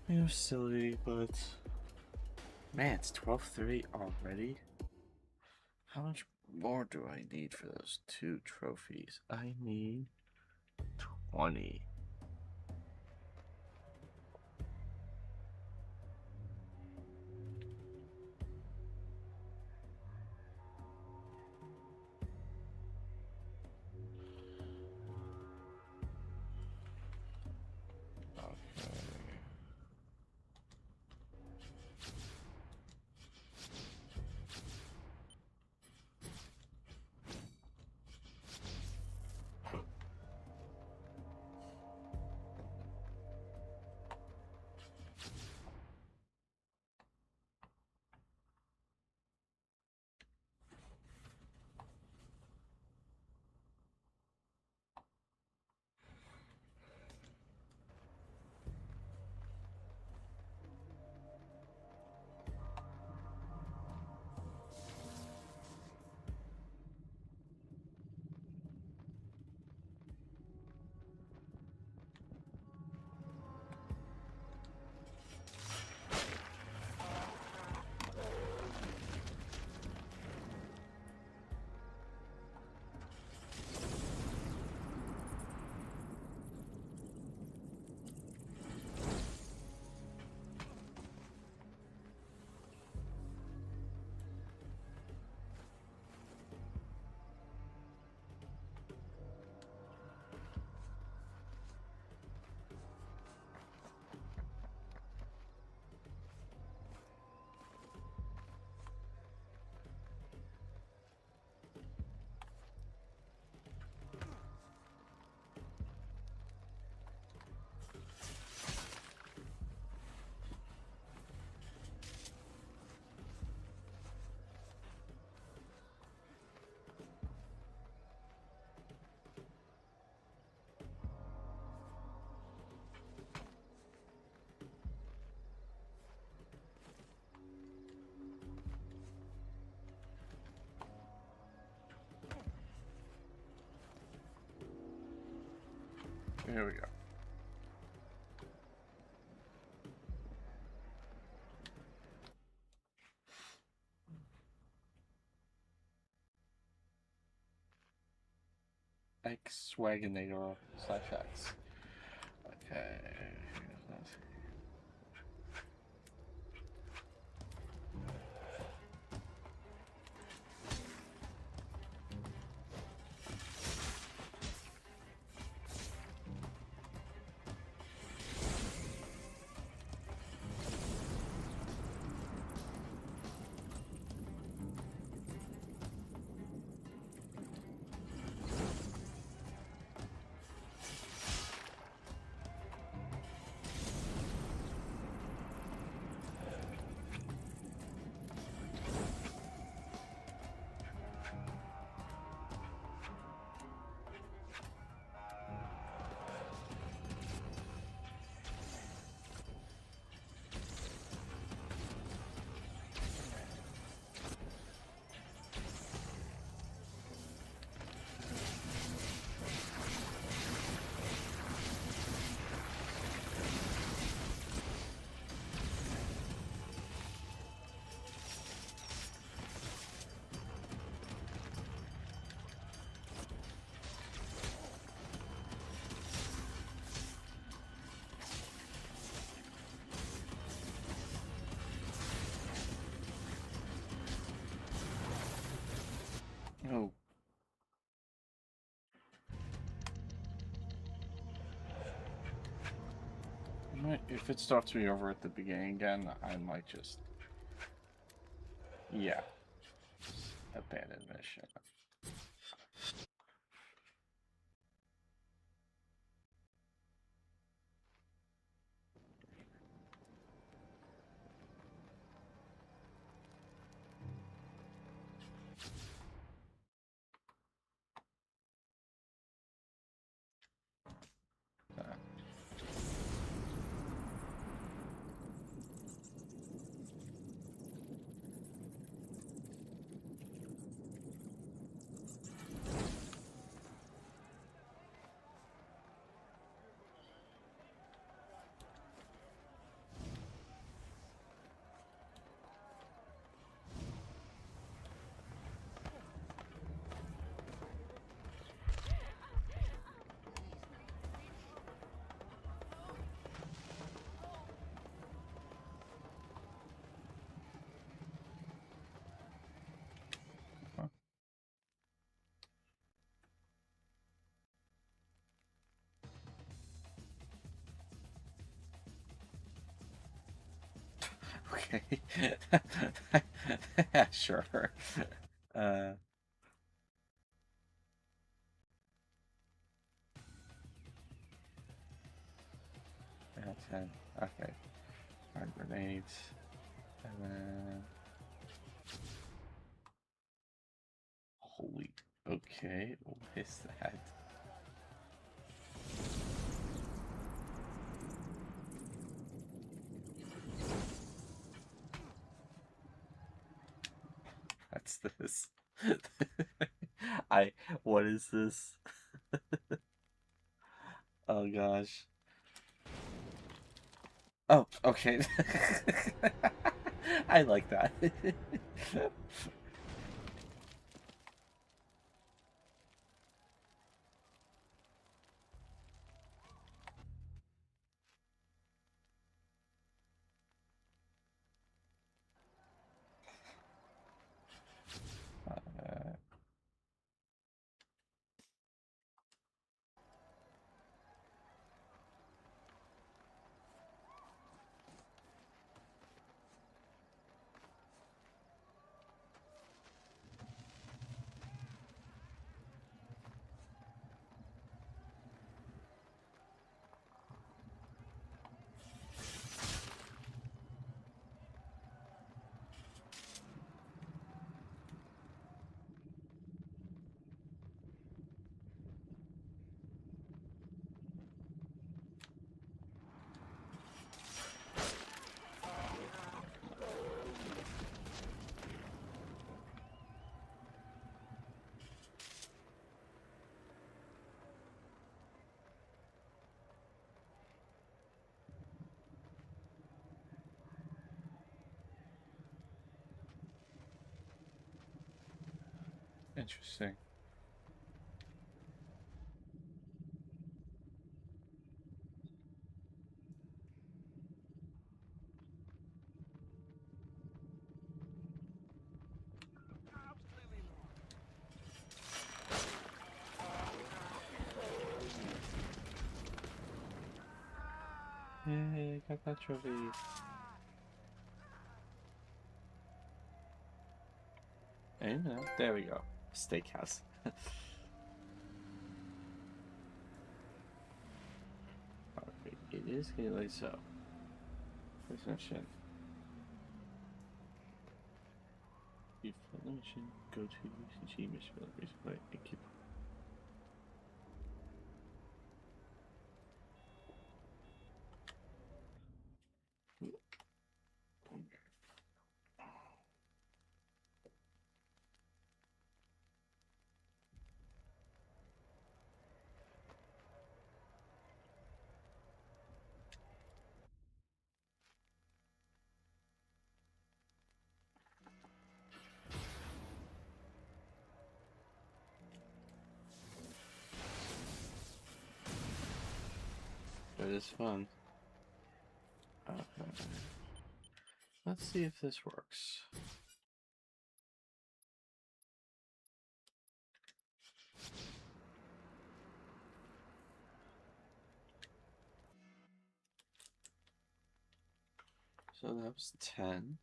A: I know, silly, but man, it's 12:30 already. How much more do I need for those 2 trophies? I need 20. Here we go. X Wagonator / X. Okay. Oh. If it starts me over at the beginning again, I might just... Yeah. Just abandon mission. Okay. Sure. That's it. Okay. Fire grenades. And then... Holy... Okay, what is that? What's this? What is this? Oh gosh. Oh, okay. I like that. Interesting. Yay, got that trophy. And there we go. Steakhouse. Alright, it is getting late, so first mission. Before the mission, go to UCG mission basically and keep. It is fun. Okay. Let's see if this works. So that was 10.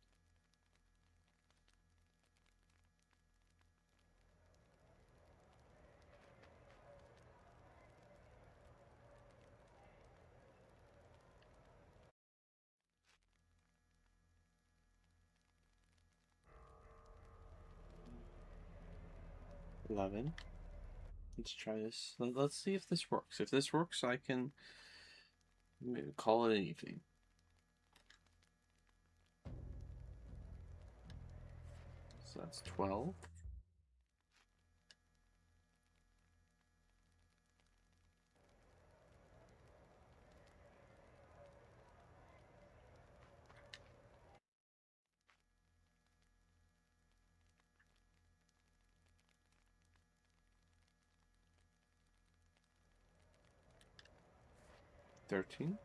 A: $11. Let's try this. Let's see if this works. If this works, I can maybe call it an evening. So that's 12. $13.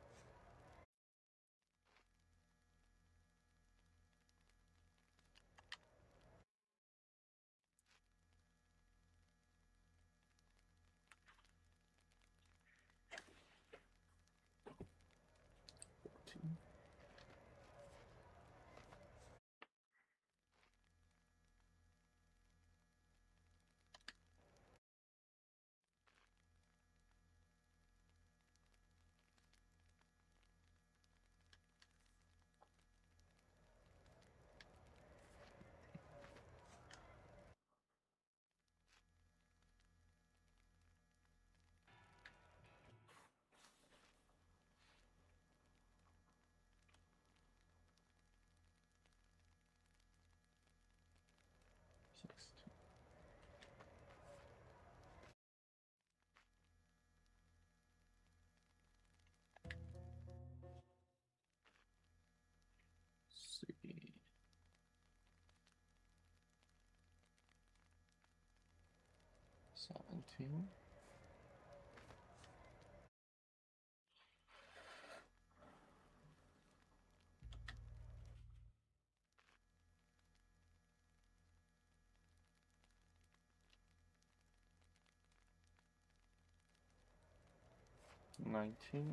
A: See. 17. $19.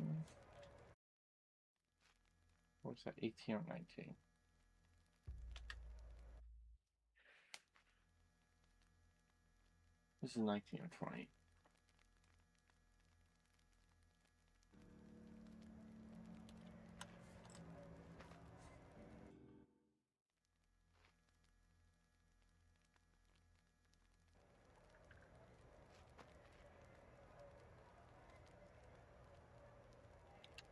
A: What's that? 18 or 19? This is 19 or 20.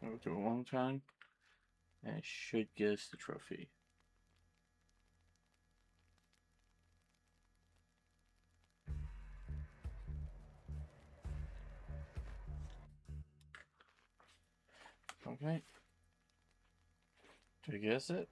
A: We'll do it one time, and it should get us the trophy. Okay. Did you guess it?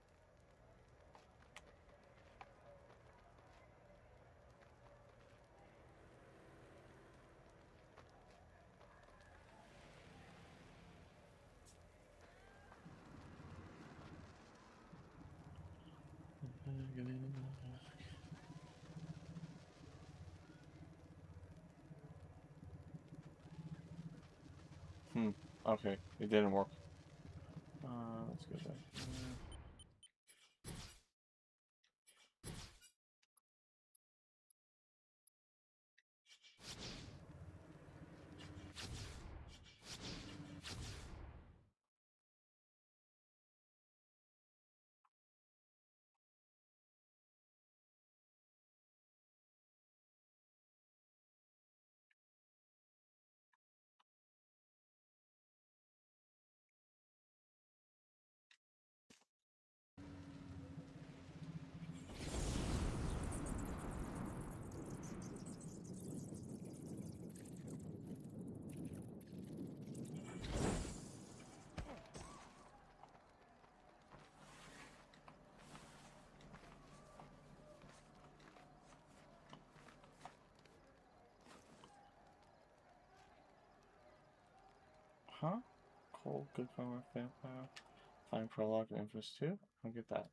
A: Okay, it didn't work. Let's go back. Huh? Cold, good cover, vampire. Find prologue, Infamous 2. I'll get that.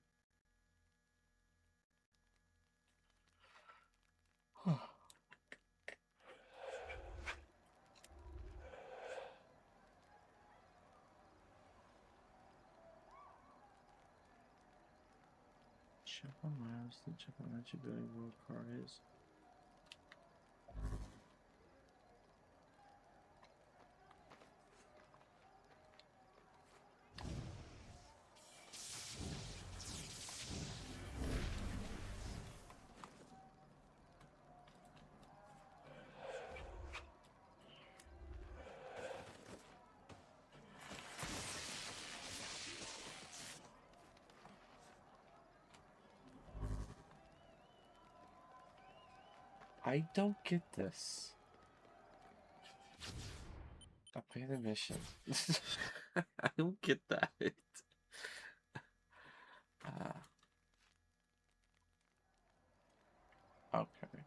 A: Check on Miles, then check on eligibility world car is. I don't get this. I pay the mission. I don't get that. Okay.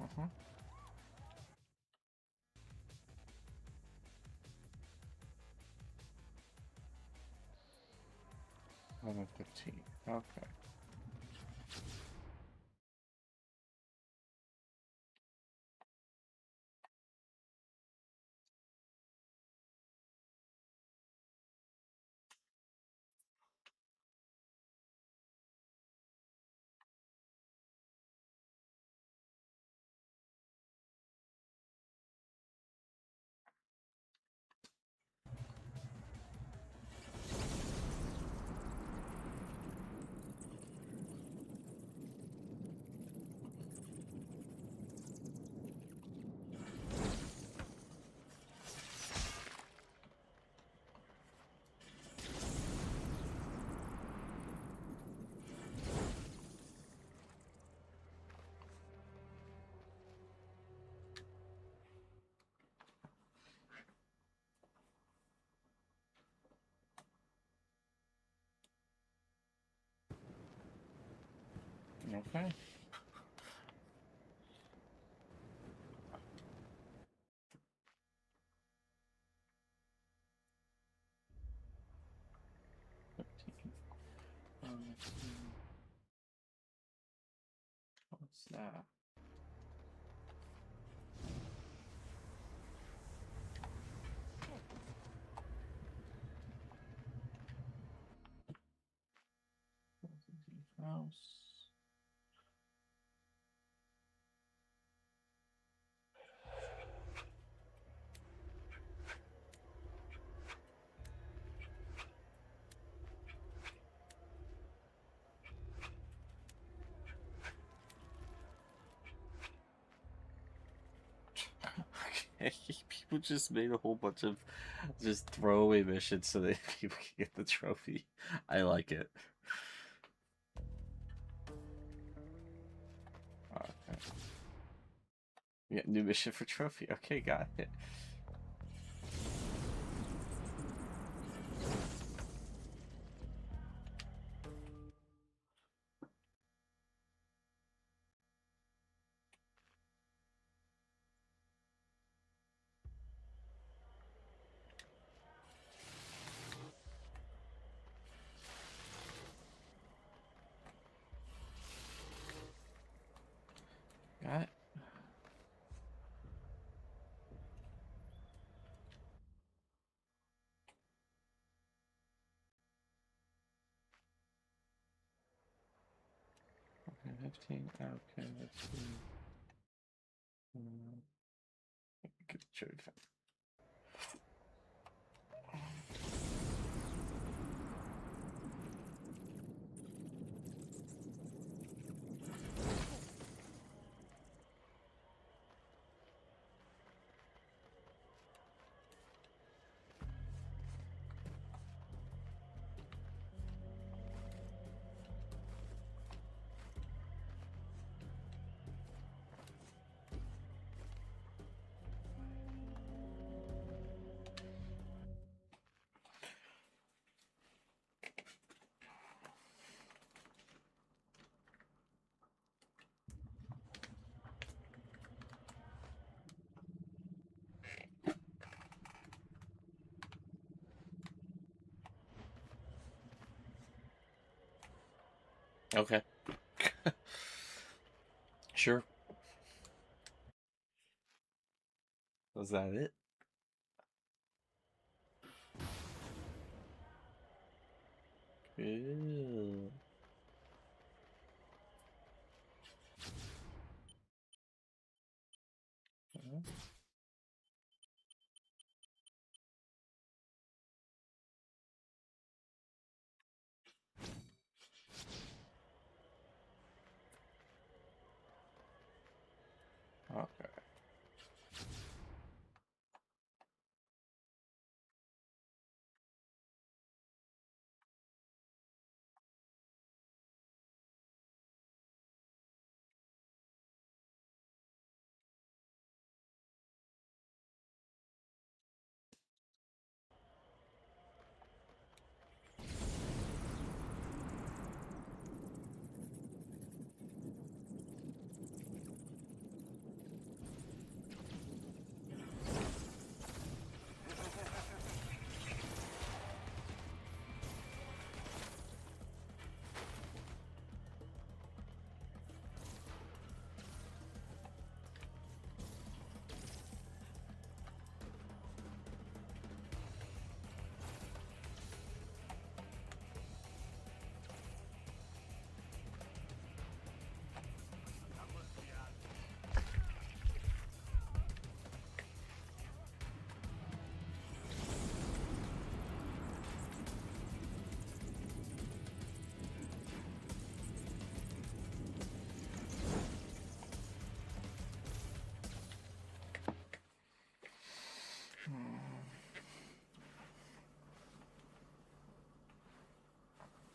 A: Uh-huh. 11:15. Okay. Okay. What's that? else? Okay, people just made a whole bunch of just throwaway missions so that people can get the trophy. I like it. Okay. Yeah, new mission for trophy. Okay, got it. Got it. Okay, 15. Okay, let's see. Get the trophy. Okay. Sure. Was that it? Cool. Okay.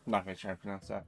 A: I'm not gonna try to pronounce that.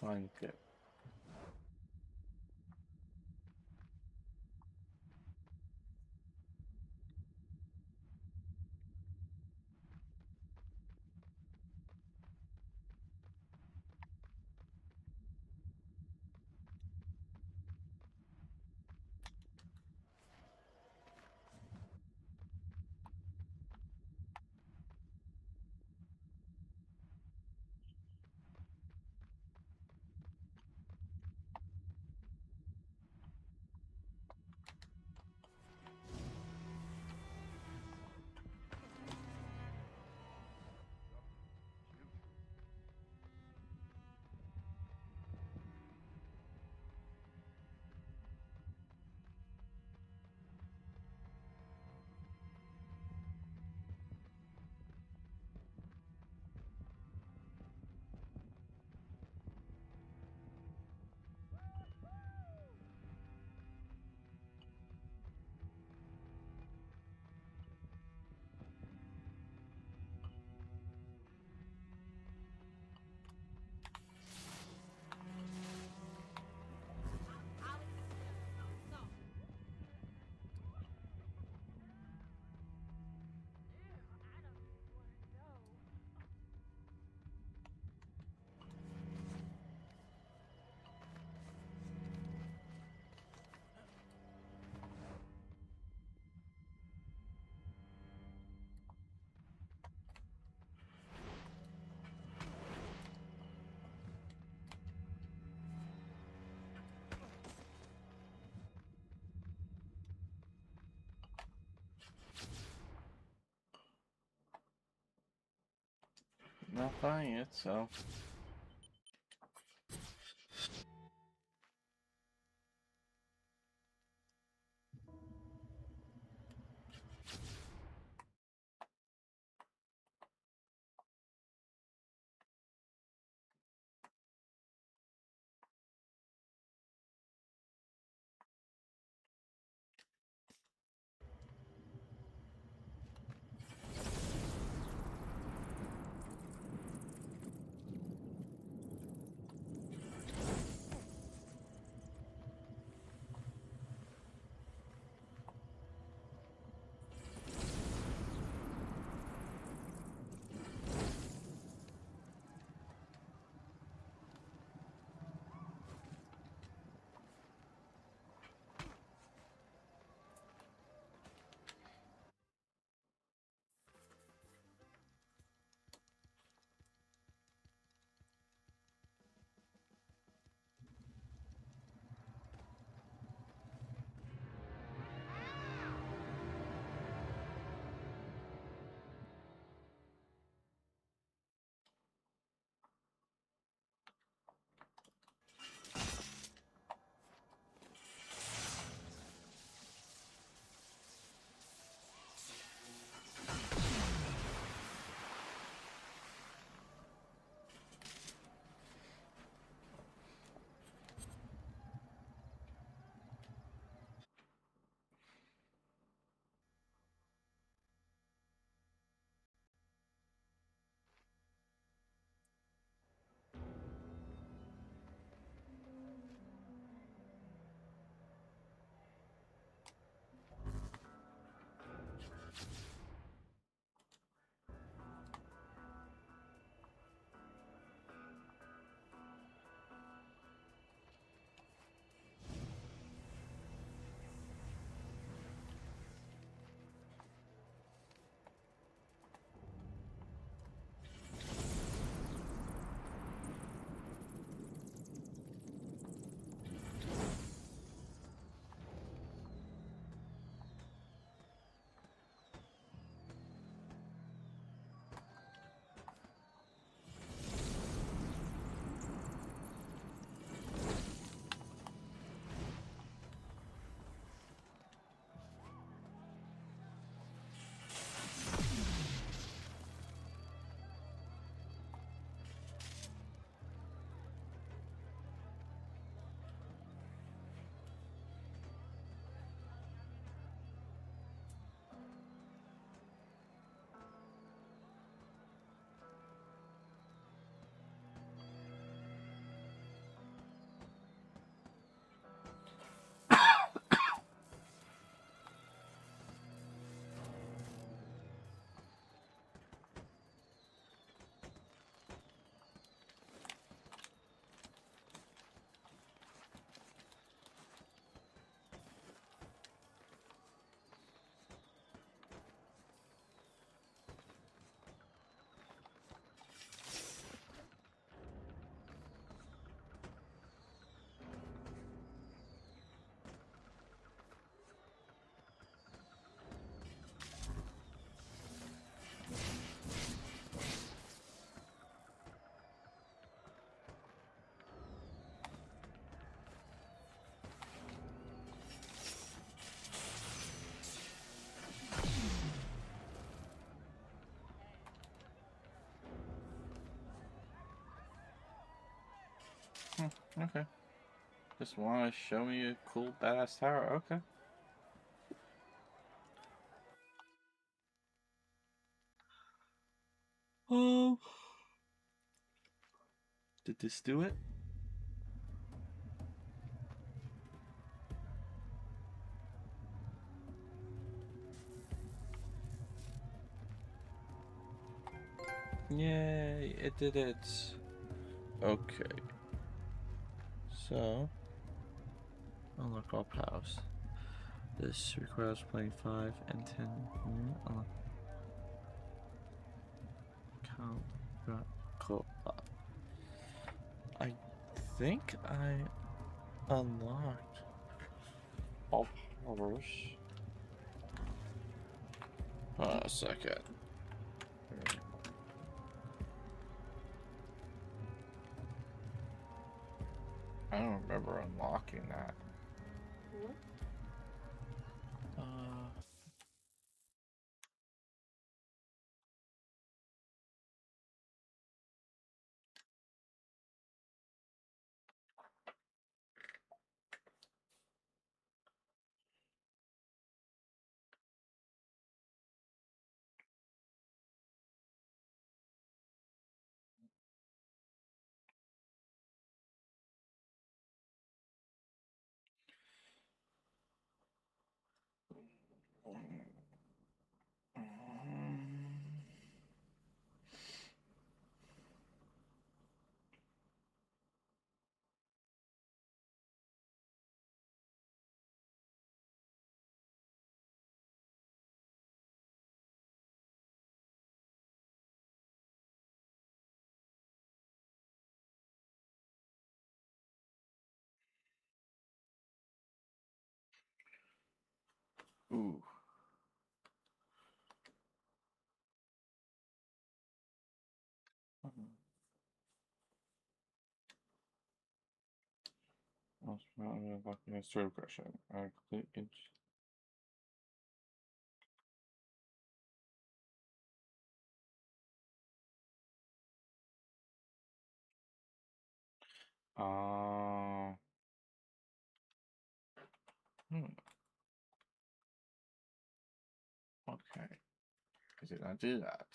A: find it. Not finding it, so. Okay. Just want to show me a cool, badass tower. Okay. Oh. Did this do it? Yay, it did it. Okay. So, unlock all powers. This requires playing 5 and 10. Unlock. Count. Cool. I think I unlocked all powers. Hold on a second. I don't remember unlocking that. Ooh. Unlocking a serve question. Complete inch. Okay. I did not do that.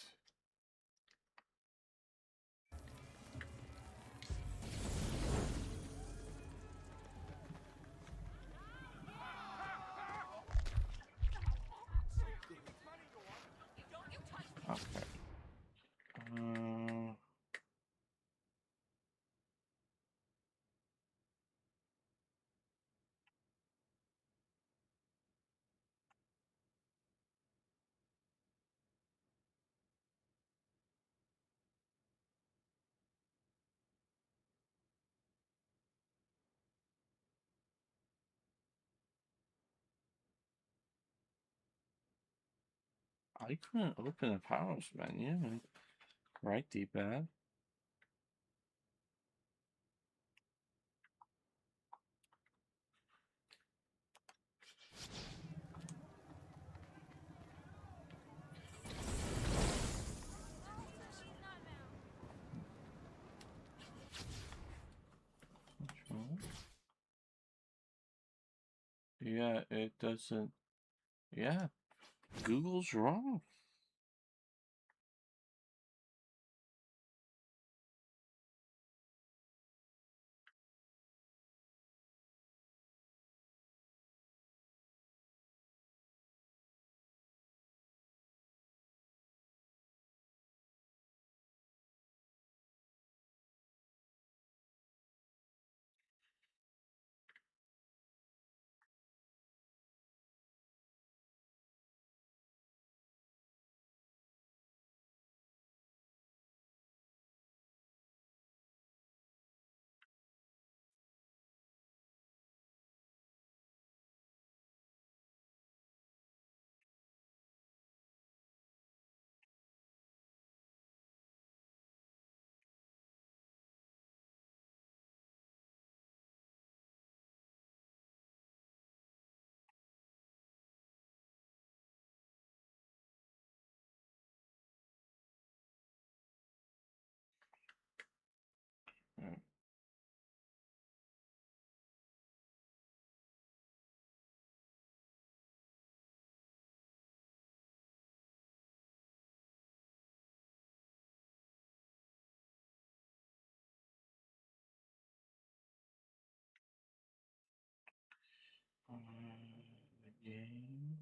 A: Okay. I couldn't open the powers menu. Right, D-pad. Yeah, it doesn't. Yeah, Google's wrong. game.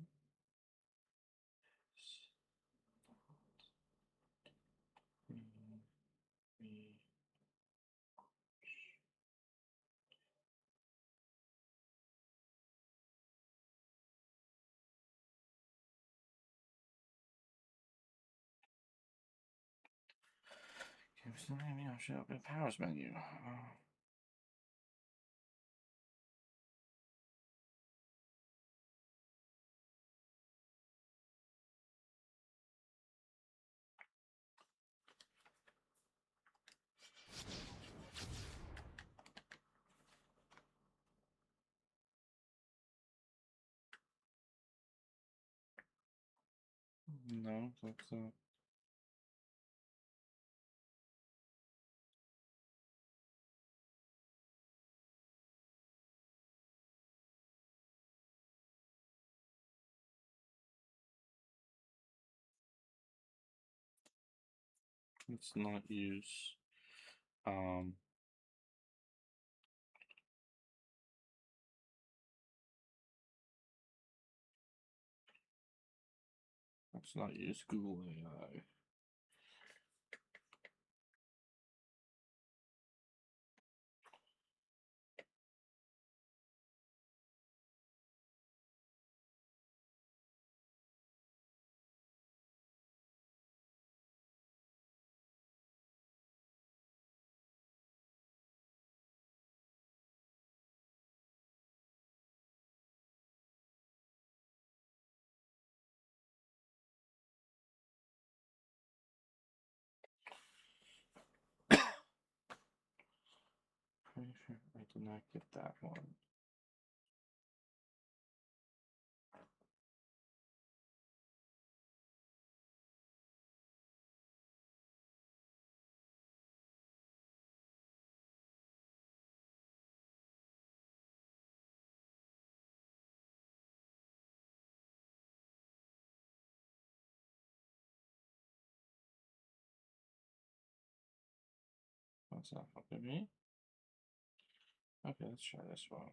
A: Games the name, show up in powers menu. No, that's let's not use let's not use Google AI. Pretty sure I did not get that one. That's not helping me. Okay, let's try this one.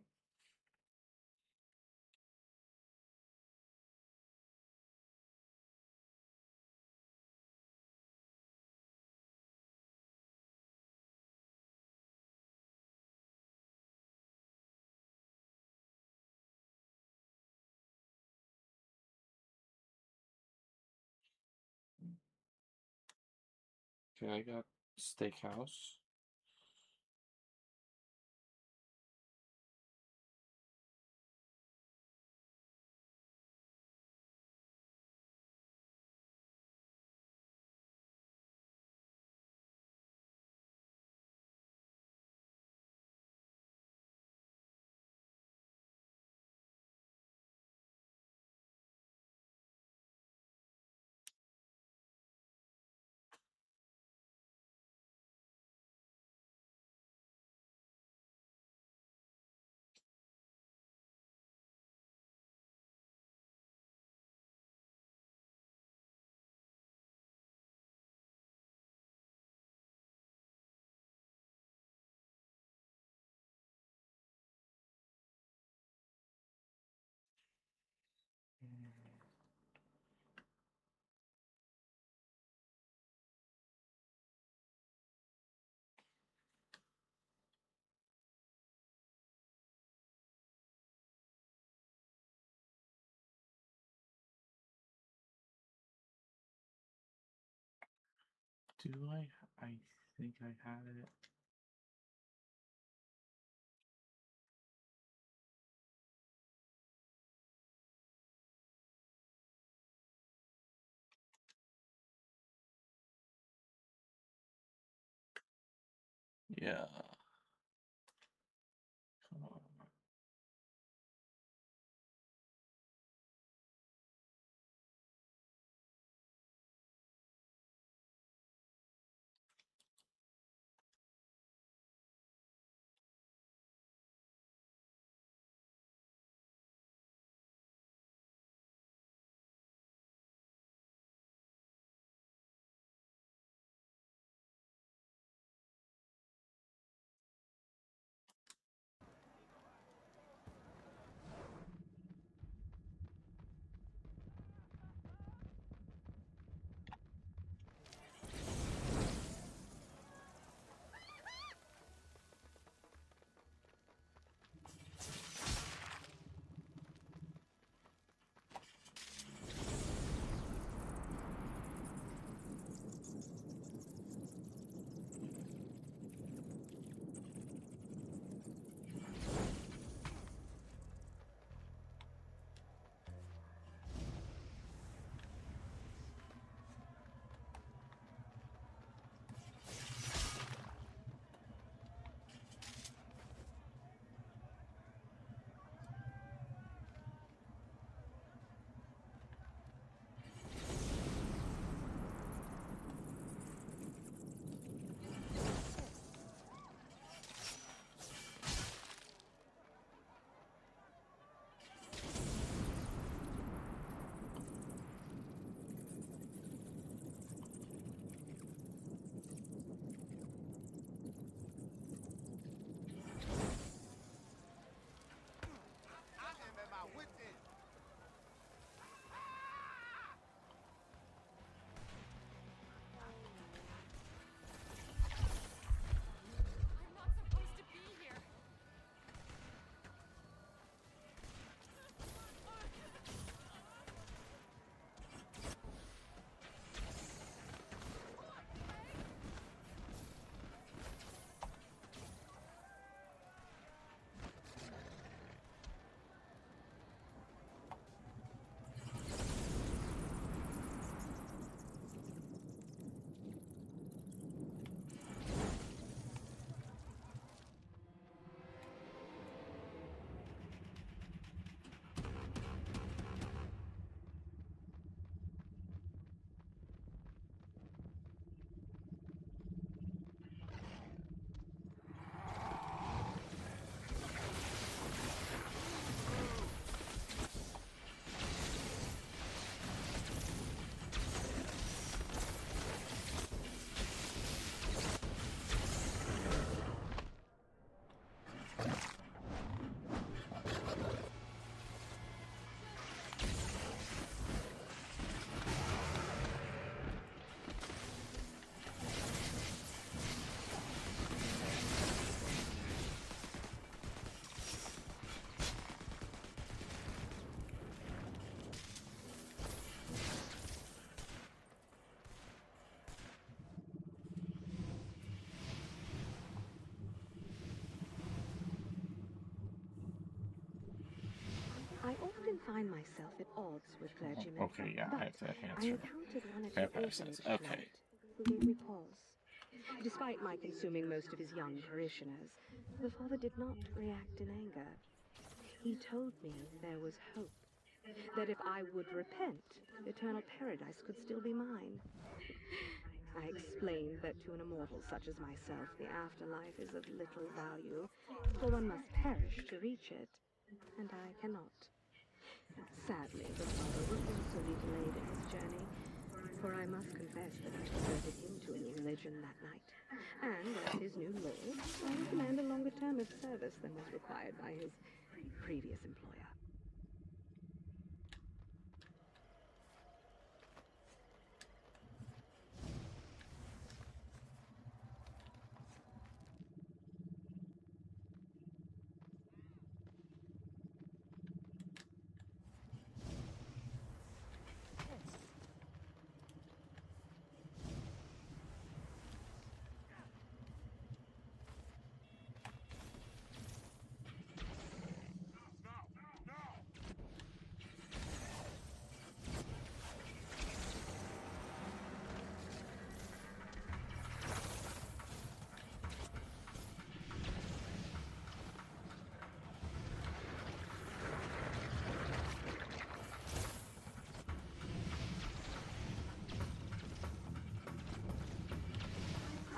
A: Okay, I got steakhouse. Do I? I think I had it. Yeah. Come on.
E: find myself at odds with clergymen.
A: Okay, yeah, I have to
E: I
A: answer.
E: encountered one at
A: Vampire
E: your
A: says,
E: orphanage
A: okay.
E: tonight who gave me pause. Despite my consuming most of his young parishioners, the father did not react in anger. He told me there was hope, that if I would repent, eternal paradise could still be mine. I explained that to an immortal such as myself, the afterlife is of little value, for one must perish to reach it, and I cannot. Sadly, the father will also be delayed in his journey, for I must confess that I converted him to a new religion that night. And as his new lord, I will demand a longer term of service than was required by his previous employer.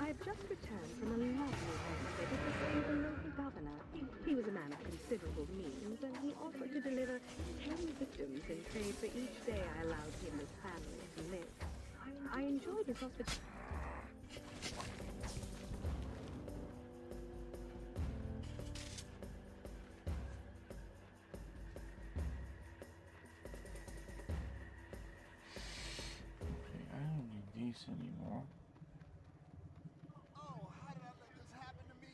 E: I've just returned from a lovely banquet at the stay of the local governor. He was a man of considerable means, and he offered to deliver 10 victims in trade for each day I allowed him and his family to live. I enjoyed his hospitality.
A: Okay, I don't need these anymore.
I: Oh, how did I let this happen to me?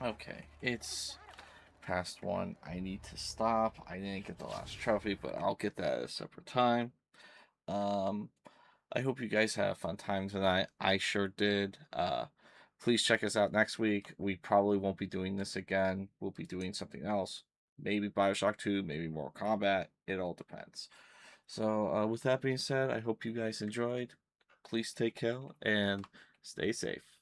A: Okay, it's past 1. I need to stop. I didn't get the last trophy, but I'll get that at a separate time. I hope you guys had a fun time tonight. I sure did. Please check us out next week. We probably won't be doing this again. We'll be doing something else. Maybe Bioshock 2, maybe Mortal Kombat. It all depends. So, with that being said, I hope you guys enjoyed. Please take care and stay safe.